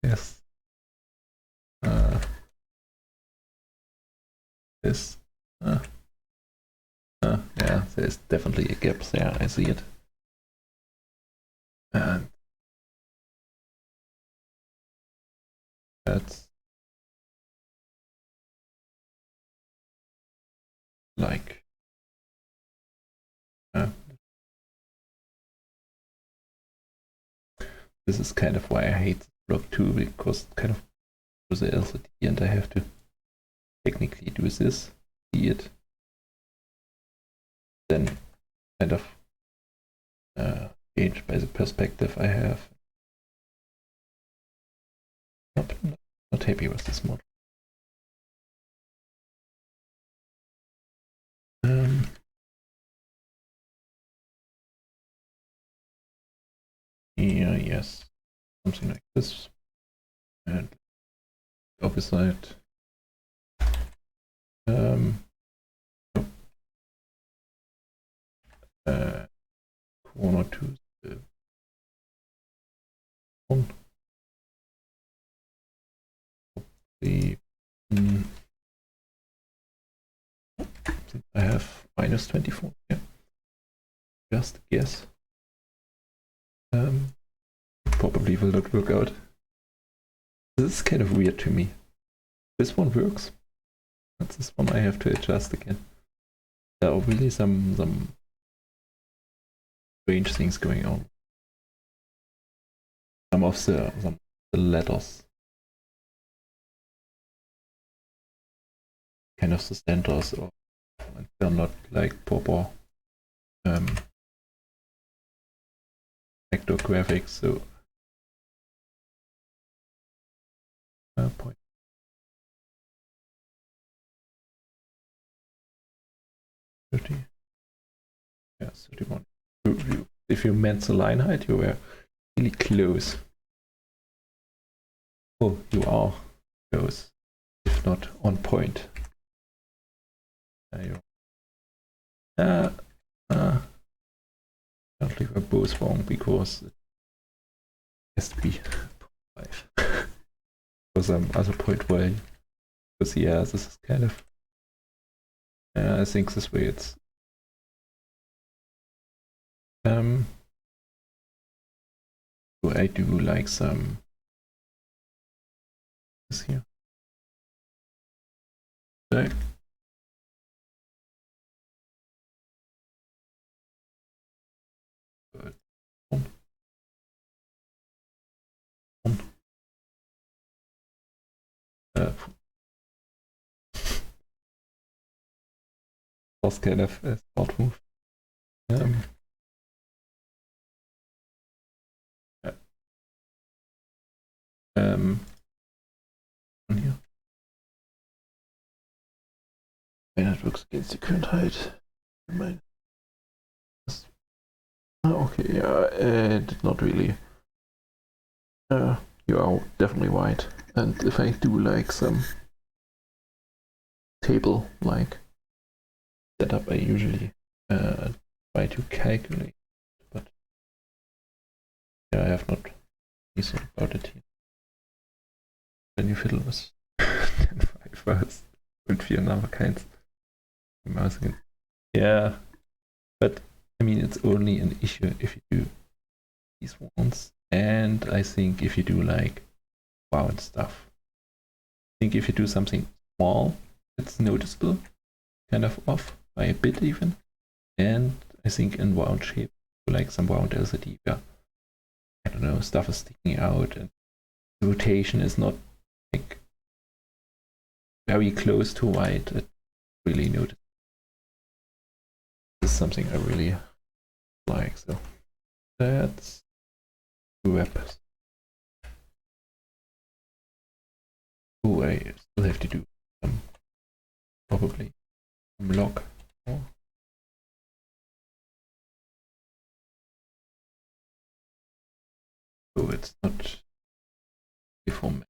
Yes. This. Yeah, there's definitely a gap there. I see it. And that's like this is kind of why I hate this block too, because it kind of was the LCD and I have to technically do this, see it, then kind of changed by the perspective I have. Not happy with this model. Yeah, yes, something like this. And the opposite. Corner to the one. The I have minus 24. Yeah, just guess. Probably will not work out. This is kind of weird to me. This one works. That's this one I have to adjust again. There are really some strange things going on. Some of the letters, kind of the centers, or they're not like proper vector graphics. So point 30. Yeah, 31. If you meant the line height, you were really close. Oh, you are close, if not on point. There you are. Apparently we're both wrong because it has to be 5. For some other point value. Because yeah, this is kind of. I think this way it's. So I do like some. This here. Okay. Good. That's kind of a smart move. On here. And it works against the current height. Okay, yeah, did not really. You are definitely right. And if I do like some table like setup, I usually try to calculate, but yeah, I have not thought about it here. Wenn you fiddle with 10-5 first und 4 Number-Kinds. Yeah, but I mean, it's only an issue if you do these ones, and I think if you do like wound stuff. I think if you do something small, it's noticeable, kind of off by a bit even, and I think in wound shape, like some wound LCD, where I don't know, stuff is sticking out and the rotation is not like very close to white. It really noticeable. This is something I really like. So that's web. Oh, I still have to do some, probably some log. Oh. So it's not deformed.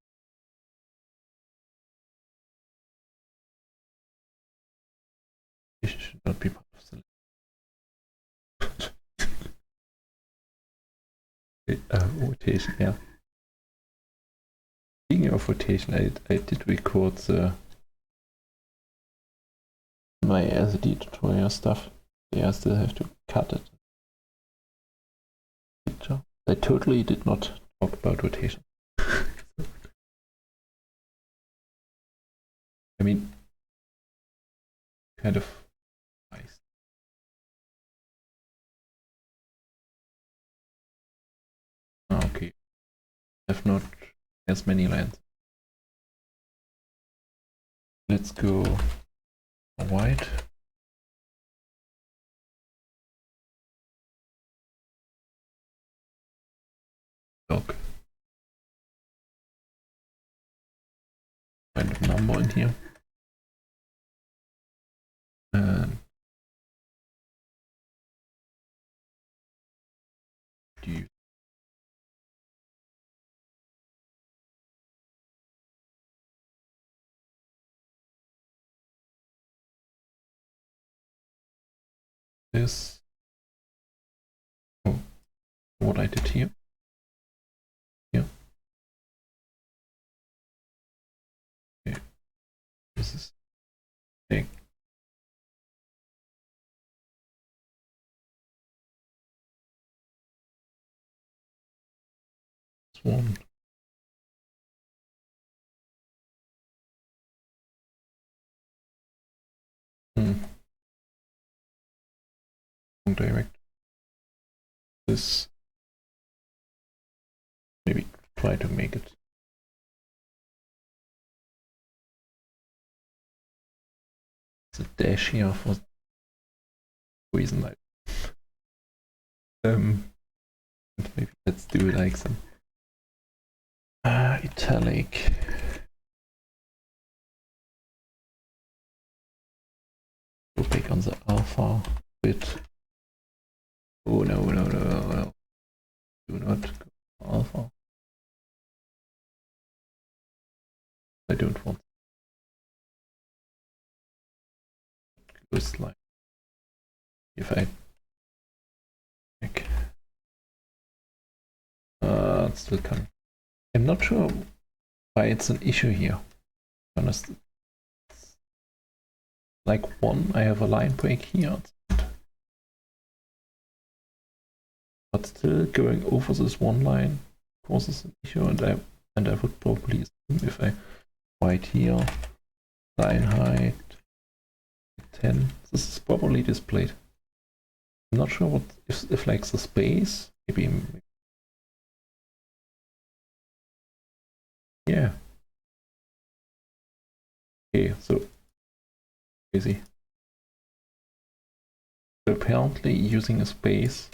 It should not be part of the rotation, yeah. Speaking of rotation, I did record my LCD tutorial stuff. Yeah, I still have to cut it. Picture. I totally did not talk about rotation. I mean, kind of nice. Okay, I have not as many lines. Let's go white. Okay. Find a number in here. And do you this? Oh, what I did here. Here. Okay. This is big. This one. Direct. This. Maybe try to make it. It's a dash here for reason like. Maybe let's do like some italic. Go back on the alpha bit. Oh no, no, no, no, no. Do not go alpha. I don't want this line. If I check. It's still coming. I'm not sure why it's an issue here. Honest. Like one, I have a line break here. But still going over this one line causes an issue, and I would probably assume if I write here line height 10, this is probably displayed. I'm not sure what if like the space, maybe yeah. Okay, so crazy. So apparently using a space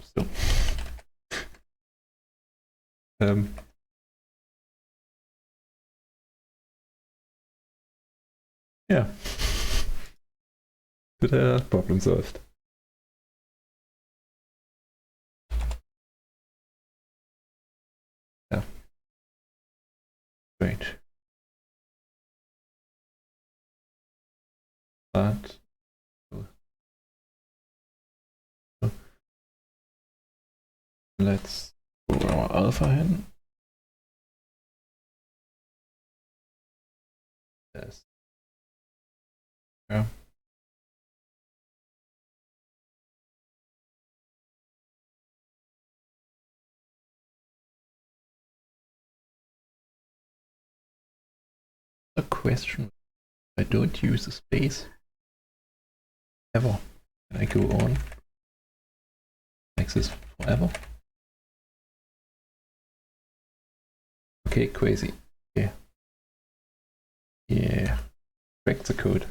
still. Yeah. Good problem solved. Yeah. Great. But let's go our alpha in. Yes. Yeah. A question. I don't use a space ever. Can I go on like this forever? Okay, crazy. Yeah. Yeah. Crack the code.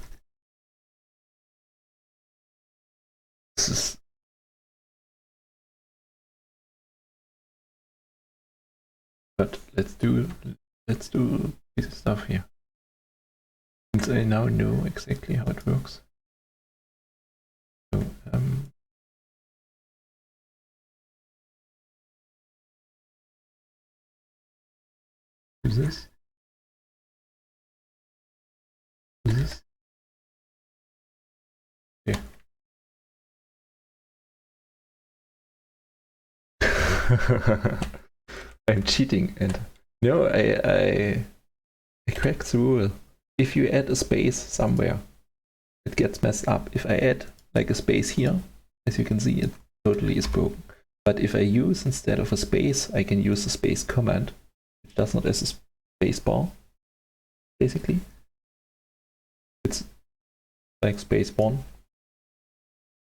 This is but let's do this stuff here. Since I now know exactly how it works. So do this. Do this. Okay. I'm cheating and no, I cracked the rule. If you add a space somewhere, it gets messed up. If I add like a space here, as you can see, it totally is broken. But if I use instead of a space, I can use the space command, which does not as a space bar. Basically, it's like space 1.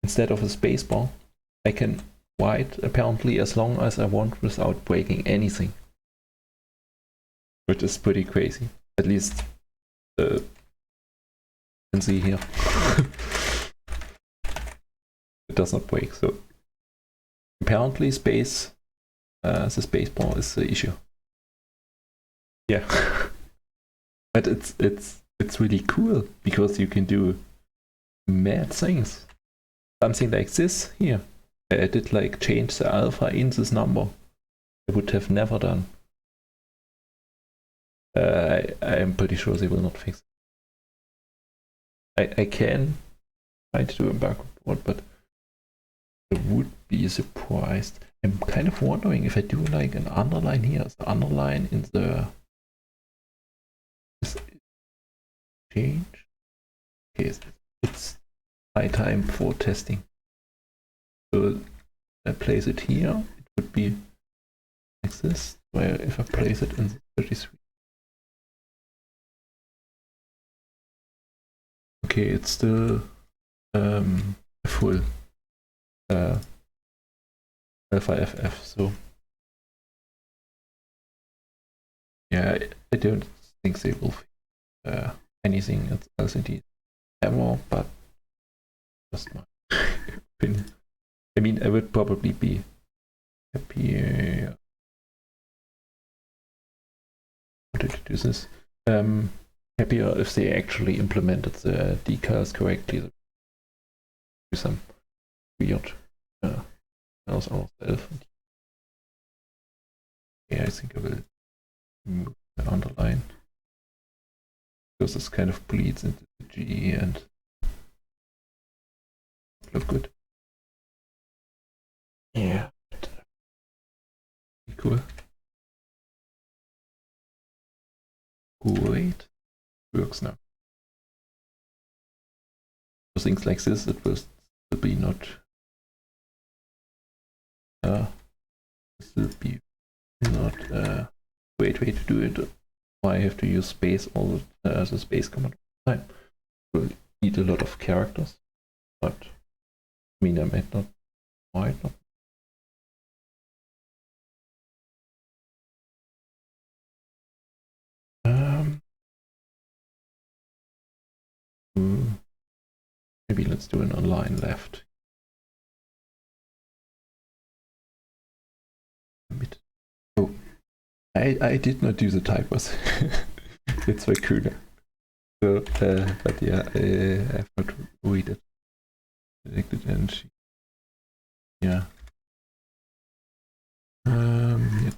Instead of a space bar, I can write apparently as long as I want without breaking anything, which is pretty crazy. At least you can see here. it does not break. So apparently space, the space bar is the issue. Yeah, but it's really cool because you can do mad things. Something like this here. I did like change the alpha in this number. I would have never done. I am pretty sure they will not fix it. I can try to do a bug report, but I would be surprised. I'm kind of wondering if I do like an underline here, the underline in the change. Okay, it's high time for testing. So I place it here, it would be like this, where if I place it in the 33. Okay, it's still a full alpha FF, so yeah, I don't think they will fix anything else in the ever, but just my opinion. I mean, I would probably be happy. Wanted to do this. Happier if they actually implemented the decals correctly. Do some weird else ourselves. Yeah, I think I will move the underline because this kind of bleeds into the G and look good. Yeah, cool. Great, works now. For things like this, it will still be not. This will be not a great way to do it. I have to use space all the space command all the time. It will need a lot of characters, but I mean, I might not. Maybe let's do an online left. Oh, I did not do the typos. It's Rakoona. So, but yeah, I have not read it. Selected energy. Yeah. Yet.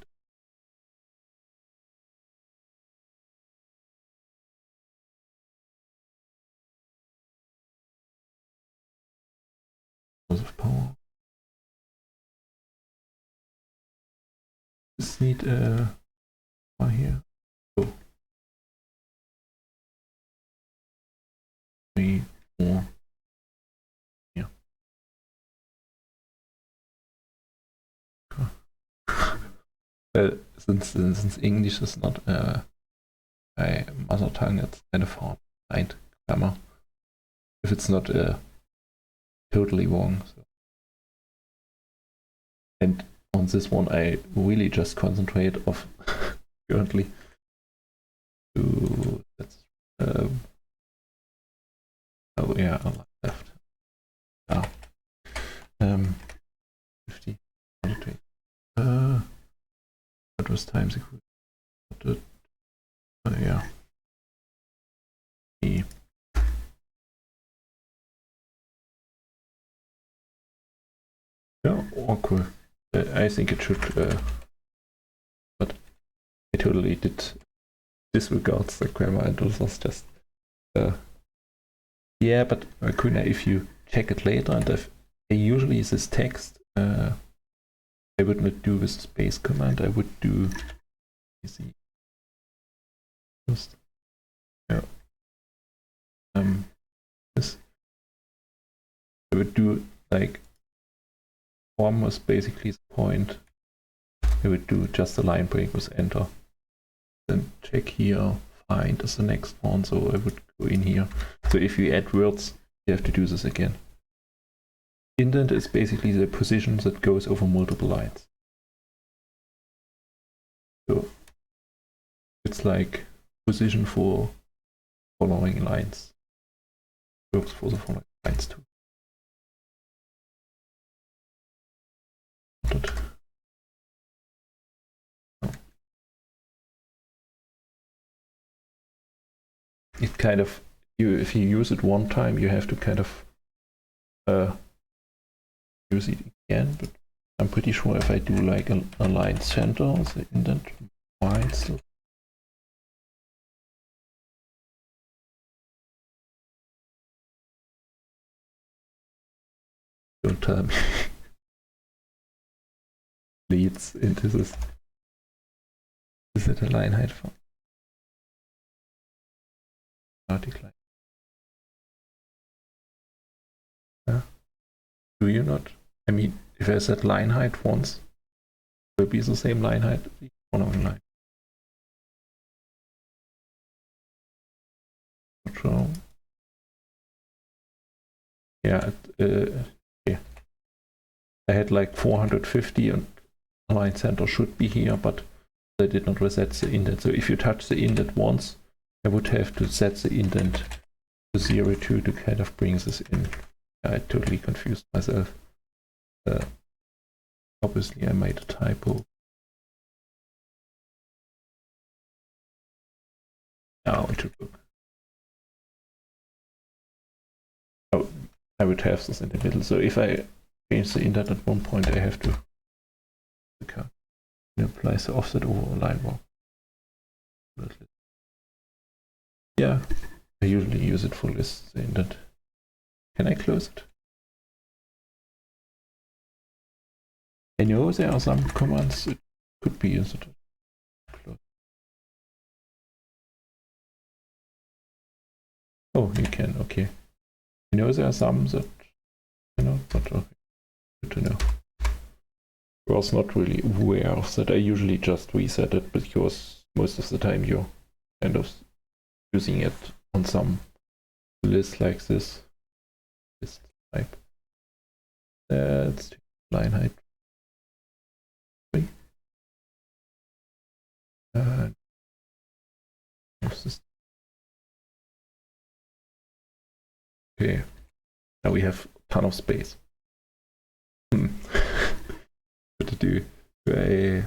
Of power. Just need here. Oh. 3, 4. Yeah. Since English is not my mother tongue, it's kind of hard to find grammar if it's not totally wrong. So. And on this one, I really just concentrate of currently to that's oh yeah, left. 50. That was times equal. Yeah. Yeah, awkward. I think it should, but I totally did disregard the grammar and it was just, yeah, but Rakoona, if you check it later, and if usually this text, I would not do with space command, I would do easy. Just, yeah. This, I would do like, form was basically the point. I would do just a line break with enter. Then check here, find is the next one, so I would go in here. So if you add words, you have to do this again. Indent is basically the position that goes over multiple lines. So it's like position for following lines. Works for the following lines too. it kind of, if you use it one time, you have to kind of use it again. But I'm pretty sure if I do like an align center, the indent might still. Don't tell me. Leads into this. Is it a line height for? Decline. Do you not? I mean, if I set line height once, it will be the same line height as the following line. Not sure. Yeah, okay. I had like 450 and align center should be here, but I did not reset the indent. So if you touch the indent once, I would have to set the indent to 0.2 to kind of bring this in. I totally confused myself. Obviously I made a typo. Now it should look. Oh, I would have this in the middle. So if I change the indent at one point, I have to apply the offset over a line walk. Yeah, I usually use it for lists, the indent. Can I close it? I know there are some commands it could be used. Oh, you can, okay. I know there are some that, but okay. Good to know. I was not really aware of that. I usually just reset it because most of the time you're kind of using it on some list like this. List type. That's line height. Okay, now we have a ton of space. What to do? Do I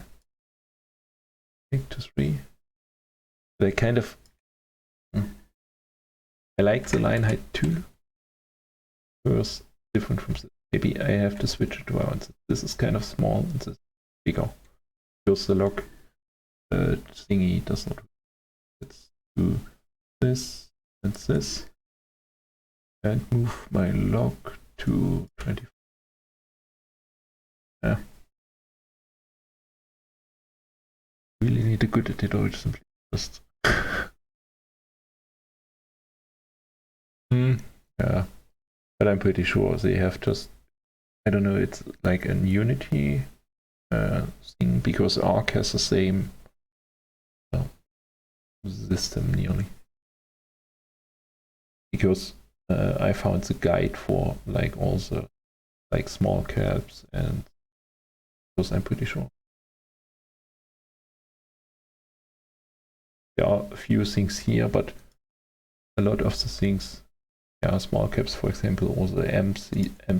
take to 3? But I kind of I like the line height too. It's different from this. Maybe I have to switch it around. This is kind of small and this is bigger. Because the log thingy does not. Let's do this and this. And move my log to 24. Yeah. Really need a good editor, which simply just. Yeah. But I'm pretty sure they have just, I don't know, it's like a Unity thing, because Arc has the same system nearly. Because I found the guide for like all the like small caps, and because I'm pretty sure there are a few things here, but a lot of the things, yeah, small caps, for example, or the M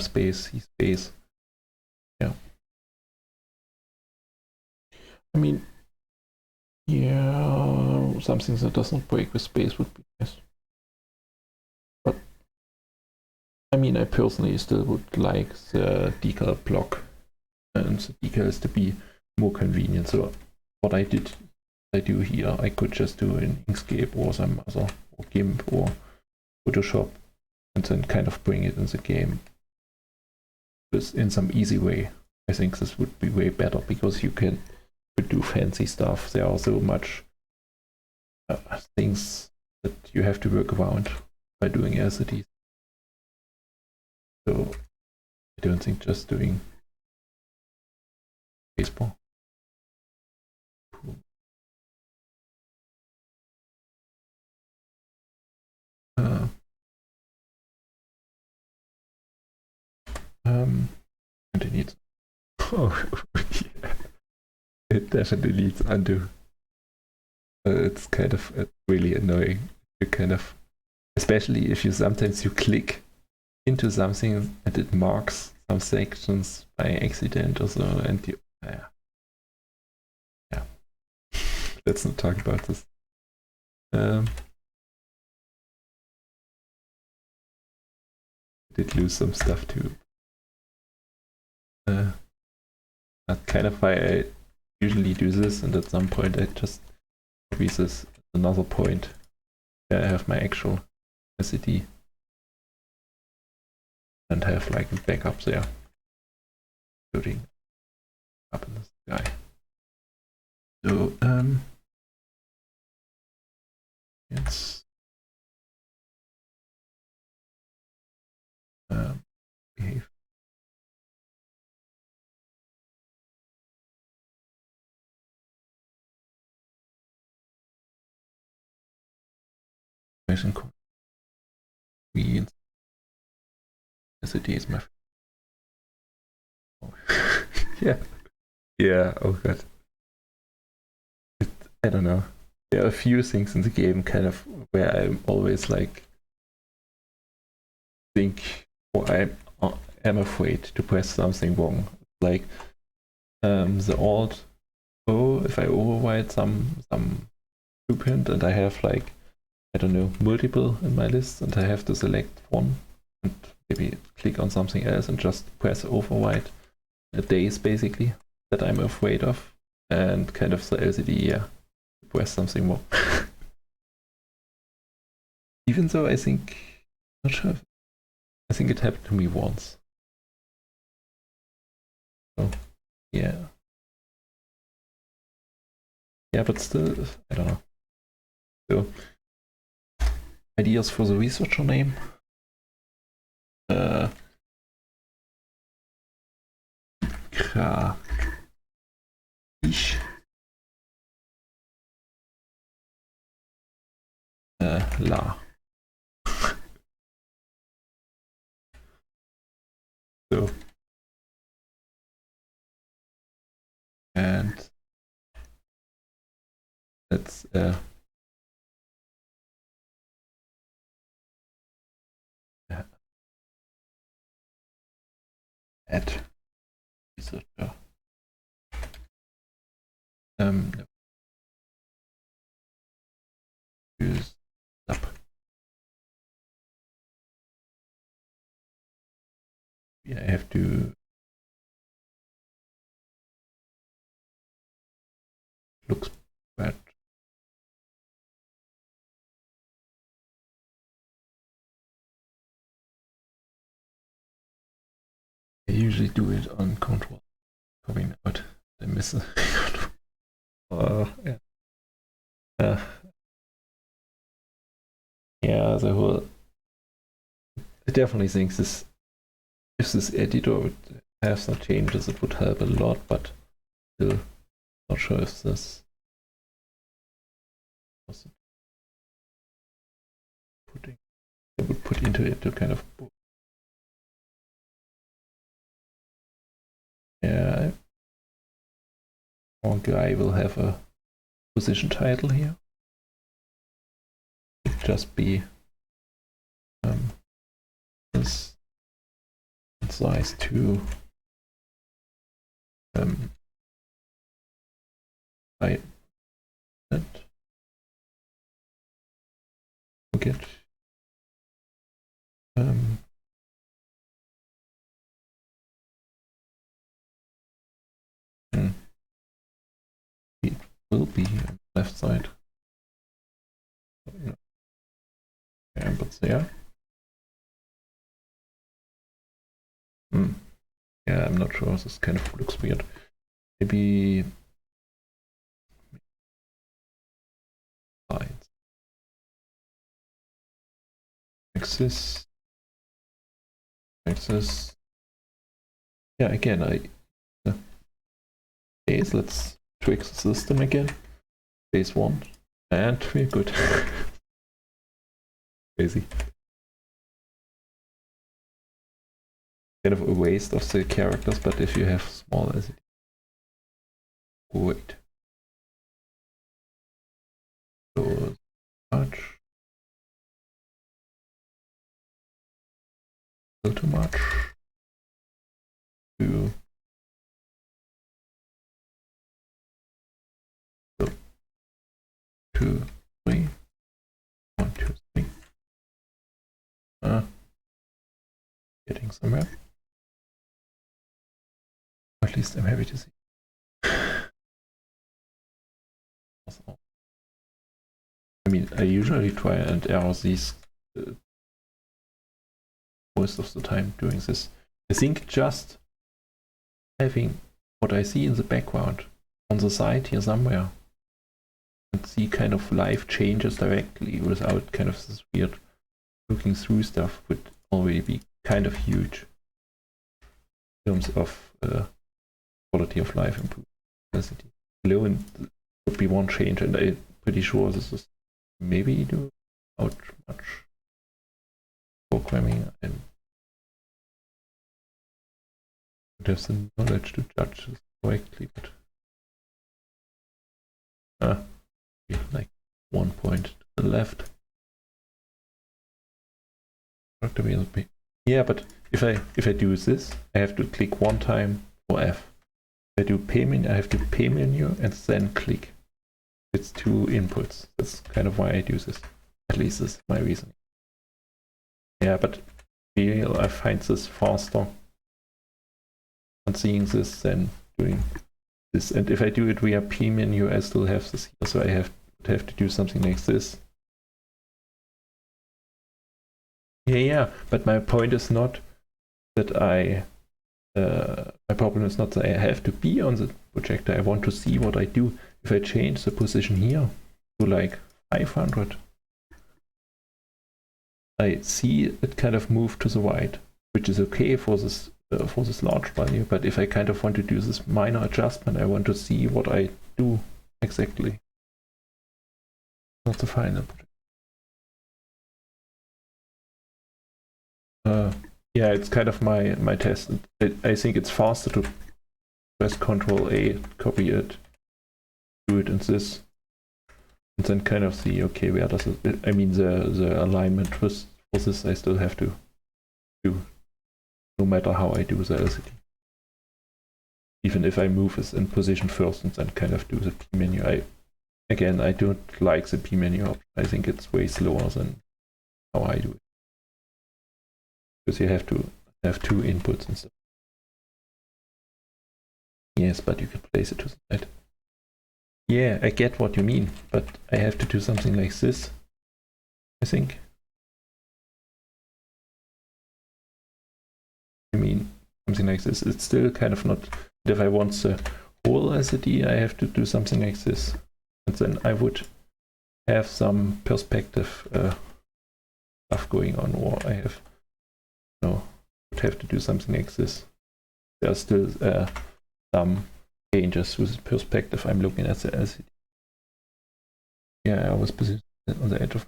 space, C space. Yeah. I mean, yeah, something that does not break with space would be nice. But I mean, I personally still would like the decal block and the decals to be more convenient. So what I do here, I could just do in Inkscape or some other, or GIMP or Photoshop, and then kind of bring it in the game in some easy way. I think this would be way better, because you could do fancy stuff. There are so much things that you have to work around by doing LCDs. So I don't think just doing baseball. And it needs. Oh, yeah. It definitely needs undo. It's kind of really annoying. You kind of, especially if you sometimes you click into something and it marks some sections by accident or so, and you, yeah. Let's not talk about this. did lose some stuff too. That's kind of why I usually do this, and at some point I just copy this at another point where I have my actual SSD and have like a backup there, including up in this guy. So let's behave. Convenience. SSD is my. Oh. yeah. Oh god. I don't know. There are a few things in the game kind of where I'm always like think, or I'm afraid to press something wrong. Like the Alt O, if I override some blueprint and I have like, I don't know, multiple in my list and I have to select one and maybe click on something else and just press override a days basically that I'm afraid of, and kind of the LCD, press something more. Even though I think, not sure, I think it happened to me once. So, yeah. Yeah, but still, I don't know. So, ideas for the researcher name? La. So. And let's add researcher. Use up. Yeah, I have to looks bad. I usually do it on control. Coming out, I miss it. Yeah. Yeah, the whole. I definitely think this, if this editor would have some changes, it would help a lot, but still not sure if this was putting, I would put into it to kind of. Yeah, one guy will have a position title here. It'd just be this size 2 I forget it will be on the left side. Yeah, but there. Yeah, I'm not sure. This kind of looks weird. Maybe lines. Axis. Axis. Yeah, again, base. Let's trick the system again. Base 1. And we're good. Crazy. Kind of a waste of the characters, but if you have small as it. Wait. So much. Too much. 2. 2, 3. 1, 2, 3. working somewhere. At least I'm happy to see. I mean, I usually try and error these most of the time doing this. I think just having what I see in the background on the side here somewhere and see kind of live changes directly without kind of this weird looking through stuff would already be kind of huge in terms of quality of life improvement. Alone would be one change, and I'm pretty sure this is maybe do without much programming and would have the knowledge to judge this correctly, but like 1 point to the left. Yeah, but if I do this, I have to click one time for F. If I do pay menu, I have to pay menu and then click. It's 2 inputs. That's kind of why I do this. At least this is my reasoning. Yeah, but I find this faster on seeing this than doing this. And if I do it via P menu, I still have this here, so I have to do something like this. Yeah, but my point is not that my problem is not that I have to be on the projector. I want to see what I do. If I change the position here to like 500, I see it kind of move to the right, which is okay for this large value. But if I kind of want to do this minor adjustment, I want to see what I do exactly. Not the final project. Yeah, it's kind of my test. I think it's faster to press Ctrl A, copy it, do it in this, and then kind of see, okay, where does it? I mean, the alignment for this I still have to do, no matter how I do the LCD. Even if I move this in position first and then kind of do the P menu. I don't like the P menu option. I think it's way slower than how I do it. Because you have to have 2 inputs and stuff. Yes, but you can place it to the side. Yeah, I get what you mean, but I have to do something like this, I think. I mean, something like this. It's still kind of not. If I want the whole LCD, I have to do something like this. And then I would have some perspective stuff going on, or I have would have to do something like this. There are still some changes with perspective. I'm looking at the LCD. Yeah, I was positioned on the edge of.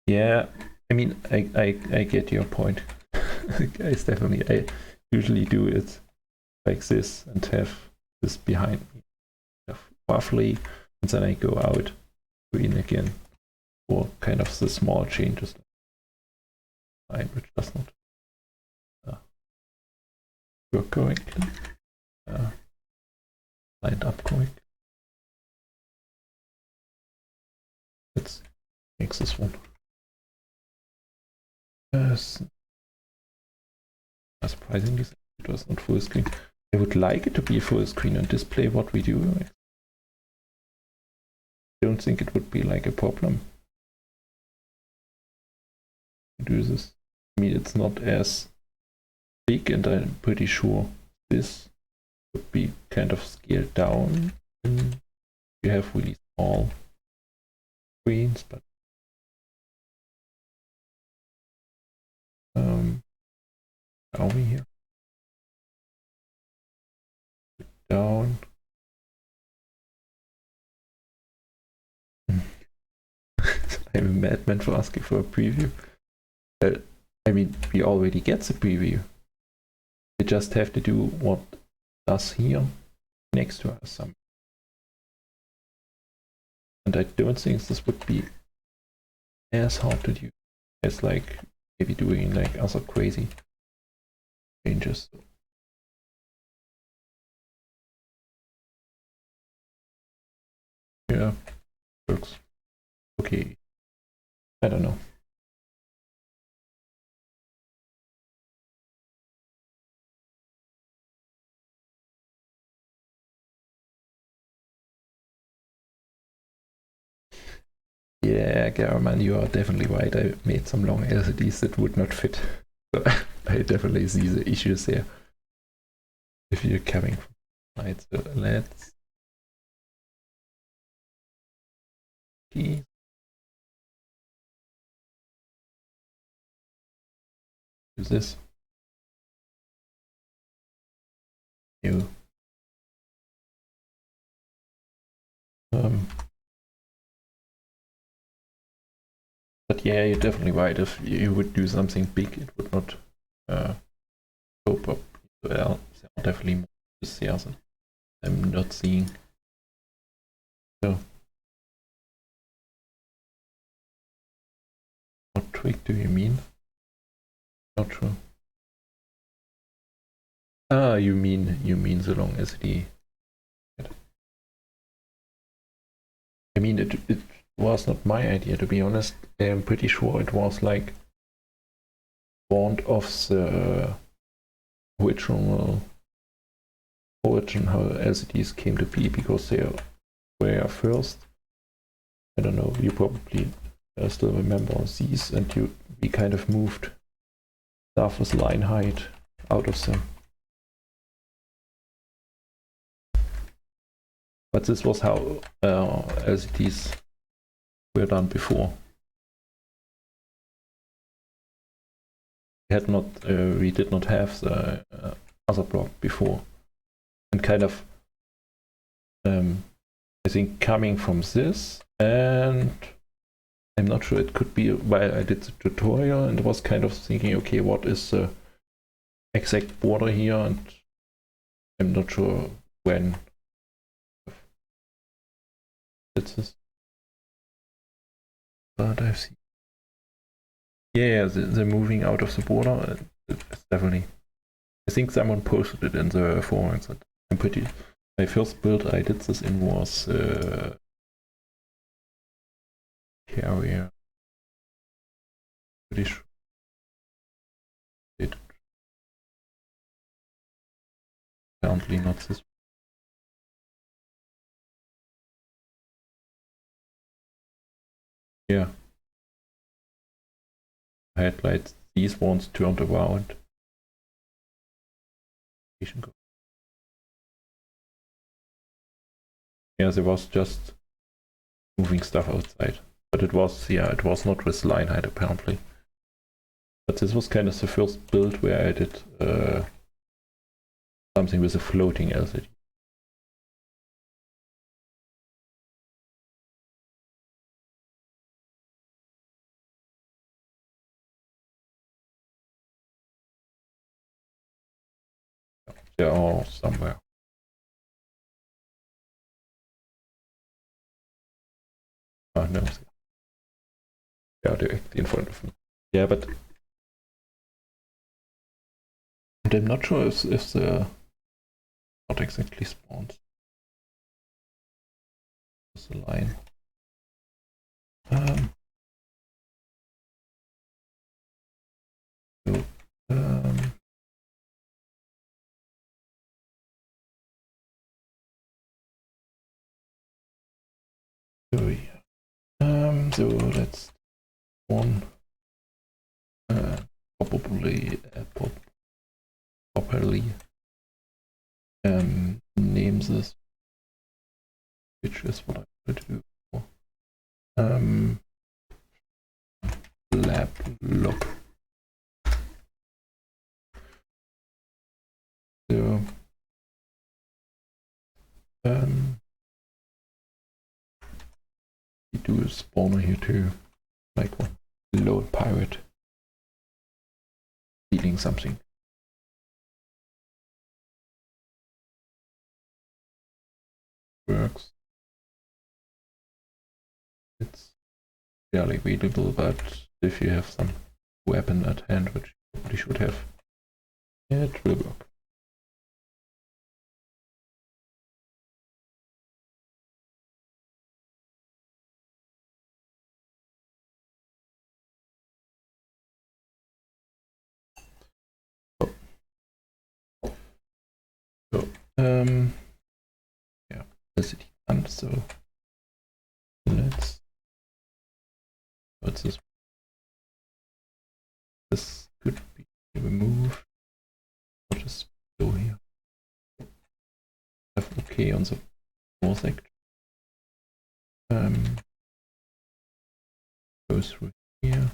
Yeah, I mean, I get your point. Guys, definitely. I usually do it like this and have this behind me, roughly, and then I go out, go in again, or kind of the small changes. Which does not work correctly, lined up correctly. Let's make this one. Surprisingly, it was not full screen. I would like it to be full screen and display what we do. I don't think it would be like a problem to do this. I mean, it's not as big, and I'm pretty sure this would be kind of scaled down. You have really small screens, but are we here? Down. I'm a madman for asking for a preview. I mean, we already get the preview. We just have to do what does here next to us. And I don't think this would be as hard to do as like maybe doing like other crazy changes. Yeah, works. Okay. I don't know. Yeah, Garaman, you are definitely right. I made some long LCDs that would not fit. So I definitely see the issues here. If you're coming from right, so let's see. Do this. New. But yeah, you're definitely right. If you would do something big, it would not cope up well. There are definitely more here that I'm not seeing. So, what trick do you mean? Not sure. Ah, you mean so long as the. I mean, it was not my idea, to be honest. I'm pretty sure it was like born of the original origin how LCDs came to be, because they were first. I don't know, you probably still remember these, and we kind of moved stuff with line height out of them. But this was how LCDs were done before. We did not have the other block before, and kind of I think coming from this, and I'm not sure, it could be while I did the tutorial and was kind of thinking, okay, what is the exact border here, and I'm not sure when it's this. But I've seen. Yeah, the moving out of the border, it's definitely. I think someone posted it in the forums. That I'm pretty. My first build I did this in was carrier. Pretty sure. Apparently not this. Yeah. I had like these ones turned around. Yeah, there was just moving stuff outside. But it was not with line height apparently. But this was kind of the first build where I did something with a floating LCD. They are somewhere. Oh no. Yeah, directly in front of me. Yeah, but and I'm not sure if the not exactly spawns. What's the line? So, so that's one. Probably properly name this, which is what I could do. Lab log. So we do a spawner here too, like one load pirate stealing something. Works. It's barely available, but if you have some weapon at hand, which you probably should have, yeah, it will work. So, yeah, LCD done. So let's What's this? This could be removed. I'll just go here. Have okay on the more section. Go through here.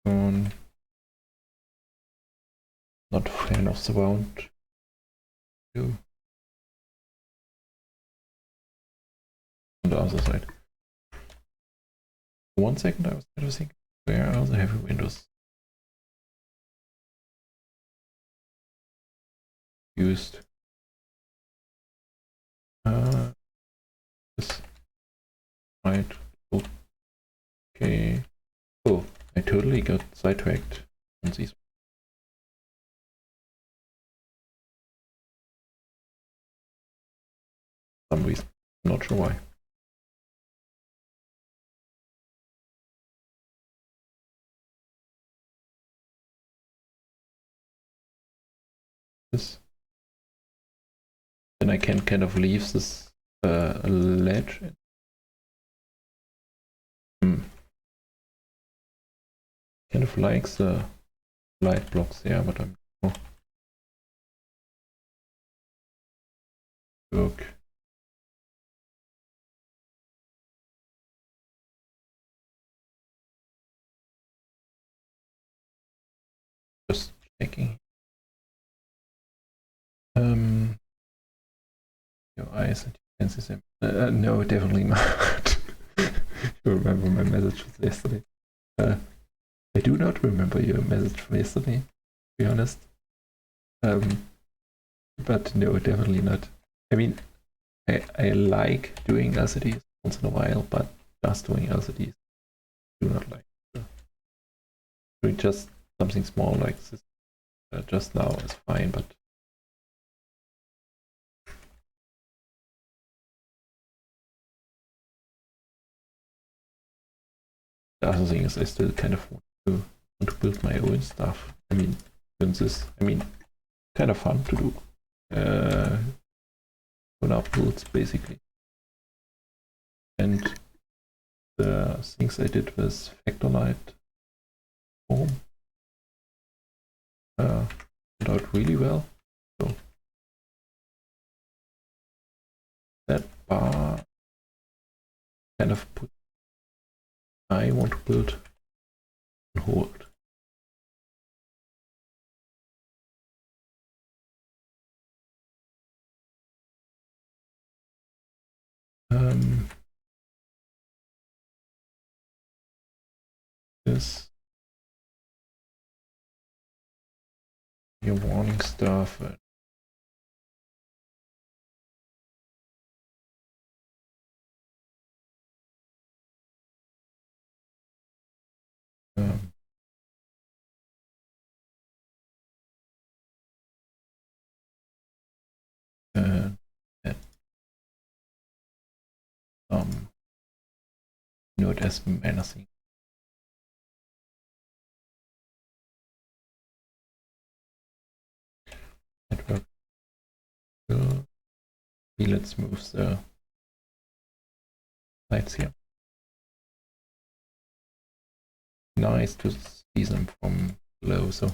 On. Not a fan of the round. On the other side. 1 second, I was trying to think, where are the heavy windows used? This right. Okay. Oh, I totally got sidetracked on these. For some reason, I'm not sure why. This. Then I can kind of leave this ledge. Kind of likes the light blocks there, but I'm work. Just checking. Your eyes and you can see them. No, definitely not. You remember my message from yesterday. I do not remember your message from yesterday, to be honest. But no, definitely not. I mean, I like doing LCDs once in a while, but just doing LCDs, I do not like. Doing just something small like this just now is fine, but the other thing is I still kind of want to build my own stuff. I mean, kind of fun to do. Own up builds basically. And the things I did with Factor Light home turned out really well. So that bar kind of put I want to build on hold. This your warning stuff. Not as menacing. Network. Let's move the lights here. Nice to see them from below, so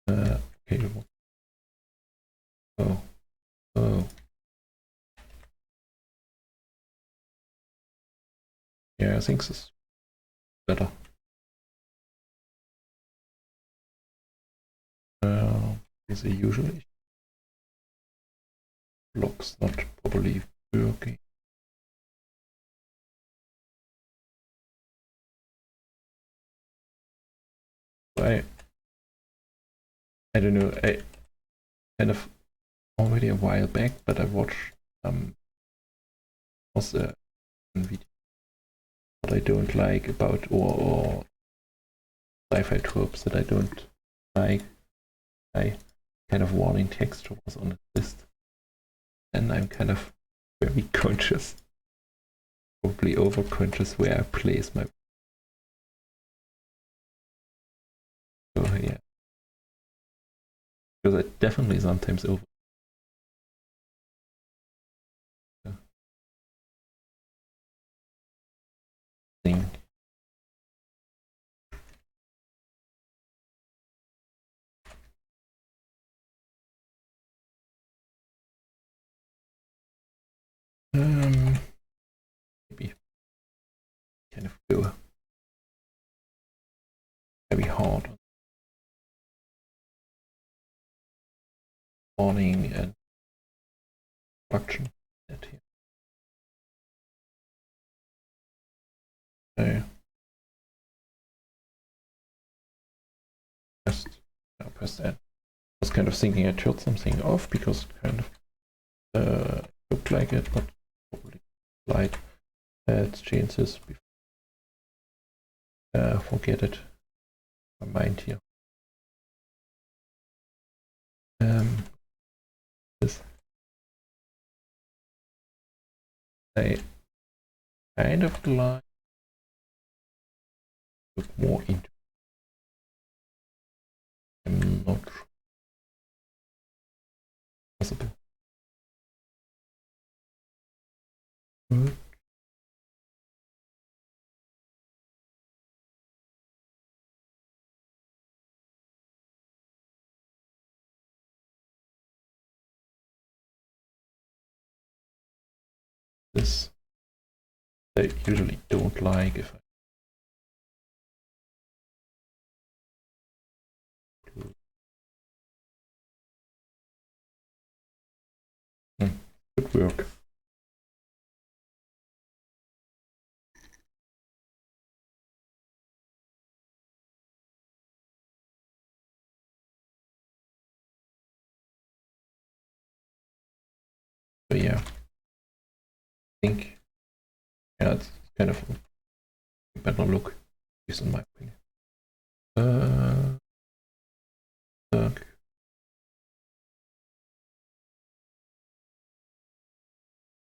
okay. Oh. Yeah, I think this is better. Is it usually blocks not properly working? I don't know. I kind of already a while back, but I watched was a video what I don't like about or sci-fi tropes that I don't like. I kind of warning texture was on the list, and I'm kind of very conscious, probably over conscious where I place my. So yeah, because I definitely sometimes over kind of go very hard on spawning and production that here. So press that. I was kind of thinking I turned something off because it kind of looked like it, but probably light. Let's change this before forget it. My mind here. This I kind of like look more into. I'm not sure. Possible. This I usually don't like if I good work. But yeah, I think it's kind of a better look, at least in my opinion.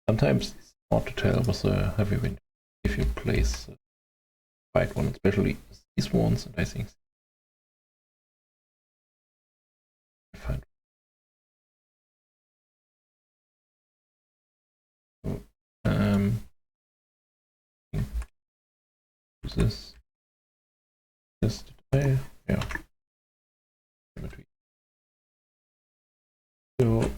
Sometimes it's hard to tell with a heavy wind if you place the right one, especially these ones, and I think I find this today, yeah. So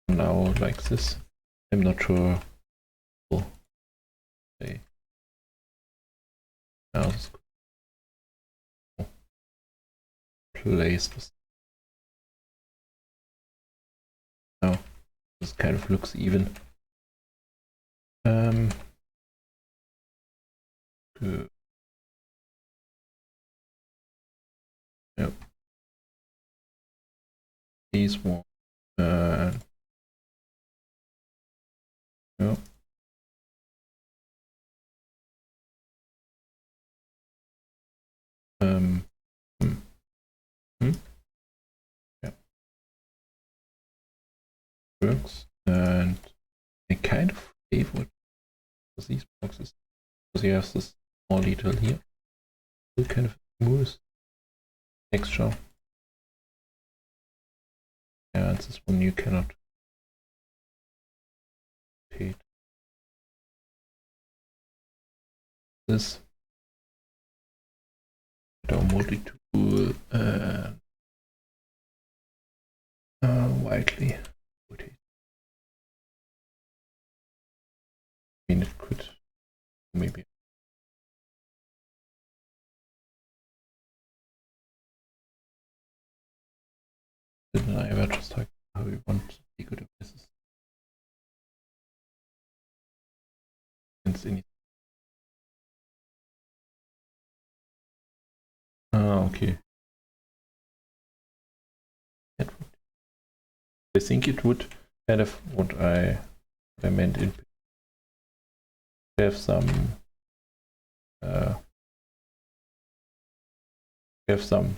now like this. I'm not sure. Okay. Now this place this. Now this kind of looks even. Good. Yep. These one. Yep. Yeah. Works, and I kind of favor these boxes because you have this small detail here. Still kind of smooth texture. Yeah, it's this one you cannot hate. This multi-tool widely rotate. I mean, it could maybe. Didn't I ever just talk how we want to be good at this? Okay. I think it would kind of what I meant in have some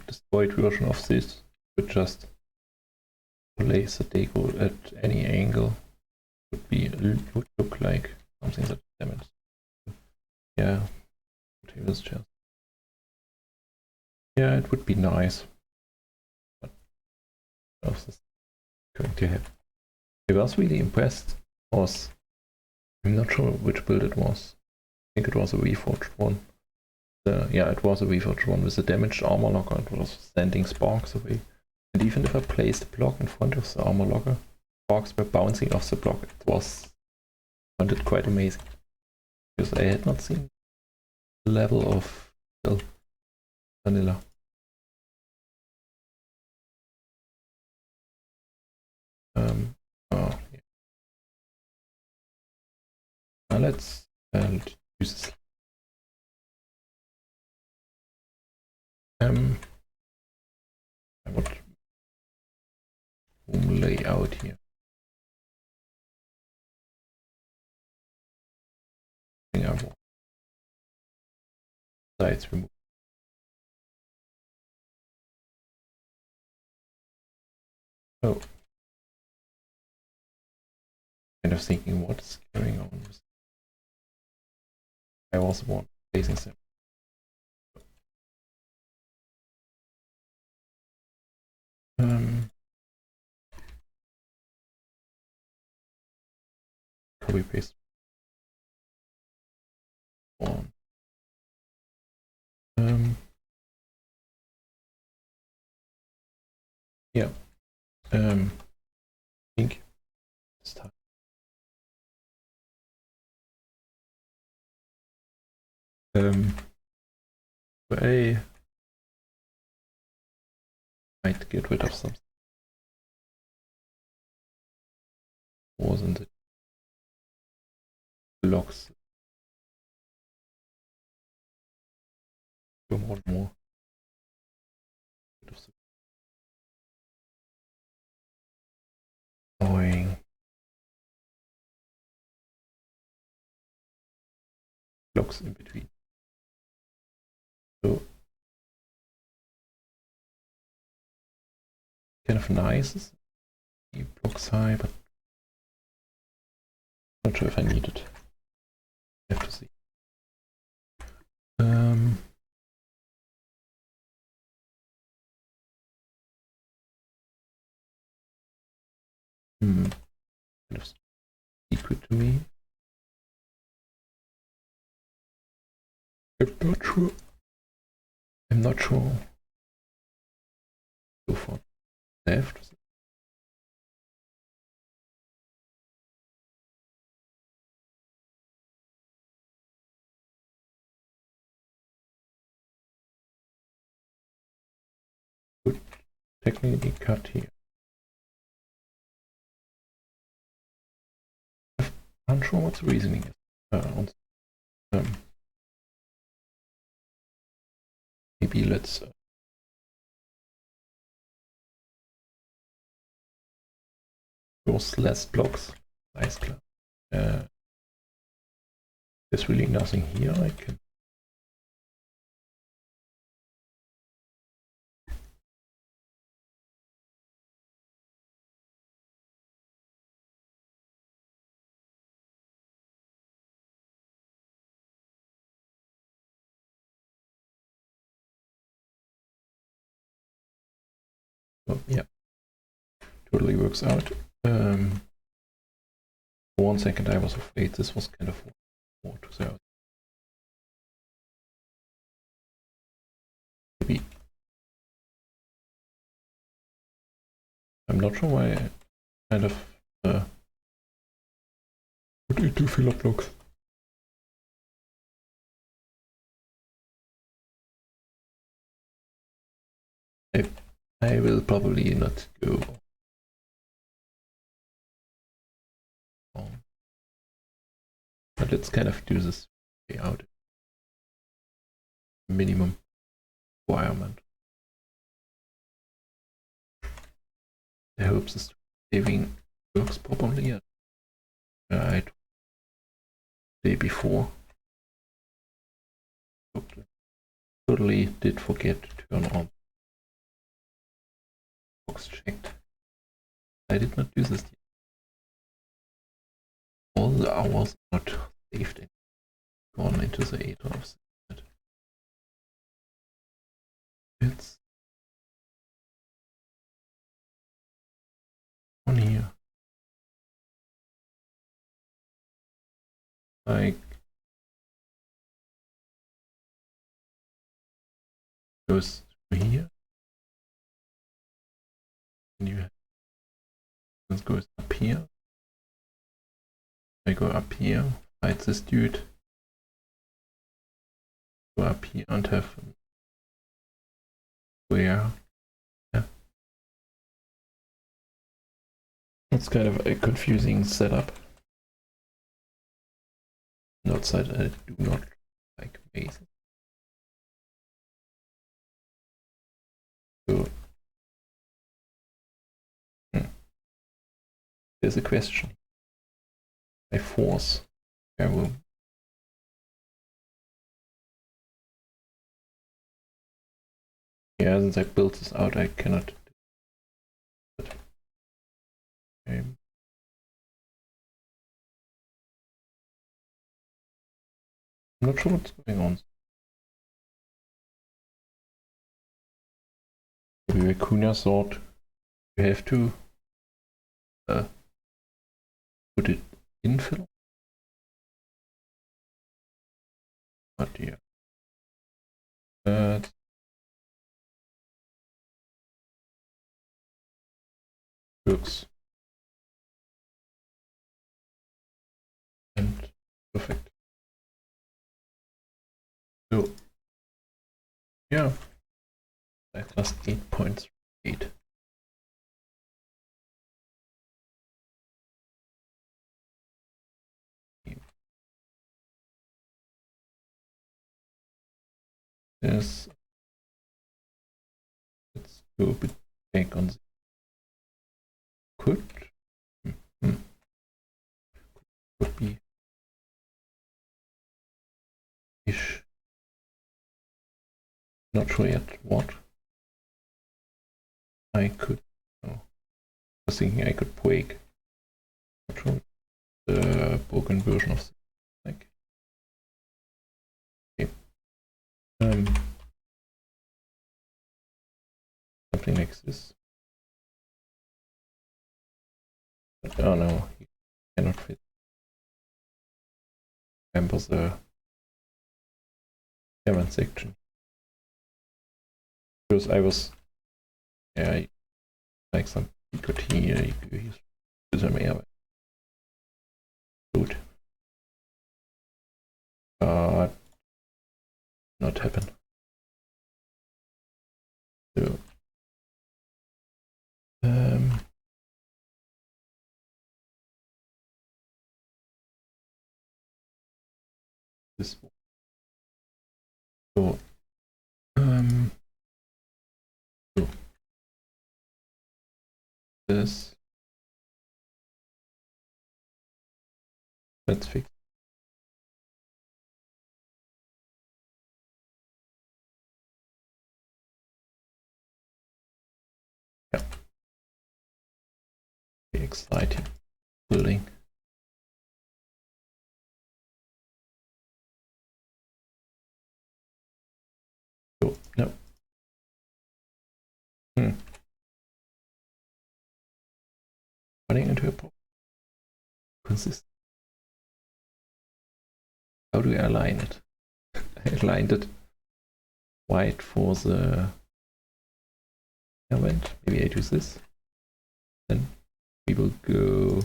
destroyed version of this, but just place the deco at any angle would look like something that damaged. Yeah, this chest. Yeah, it would be nice. But this going to happen. I was really impressed. I'm not sure which build it was. I think it was a reforged one. Yeah, it was a reforged one with the damaged armor locker. It was sending sparks away. And even if I placed a block in front of the armor locker, sparks were bouncing off the block. It was, I found it quite amazing. Because I had not seen the level of vanilla. Oh, yeah. Now let's use this. I would lay out here. I think I will. Sides remove. Oh. Kind of thinking what's going on with. I also want facing them. Copy paste on. Yeah. I think it's time. I might get rid of something. Wasn't it? Blocks. More. Annoying. Blocks in between. So kind of nice. Blocks high, but not sure if I need it. I have to see. Kind of secret to me. I'm not sure. I'm not sure. Go for left. Could technically cut here. I'm not sure what the reasoning is. Maybe let's those less blocks. Nice club. There's really nothing here I can. Oh, yeah, totally works out. For 1 second I was afraid this was kind of more to the outside. Maybe. I'm not sure why I kind of put it to filler blocks. I will probably not go on. But let's kind of do this way out. Minimum requirement. I hope this saving works properly. I day before. Totally did forget to turn on box checked. I did not do this yet. All the hours are not saved in. Gone into the 8 hours. It's on here. Like goes through here. Let's go up here. I go up here, fight this dude. Go up here and have where. Yeah. It's kind of a confusing setup. Note that I do not like mazes. So there's a question. I force I will. Yeah, since I built this out, I cannot do it. Okay. I'm not sure what's going on. Maybe Rakoona thought you have to put it in fill. But yeah. Works. And perfect. So yeah. I lost 8.8. Yes. Let's go a bit back on the could be ish. Not sure yet what I could. I was thinking I could break. Not sure the broken version of the like. Okay. Something like this. But, oh no, you cannot fit. Remember the German section. Because I was, yeah, like some secret here, you could use some air. Good. But not happen. So, this one. So, so this. Let's fix. Yeah. Very exciting building. So, no. Running into a problem. Consistent. How do I align it? I aligned it white for the event. Maybe I do this. Then we will go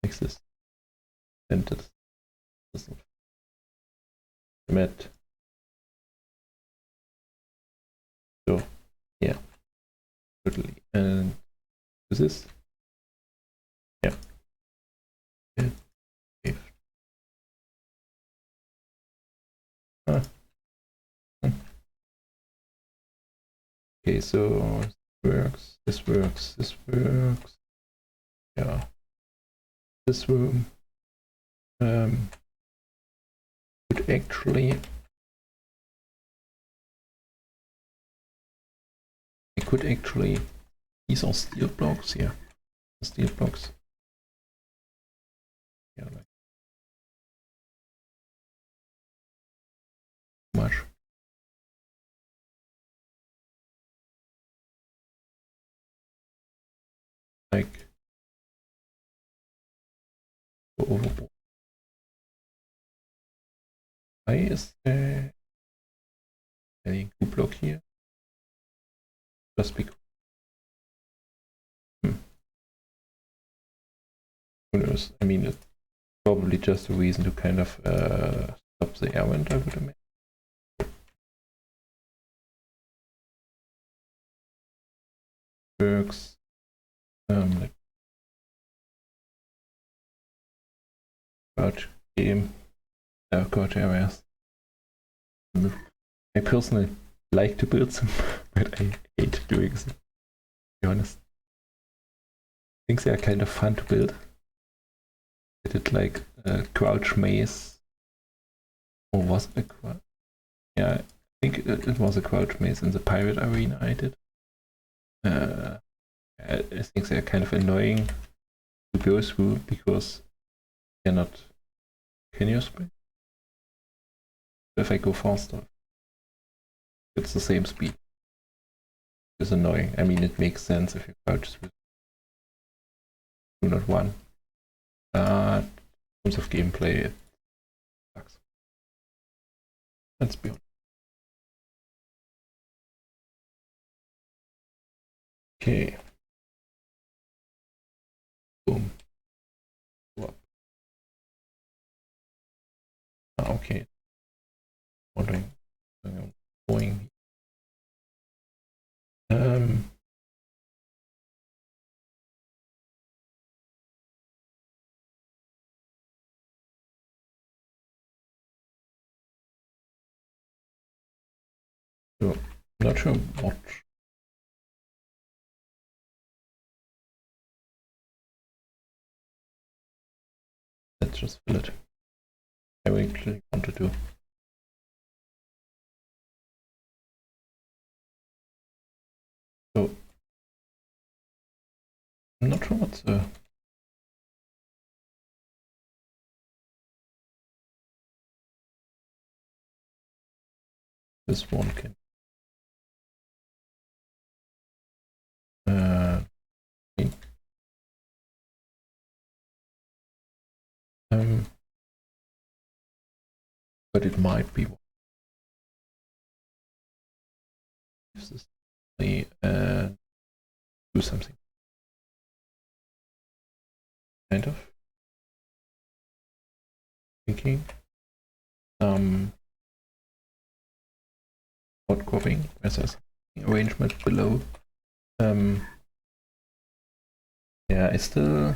like this. And this doesn't met. So yeah, totally. And this. Yeah. If. Okay, so this works. Yeah. This room could actually these are steel blocks here. Steel blocks. Yeah, like much. Like overall. Why is there a glue block here? Just because who knows? I mean, it's probably just a reason to kind of stop the air vent, I would imagine. Works. Crouch game, crouch areas. I personally like to build them, but I hate doing them, to be honest. I think they are kind of fun to build. I did like a crouch maze. Or was it a crouch? Yeah, I think it was a crouch maze in the pirate arena I did. I think they're kind of annoying to go through because they're not continuous. If I go faster, it's the same speed. It's annoying. I mean, it makes sense if you crouch through 2, not 1. In terms of gameplay, it sucks. Let's be honest. Okay. Boom. Go up. Okay. Wondering where I'm going. So, not sure what. Let's just fill it. I actually want to do. So, I'm not sure what's this one can. But it might be one. Do something. Kind of. Thinking. Hot cropping, as there's arrangement below. Yeah, I still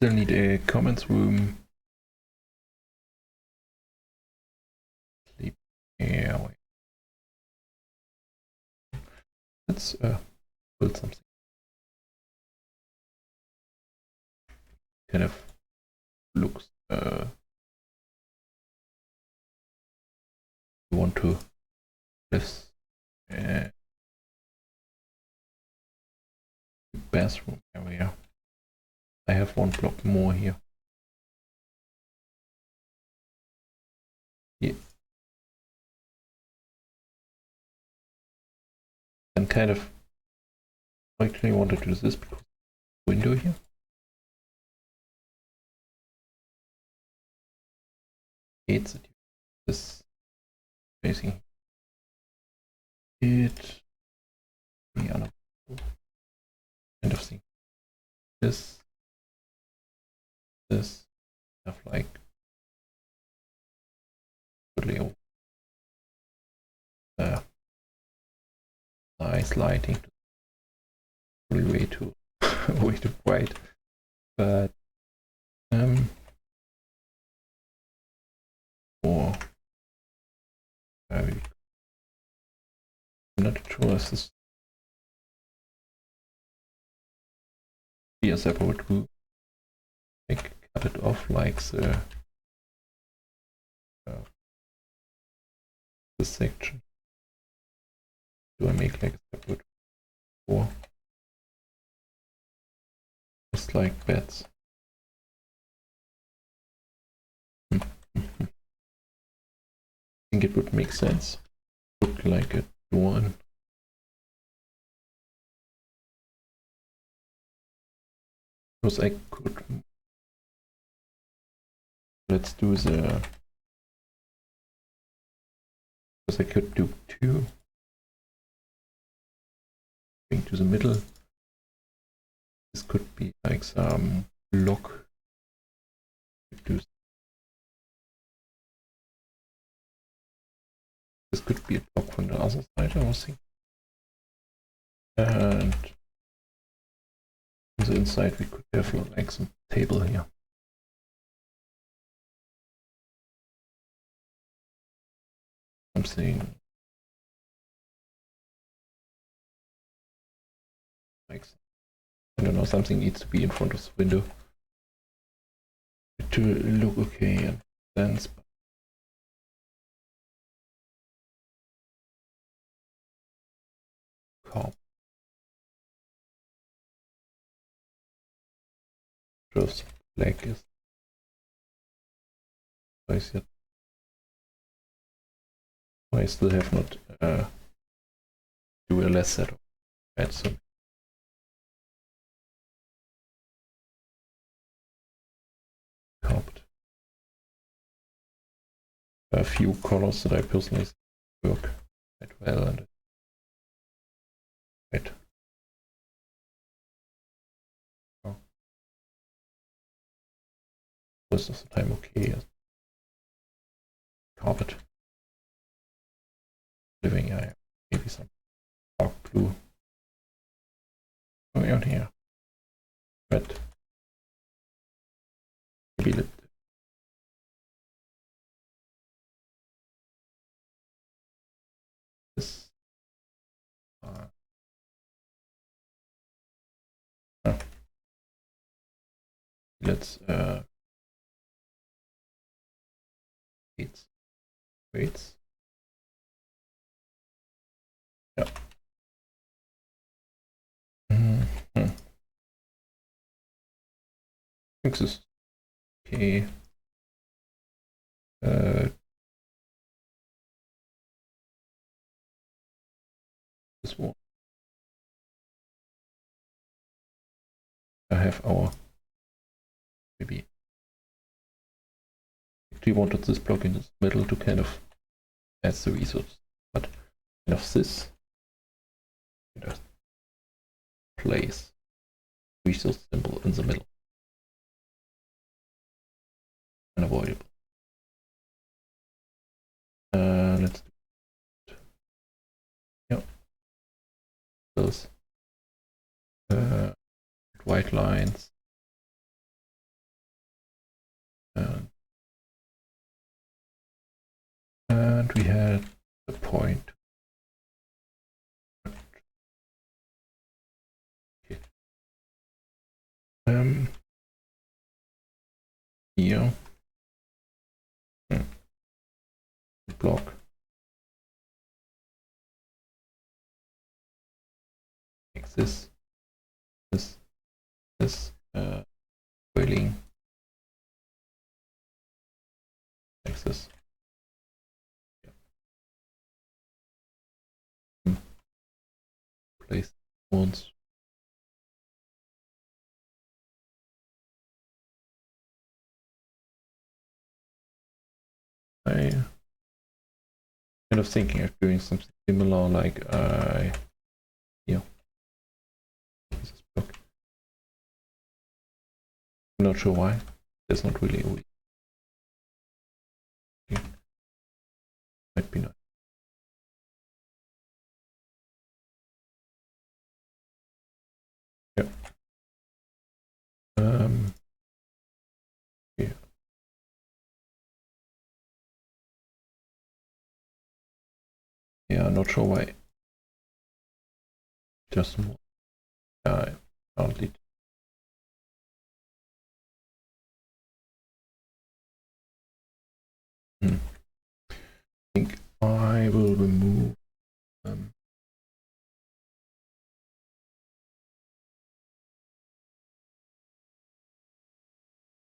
need a comments room. Sleep. Yeah, wait. Let's build something. Kind of looks. We want to this bathroom area. I have 1 block more here. Yeah. And kind of actually want to do this because window here. It's this facing it. The other kind of thing. This have like totally nice lighting. Probably way too way too bright, but or I'm not sure if this be a separate group. Like cut it off like the this section. Do I make like a separate or just like beds? I think it would make sense. Look like a one. Because I could. Let's do the. Because I could do 2. Going to the middle. This could be like some block. This could be a block from the other side, I was thinking. And on the inside we could have like some table here. Something like, I don't know, something needs to be in front of the window to look okay and sense. Just black is yet. I still have not do a less set of add some carpet. A few colors that I personally work quite well and quite most of the time okay. Carpet. Living area, maybe some dark blue going on here. Red. Maybe a little. This. Let's weights. Yeah. I think this is okay. This one. I have our maybe actually wanted this block in the middle to kind of add the resource, but kind of this kind of place resource symbol in the middle. Unavoidable. Let's do it. Yep. Those white lines. And we had the point. Okay. Here. Block. Like this. This. Coiling. Like this. Place once. I kind of thinking of doing something similar, like yeah. This block. I'm not sure why. There's not really a way. Okay. Might be nice. Yeah. Yeah. Yeah, not sure why. Just more. I can't lead. I think I will remove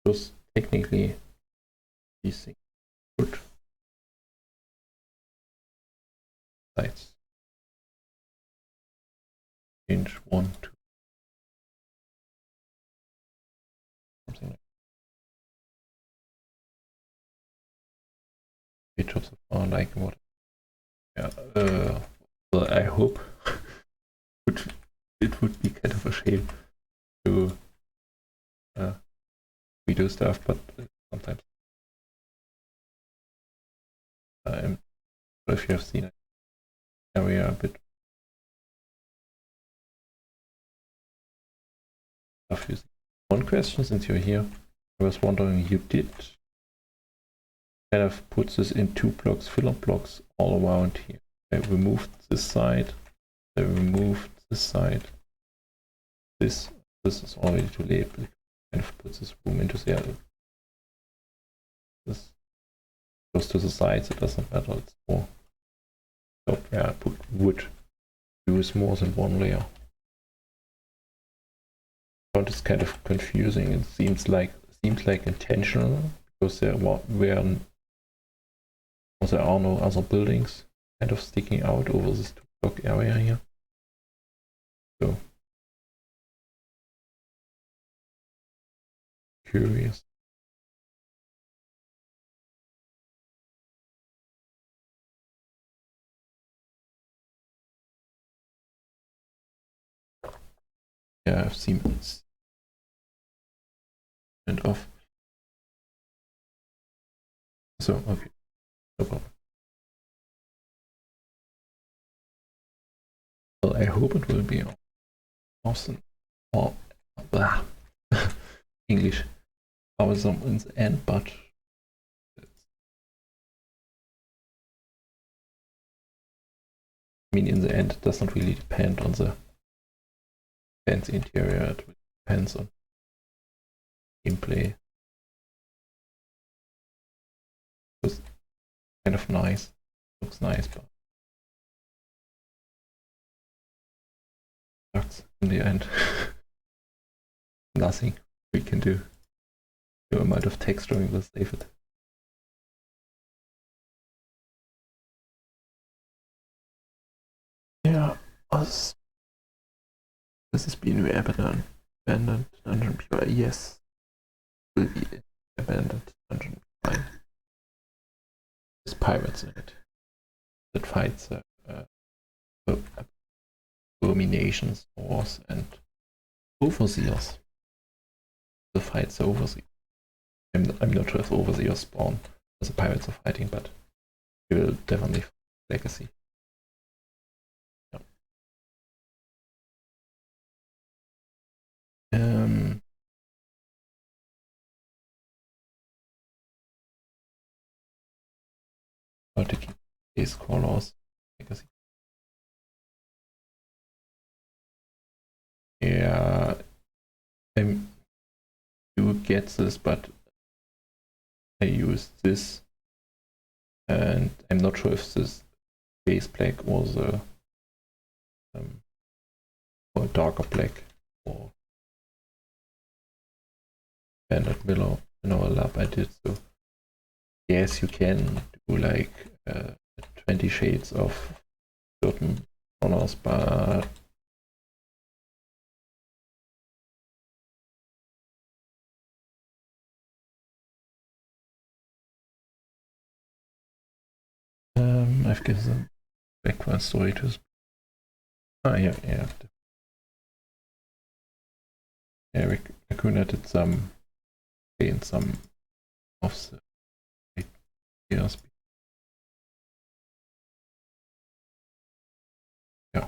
because technically these things could sides change 1, 2, something like pictures so far, like what. Yeah, well, I hope it would be kind of a shame to we do stuff, but sometimes if you have seen an area a bit confusing. One question, since you're here, I was wondering, you did kind of put this in 2 blocks, filler blocks all around here. I removed this side, I removed this side. This is already too late. Kind of put this room into there. This goes to the sides, it doesn't matter, it's more. So yeah, I put wood. Use more than one layer. It's kind of confusing. It seems like intentional, because there are no other buildings kind of sticking out over this 2 block area here. So curious. Yeah, I've seen it. And off. So okay, no problem. Well, I hope it will be awesome. Or blah. English. Awesome in the end, but I mean, in the end, it doesn't really depend on the fancy interior. It depends on gameplay. It's kind of nice. Looks nice, but sucks in the end. Nothing we can do. The amount of texturing will save it. Yeah, us. This has been abandoned dungeon PI. Yes, will be abandoned dungeon PI. There's pirates in it that fights abominations, wars, and overseers. The fights the overseers. I'm not sure if overseers spawn as the pirates are fighting, but we will definitely fight legacy. How to keep base crawlers legacy. Yeah, I do get this, but I use this, and I'm not sure if this base black or the or darker black or standard Miller in our lab I did. So yes, you can do like 20 shades of certain colors, but I've given them background story to. Yeah. Yeah, Rakoona did some in some of the ideas. Yeah.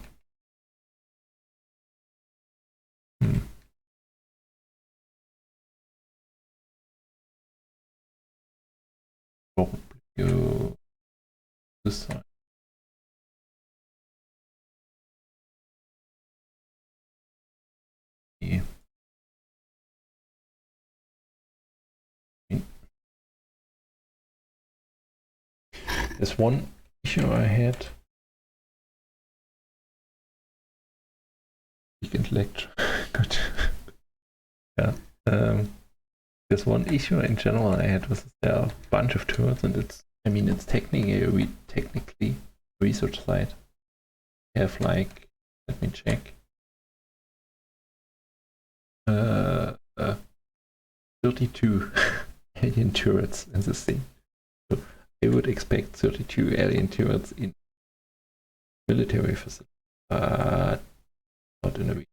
Probably go this side. Yeah. There's one issue I had. Weekend lecture. Good. Yeah. There's one issue in general I had was there are a bunch of turrets, and it's technically research site. I have like, let me check. 32 alien turrets in this thing. So I would expect 32 alien turrets in military facility, but not in a week.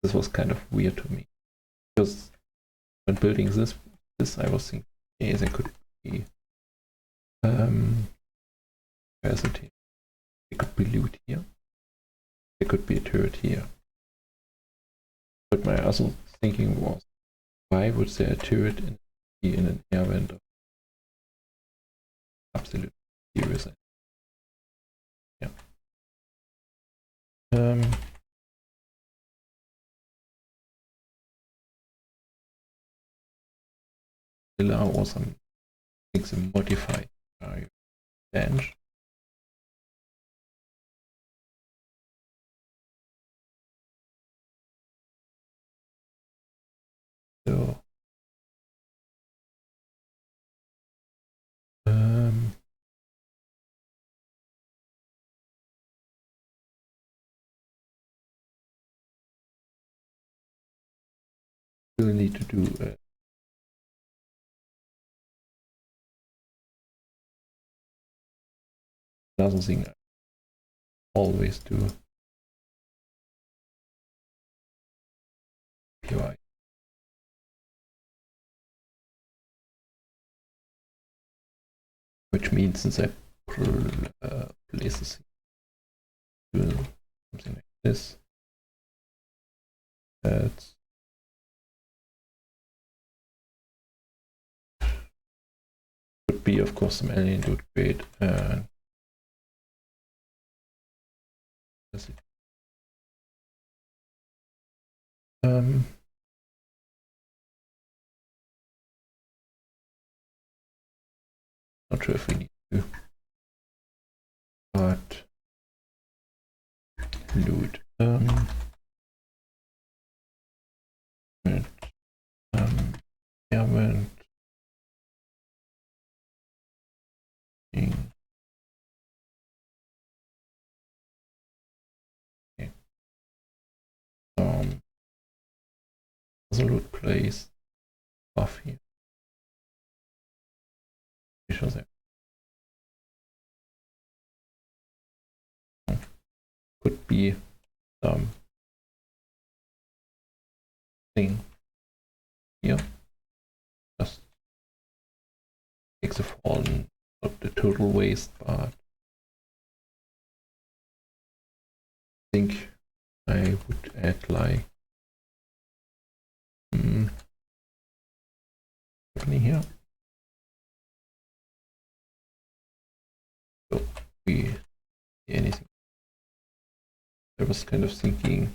So this was kind of weird to me, because when building this I was thinking, okay, there could be where is it here? There could be loot here. There could be a turret here. But my other thinking was, why would there a turret be in an air vent? Absolutely serious. Yeah. Allow or some things modified bench. So we'll need to do another thing I always do. PI. Which means that places do something like this. That's could be, of course, some alien would create not sure if we need to, but loot airvent thing. Okay. Loot place off here. There. Could be some thing here. Just takes a fall, not the total waste, but I think I would add like here. So we see anything. I was kind of thinking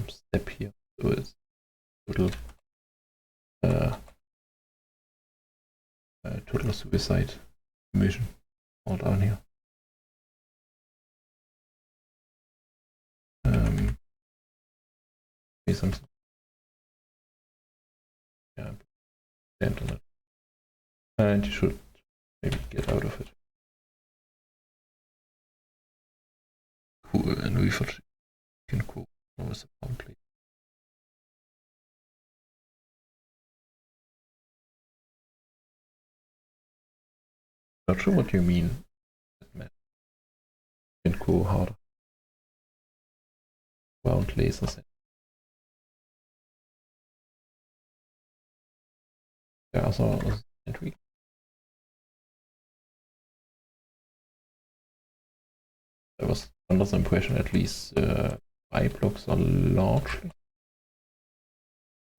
step here, so it's total total suicide mission all down here. Maybe something. Yeah, stand on it. And you should maybe get out of it. Cool, and we can cool with the palm plate. Not sure what you mean. Can go harder. Round lasers. There are other entry. I was under the impression at least eye blocks are largely.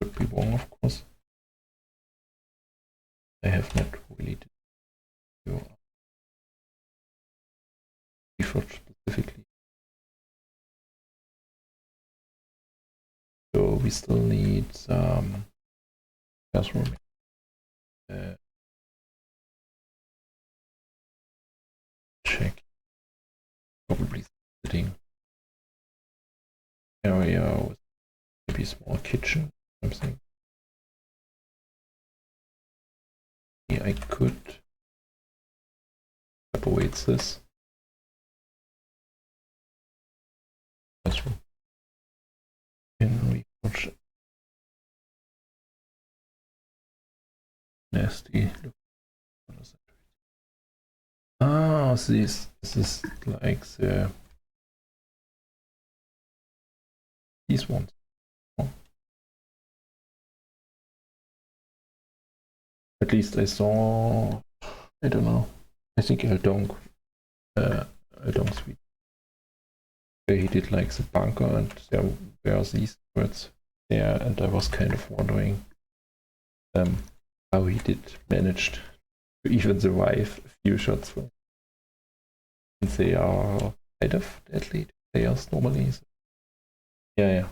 Could be wrong, of course. I have not really your research specifically. So we still need some classroom. Check. Probably sitting area with maybe a small kitchen or something. Yeah, I could separate this. Classroom. In reforge. Nasty. Ah, this is like the these ones. Oh. At least I saw, I don't know, I think Eldong Sweet. He did like the bunker and there were these words there, and I was kind of wondering how he did manage to even survive a few shots from. Since they are kind of deadly players normally. So. Yeah,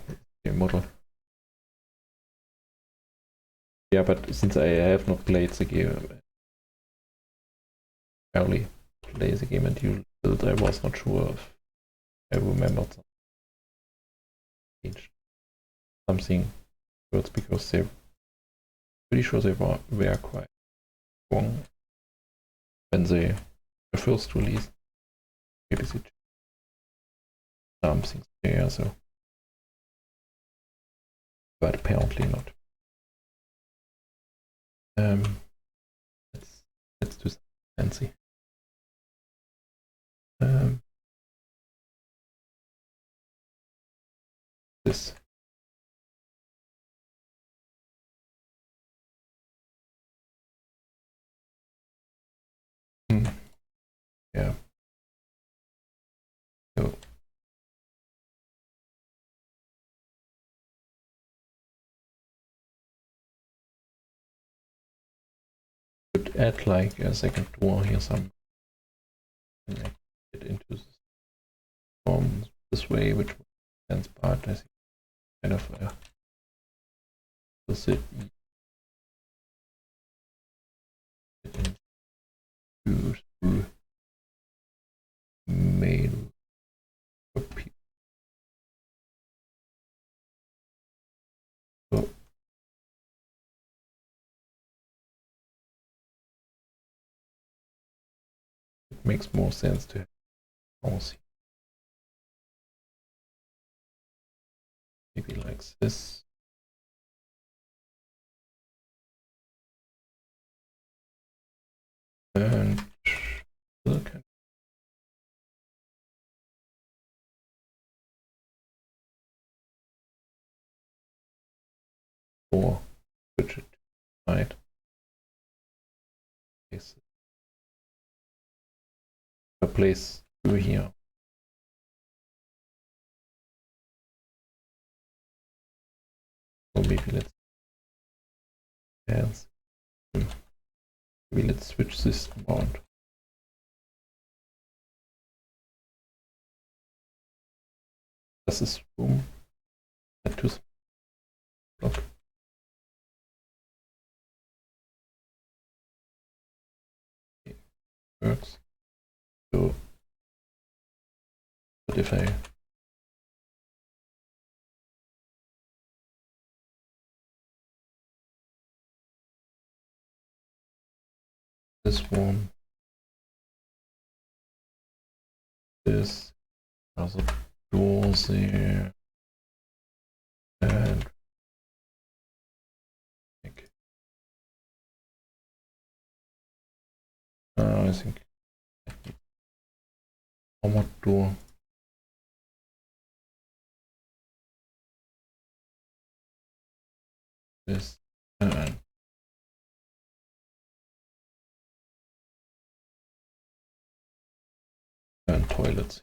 okay, model. Yeah, but since I have not played the game, early play the game and you build, I was not sure if I remembered something words because they're pretty sure they were quite strong when they were first released. Maybe they something there, so but apparently not. Let's do something fancy. This. Yeah. So could add like a second door here some and get into this form this way, which makes sense, but I think kind of does it into main people. So it makes more sense to have house maybe like this. And look at or switch it right. Place through here. So maybe let's maybe let's switch this around. Does this room add to block? Okay. Works. So but if I this one, this other door there, and I think one door. This and toilets.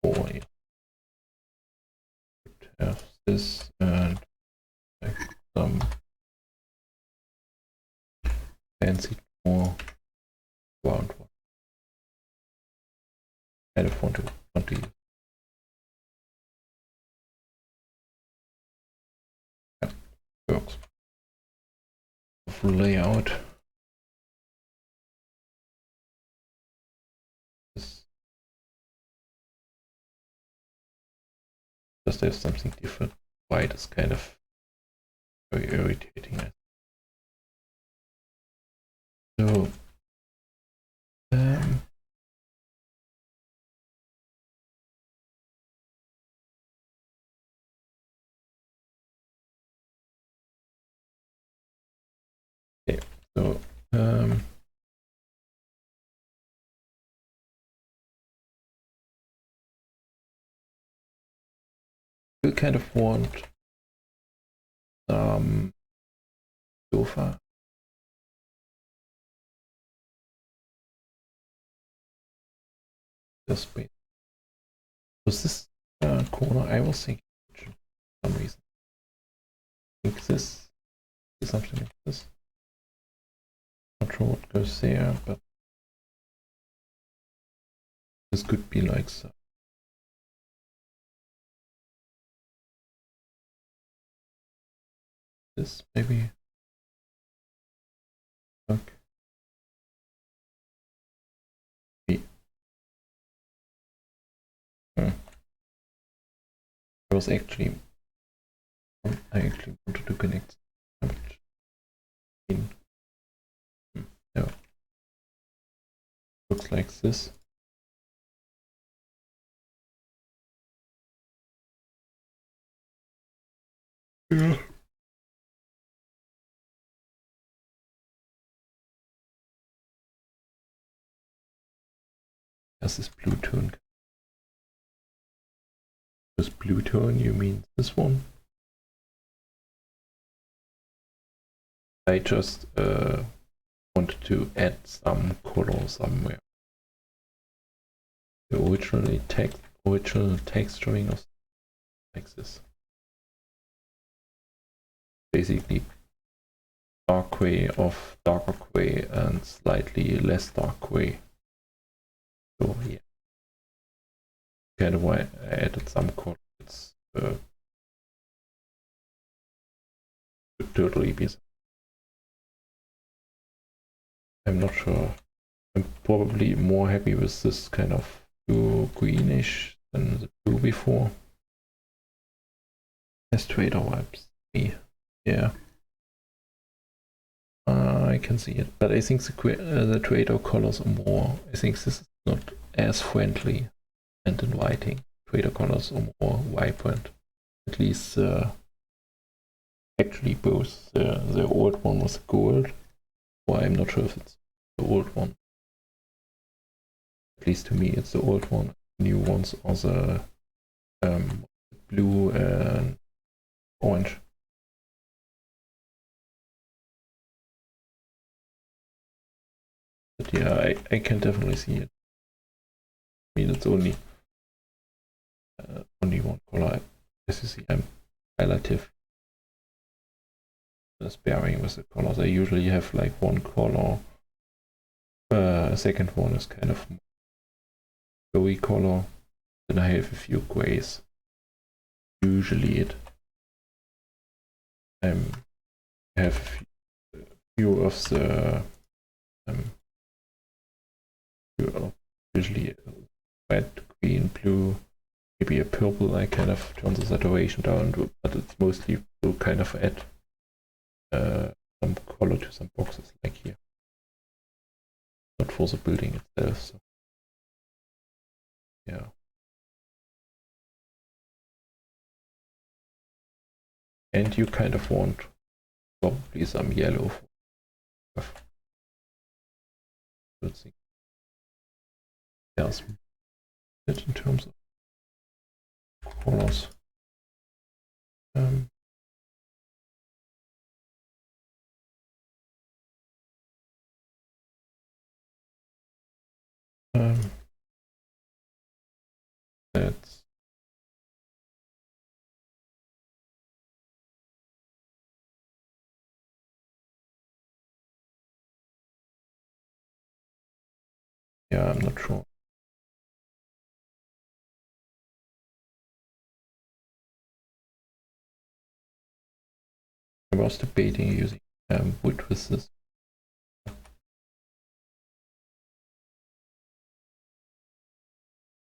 Oh, yeah. Have this and like some fancy door round one. I don't want to use. Yeah, works. Layout. This just have something different. White is kind of very irritating. So okay, so You kind of want sofa. This space. Was this corner? I was thinking for some reason. I think this is something like this. Not sure what goes there, but this could be like so. This maybe. Okay. I actually wanted to connect. No. Looks like this. Yeah. This is blue tone. This blue tone, you mean this one? I just wanted to add some color somewhere. The original texturing of like this. Basically dark gray of darker gray and slightly less dark gray. So yeah. Kind of why I added some color. It's could totally be. I'm not sure. I'm probably more happy with this kind of blue greenish than the blue before. Has trader vibes. Me. Yeah. I can see it, but I think the trader colors are more. I think this is not as friendly and inviting. Trader colors are more vibrant. At least actually both the old one was gold, or I'm not sure if it's the old one. At least to me it's the old one. New ones are the blue and orange. But yeah, I can definitely see it. I mean, it's only one color. As you see, I'm relative sparing with the colors. I usually have like one color. Second one is kind of glowy color. Then I have a few grays. Usually I have a few of the usually red, green, blue, maybe a purple. I kind of turn the saturation down, but it's mostly to kind of add some color to some boxes like here. Not for the building itself. So yeah. And you kind of want probably some yellow for good thing. Yes, in terms of colors. That's yeah, I'm not sure. I was debating using wood with this.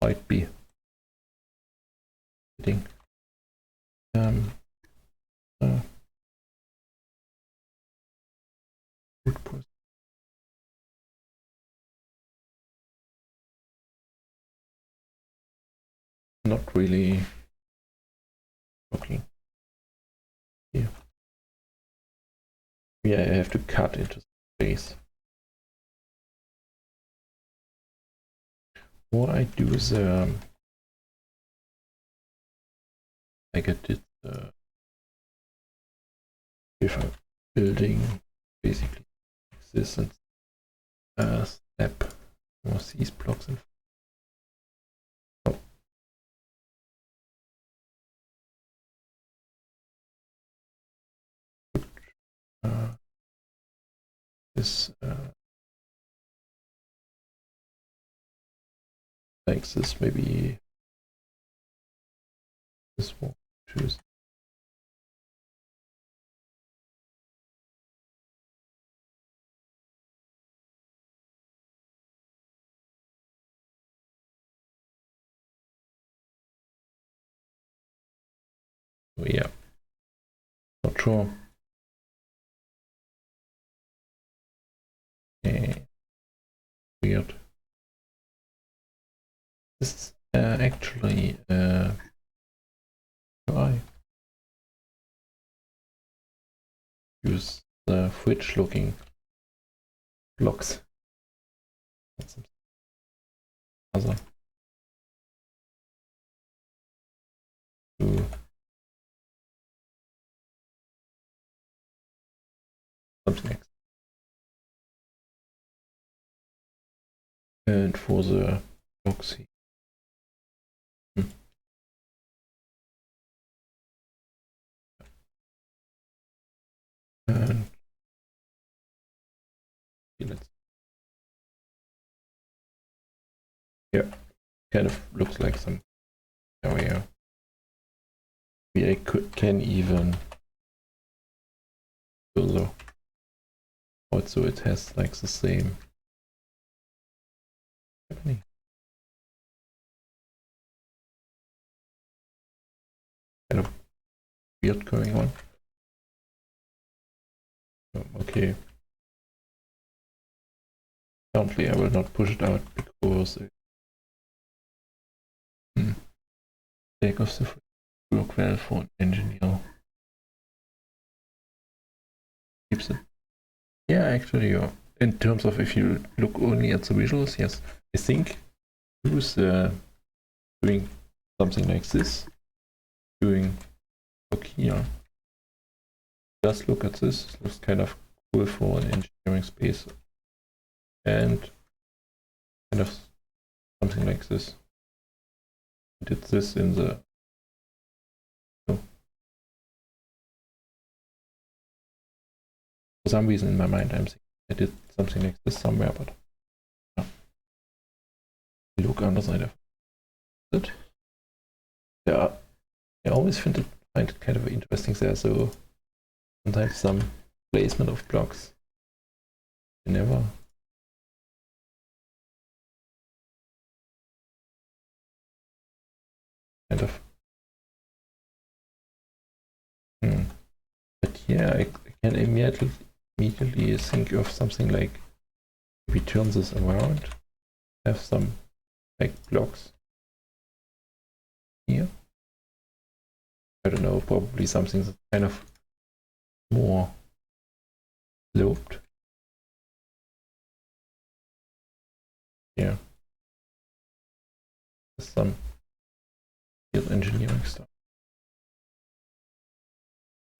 Might be fitting. Wood press. Not really working. Here. Yeah, I have to cut into space. What I do is I like I did with a building basically like this and snap more these blocks in. Oh. This like this, maybe this one. Choose. Oh, yeah, not sure. Okay. Weird. This is actually I use the fridge looking blocks. That's other to something next. And for the blocks here. And let's, yeah, kind of looks like some area. Maybe I can even also also it has like the same happening. Kind of weird going on. Okay. Currently I will not push it out because it lack of the work well for an engineer. Keeps it. Yeah, actually, in terms of if you look only at the visuals, yes. I think who's doing something like this, doing look here. Just look at this. It looks kind of cool for an engineering space. And kind of something like this. I did this in the for some reason in my mind I'm thinking I did something like this somewhere, but yeah. Look on the side of it. Yeah, I always find it kind of interesting there. So sometimes some placement of blocks. You never. Kind of. But yeah, I can immediately think of something like maybe turn this around, have some like blocks here. I don't know, probably something that's kind of more sloped. Yeah. There's some weird engineering stuff.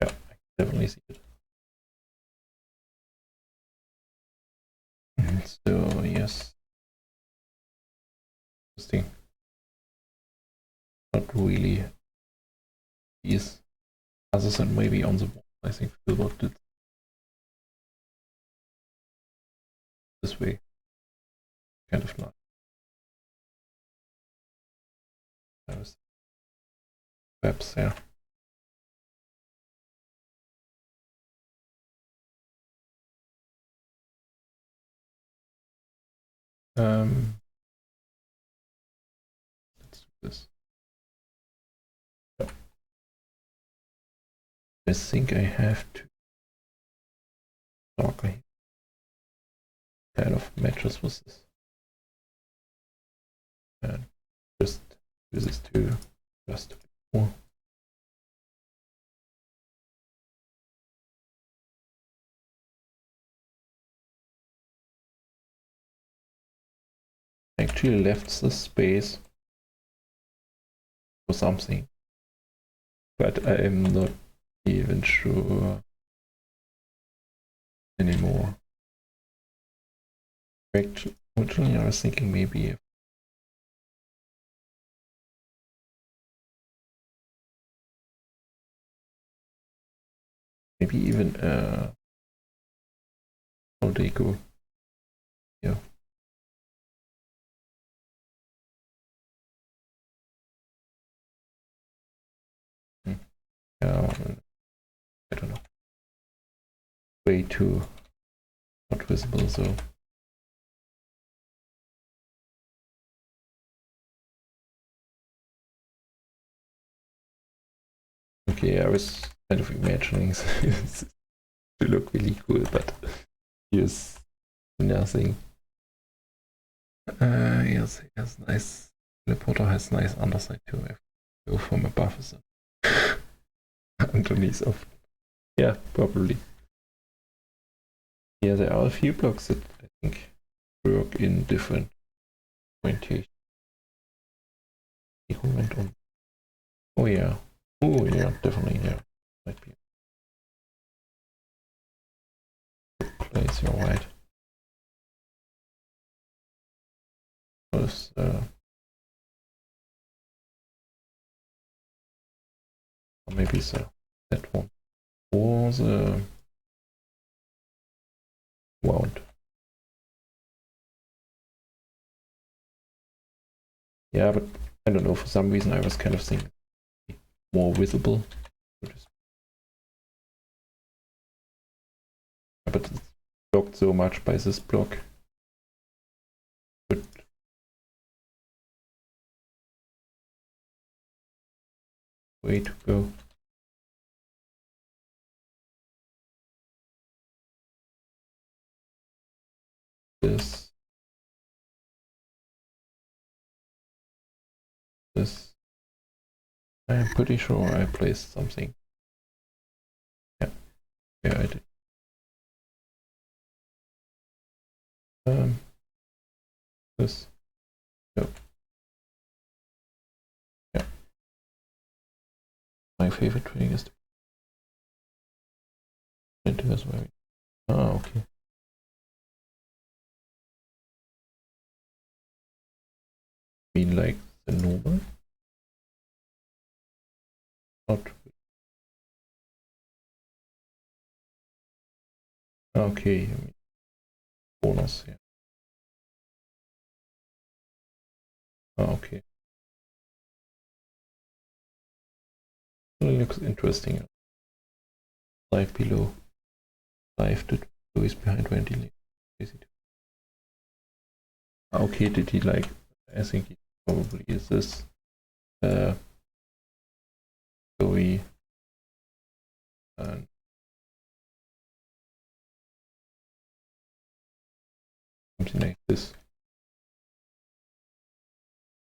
Yeah, I can definitely see it. So yes. Interesting. Not really is other than maybe on the wall. I think Philbot did this way. Kind of not. Webs there. Let's do this. I think I have to talk kind of matches with this. And just use this to just more. Actually left the space for something. but I'm not even sure anymore. Originally, I was thinking maybe even deco. Yeah. Yeah, I don't know. Way too not visible, so. Okay, I was kind of imagining to look really cool, but here's nothing. Yes, nice. Teleporter has nice underside too. If you go from above, is underneath of. Yeah, probably. Yeah, there are a few blocks that I think work in different orientation. Oh yeah. Oh yeah, definitely, yeah. Might be a good place, you're right. Because, maybe so. That one. Or the wound. Yeah, but I don't know, for some reason I was kind of thinking more visible. But it's blocked so much by this block. Good. Way to go. This. I'm pretty sure I placed something. Yeah, yeah, I did. This. Yep. Yeah. My favorite thing is to into as well. Ah, okay. I mean, like the normal? Not. Okay, I mean, bonus, yeah. Ah, okay. Well, it looks interesting. Live below. Live to is behind ventilation. Okay, did he like? I think he probably is this. Story and something like this.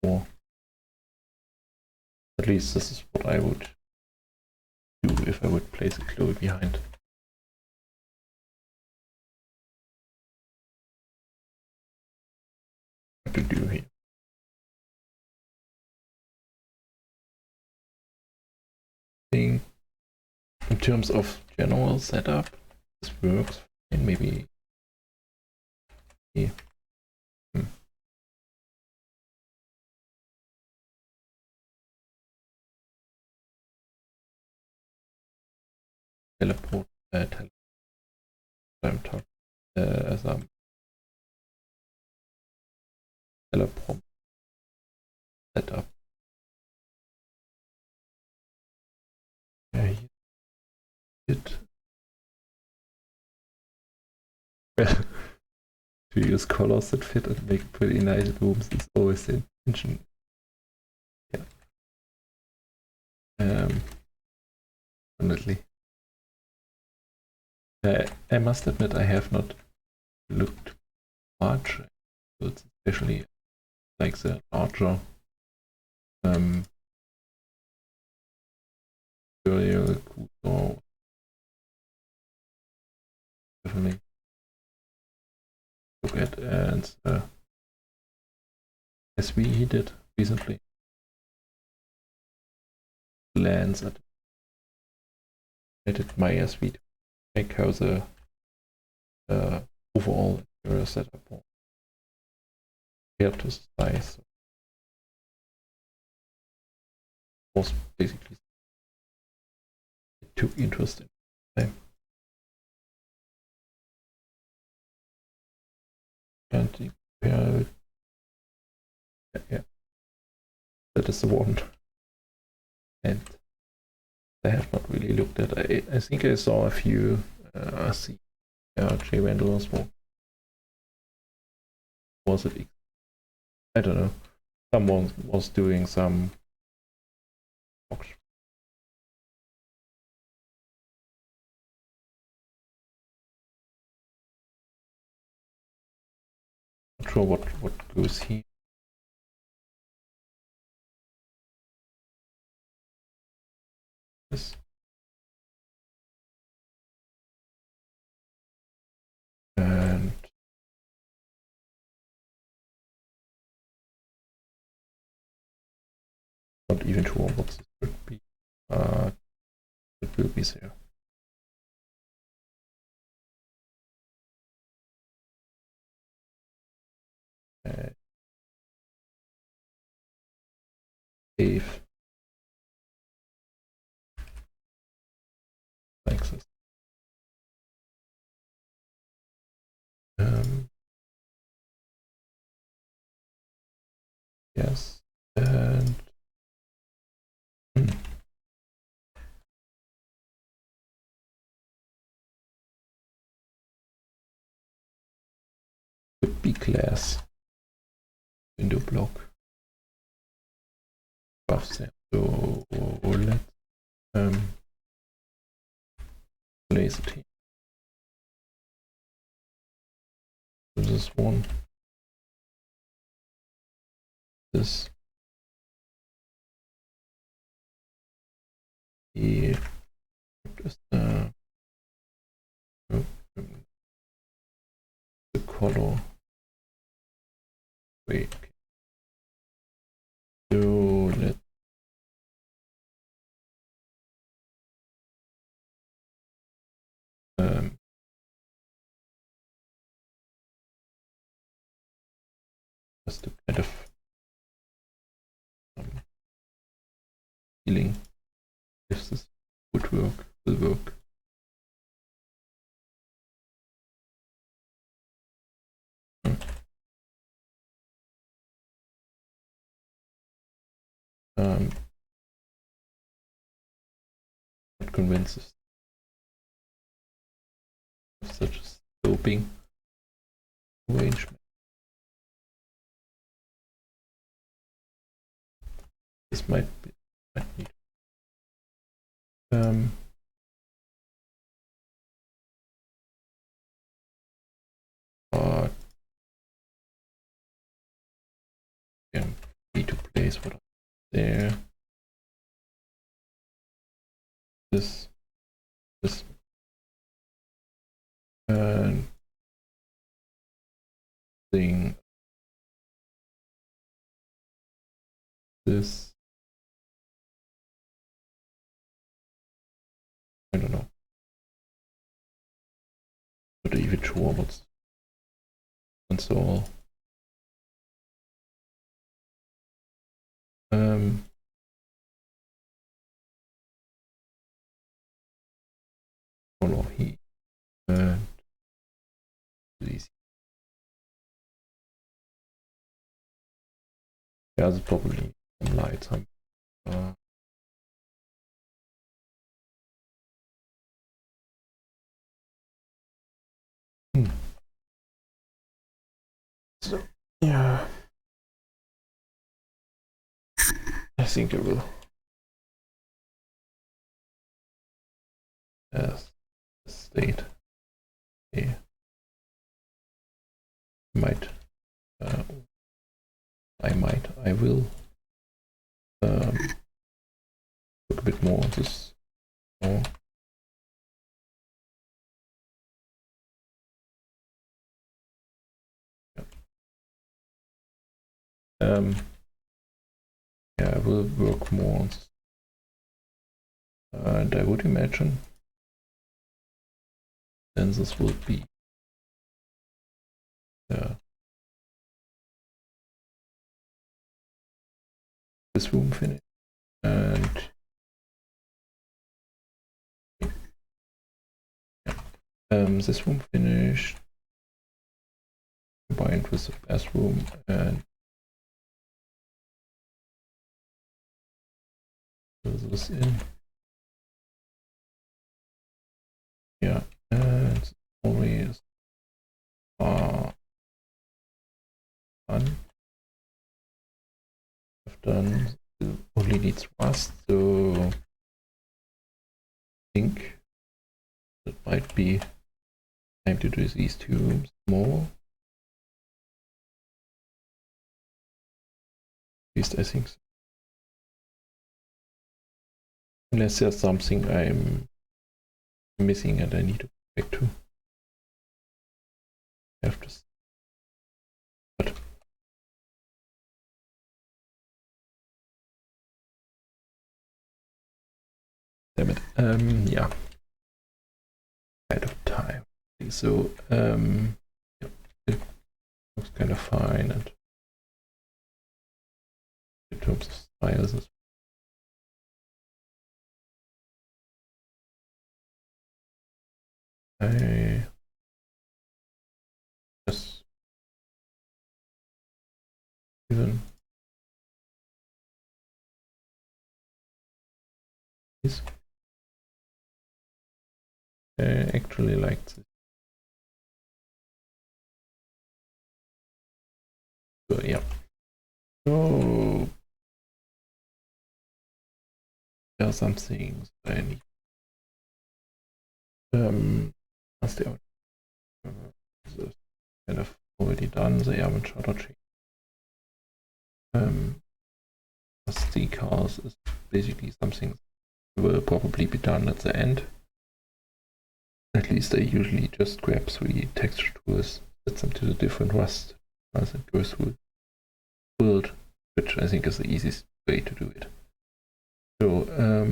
Or at least this is what I would do if I would place a Chloe behind. What to do here? In terms of general setup, this works and maybe yeah. Teleport as a teleport setup. Yeah, it to use colors that fit and make pretty nice rooms is always the intention. Yeah. Definitely. I must admit I have not looked much, especially like the larger imperial Kuso. Definitely look at and as we did recently lands at edited my SV to make how the overall interior setup was compared to the size. It was basically too interesting. And compare it. Yeah, that is the one. And I have not really looked at. I think I saw a few J Vandals. Was it? I don't know. Someone was doing some. Not sure what goes here. This. And not even sure what this would be. It will be there. Save. Like this. Yes, and could be class window block above there. So let's place it here. This one. This. Here. Just the color. Wait. So let's just to kind of feeling if this would work, will work. Not convinced of such a sloping arrangement. This might need. But yeah, need to place what there. This, and thing. This. I don't know. Not even sure what's and so on. Color here and these. Yeah, there's probably some lights. So yeah, I think I will. As state, yeah, I will look a bit more on this. More. Yeah, I will work more on this. And I would imagine then this will be this room finished, and this room finished, combined with the bathroom, and fill this in. Yeah, and always done. I've done. Only needs rust, so I think it might be time to do these two rooms more. At least I think so. Unless there's something I'm missing and I need to go back to. I have to. But damn it. Yeah. Out of time. So yeah, it looks kind of fine, and in terms of styles, I just even this. I actually like this. So yeah. So there are some things I need. As they are kind of already done, they haven't shutter change. SD cars is basically something that will probably be done at the end. At least I usually just grab 3 texture tools, set them to the different rust as it goes through build, which I think is the easiest way to do it. So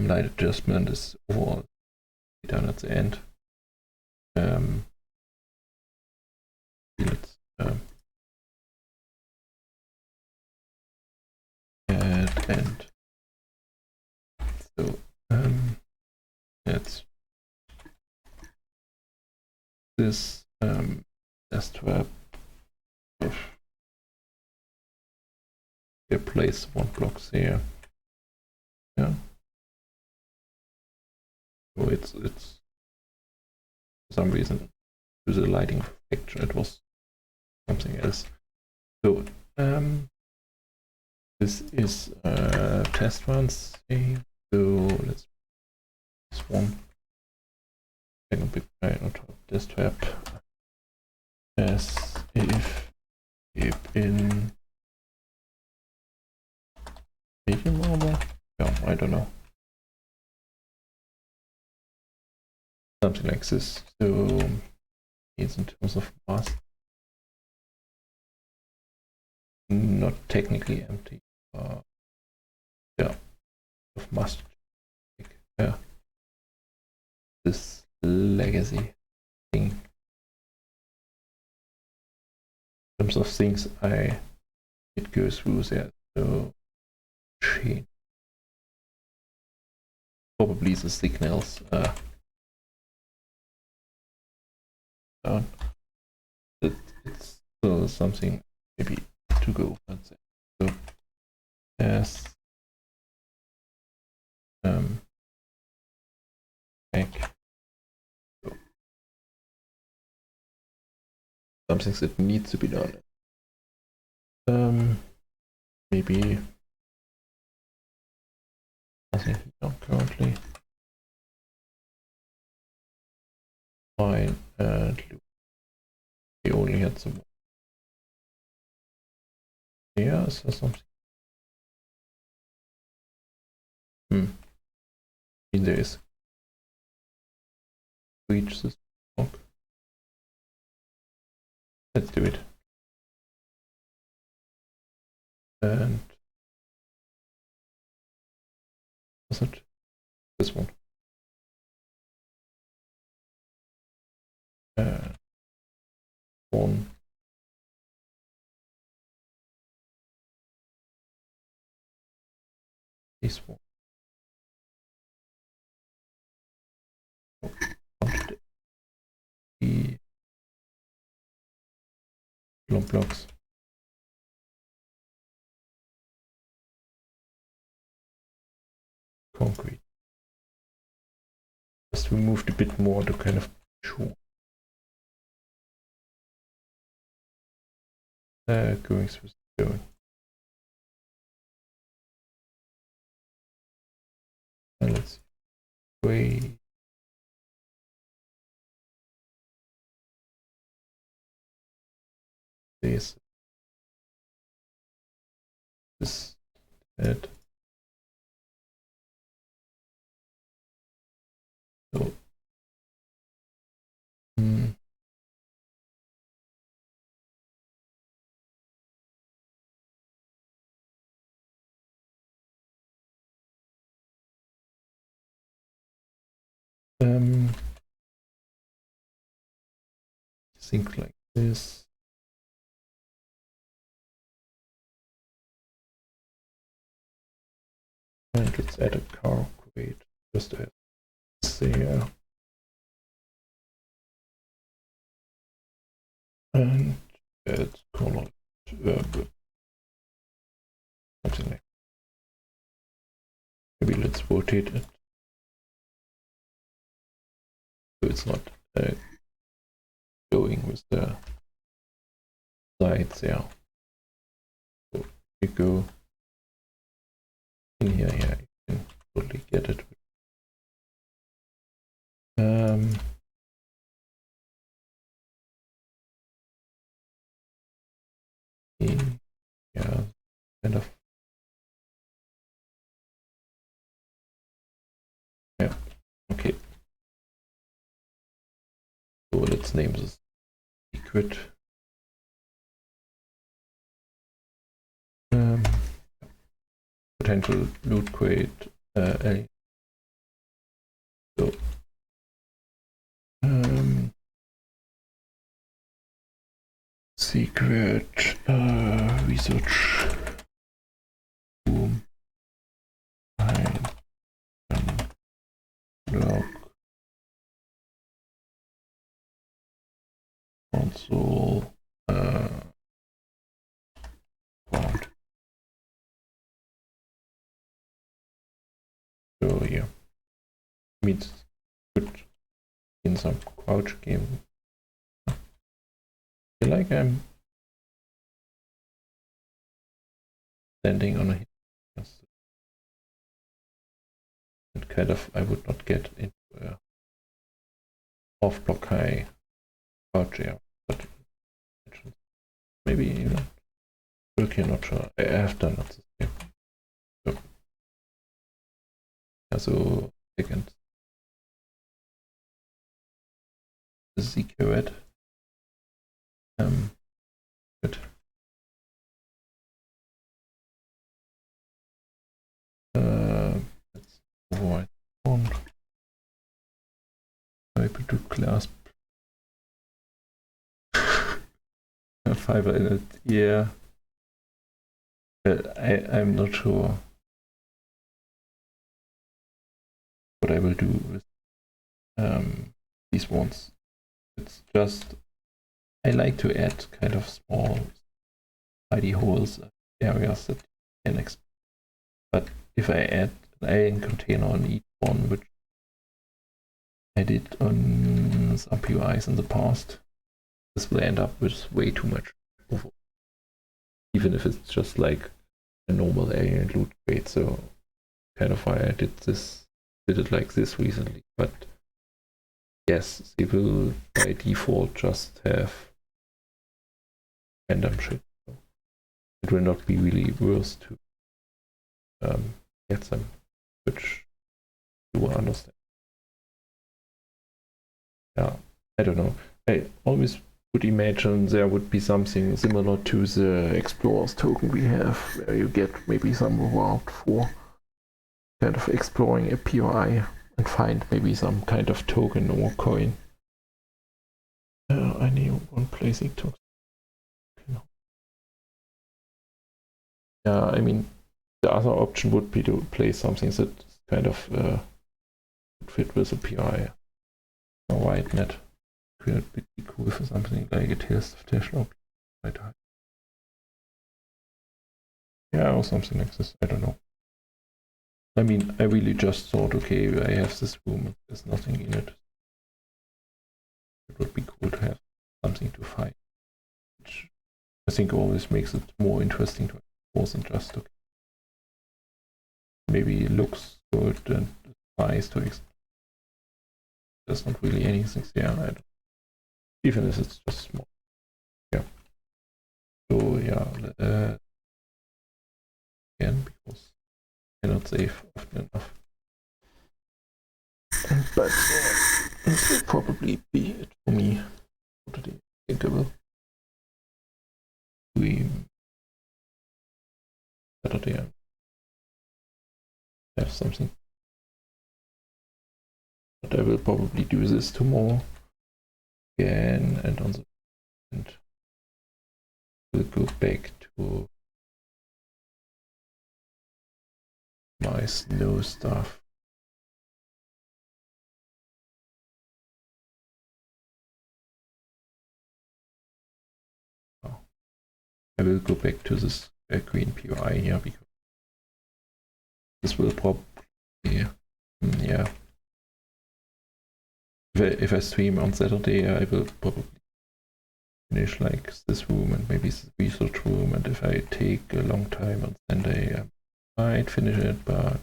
light adjustment is overall done at the end. Let's add and so let's this desktop place 1 block there. Yeah. So it's for some reason to the lighting fixture it was something else. So this is test runs. So let's this one. Second big on top desktop as if in medium armor. Yeah, I don't know. Something like this. So it's in terms of mass. Not technically empty. Yeah, of must. Yeah, this legacy thing. In terms of things it goes through there. So chain. Probably the signals down. It's still something maybe to go. Let's say so as back. So, some things that needs to be done. Maybe nothing done currently. Fine, and we only had some. Yeah, is there something? There is. Reach this block. Let's do it. And was it this one? one. This one. The blocks. Concrete. Just removed a bit more to kind of show. Going through stone. And let's see. Way. This. That. So. Think like this. And let's add a car crate just as there. And add color something like. Maybe let's rotate it so it's not going with the sides there. So we go in here, yeah, you can totally get it. Yeah, kind of. Yeah, okay. So let's name this secret. Potential loot crate. So secret research room. Log console found. So yeah, means good in some crouch game. I feel like I'm standing on a hit. And kind of I would not get into a off block high crouch here, but maybe even okay, not sure. I have done not this game. So, yeah, so second secret. Good. Let's avoid one. Able to clasp a fiber in it. Yeah. I'm not sure what I will do with these ones. It's just I like to add kind of small tidy holes areas that can expand. But if I add an iron container on each one, which I did on some POIs in the past, this will end up with way too much over. Even if it's just like a normal alien loot crate. So kind of why I did it like this recently. But yes, they will by default just have random shit. So it will not be really worth to get them, which you will understand. Yeah, I don't know. I always would imagine there would be something similar to the Explorers token we have, where you get maybe some reward for kind of exploring a POI and find maybe some kind of token or coin. need one placing token. Yeah, I mean, the other option would be to play something that kind of would fit with a PI. A white net could be cool for something like a Tales of Tesla. Yeah, or something like this. I don't know. I mean, I really just thought, okay, I have this room and there's nothing in it. It would be cool to have something to fight, which I think always makes it more interesting to more than just, okay, maybe it looks good and nice to explore. There's not really anything there, even if it's just small. Yeah. So yeah, again, because I cannot save often enough. But this will probably be it for me for today. I think I will do Saturday. I have something, but I will probably do this tomorrow again, and on the end we'll go back to my snow stuff. Oh. I will go back to this green POI here because this will probably, yeah. If I stream on Saturday, I will probably finish like this room and maybe this research room, and if I take a long time on Sunday, I might finish it, but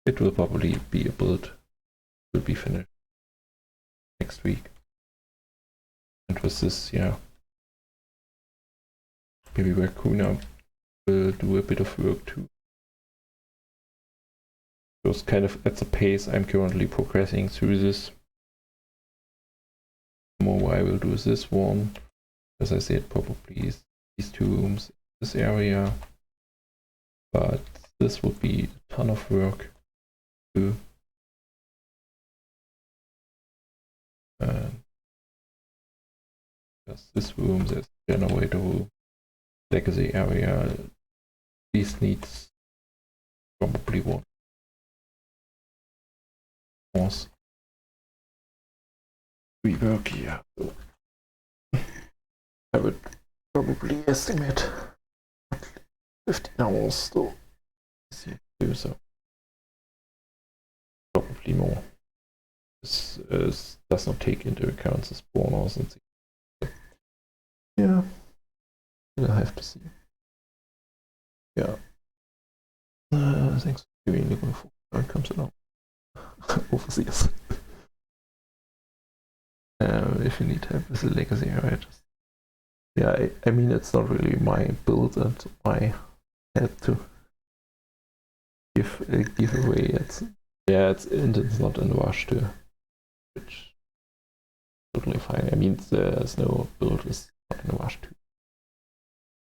it will probably be a build. It will be finished next week. And with this, yeah, maybe Rakoona will do a bit of work too. Just kind of at the pace I'm currently progressing through this. More I will do this one. As I said, probably these two rooms, this area. But this would be a ton of work too. There's this room, there's the generator room, legacy area. These needs probably one more rework here. So I would probably estimate 15 hours to do so. Probably more. This does not take into account the spawners and things. So, yeah, we'll have to see. Yeah. Thanks for viewing. Looking forward to how it comes along. Overseas. If you need help with the legacy area, just yeah, I mean it's not really my build and my head to give away. It's not in a rush to, which totally fine. I mean there's no build is not in a rush to.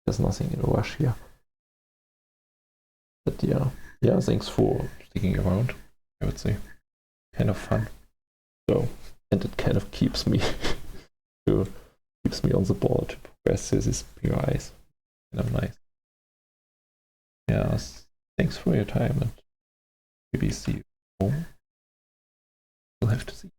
There's nothing in a rush here. But yeah, thanks for sticking around. I would say kind of fun. So, and it kind of keeps me on the ball to progress these PIs. Kind of nice. Yeah, thanks for your time and maybe see you more. We'll have to see.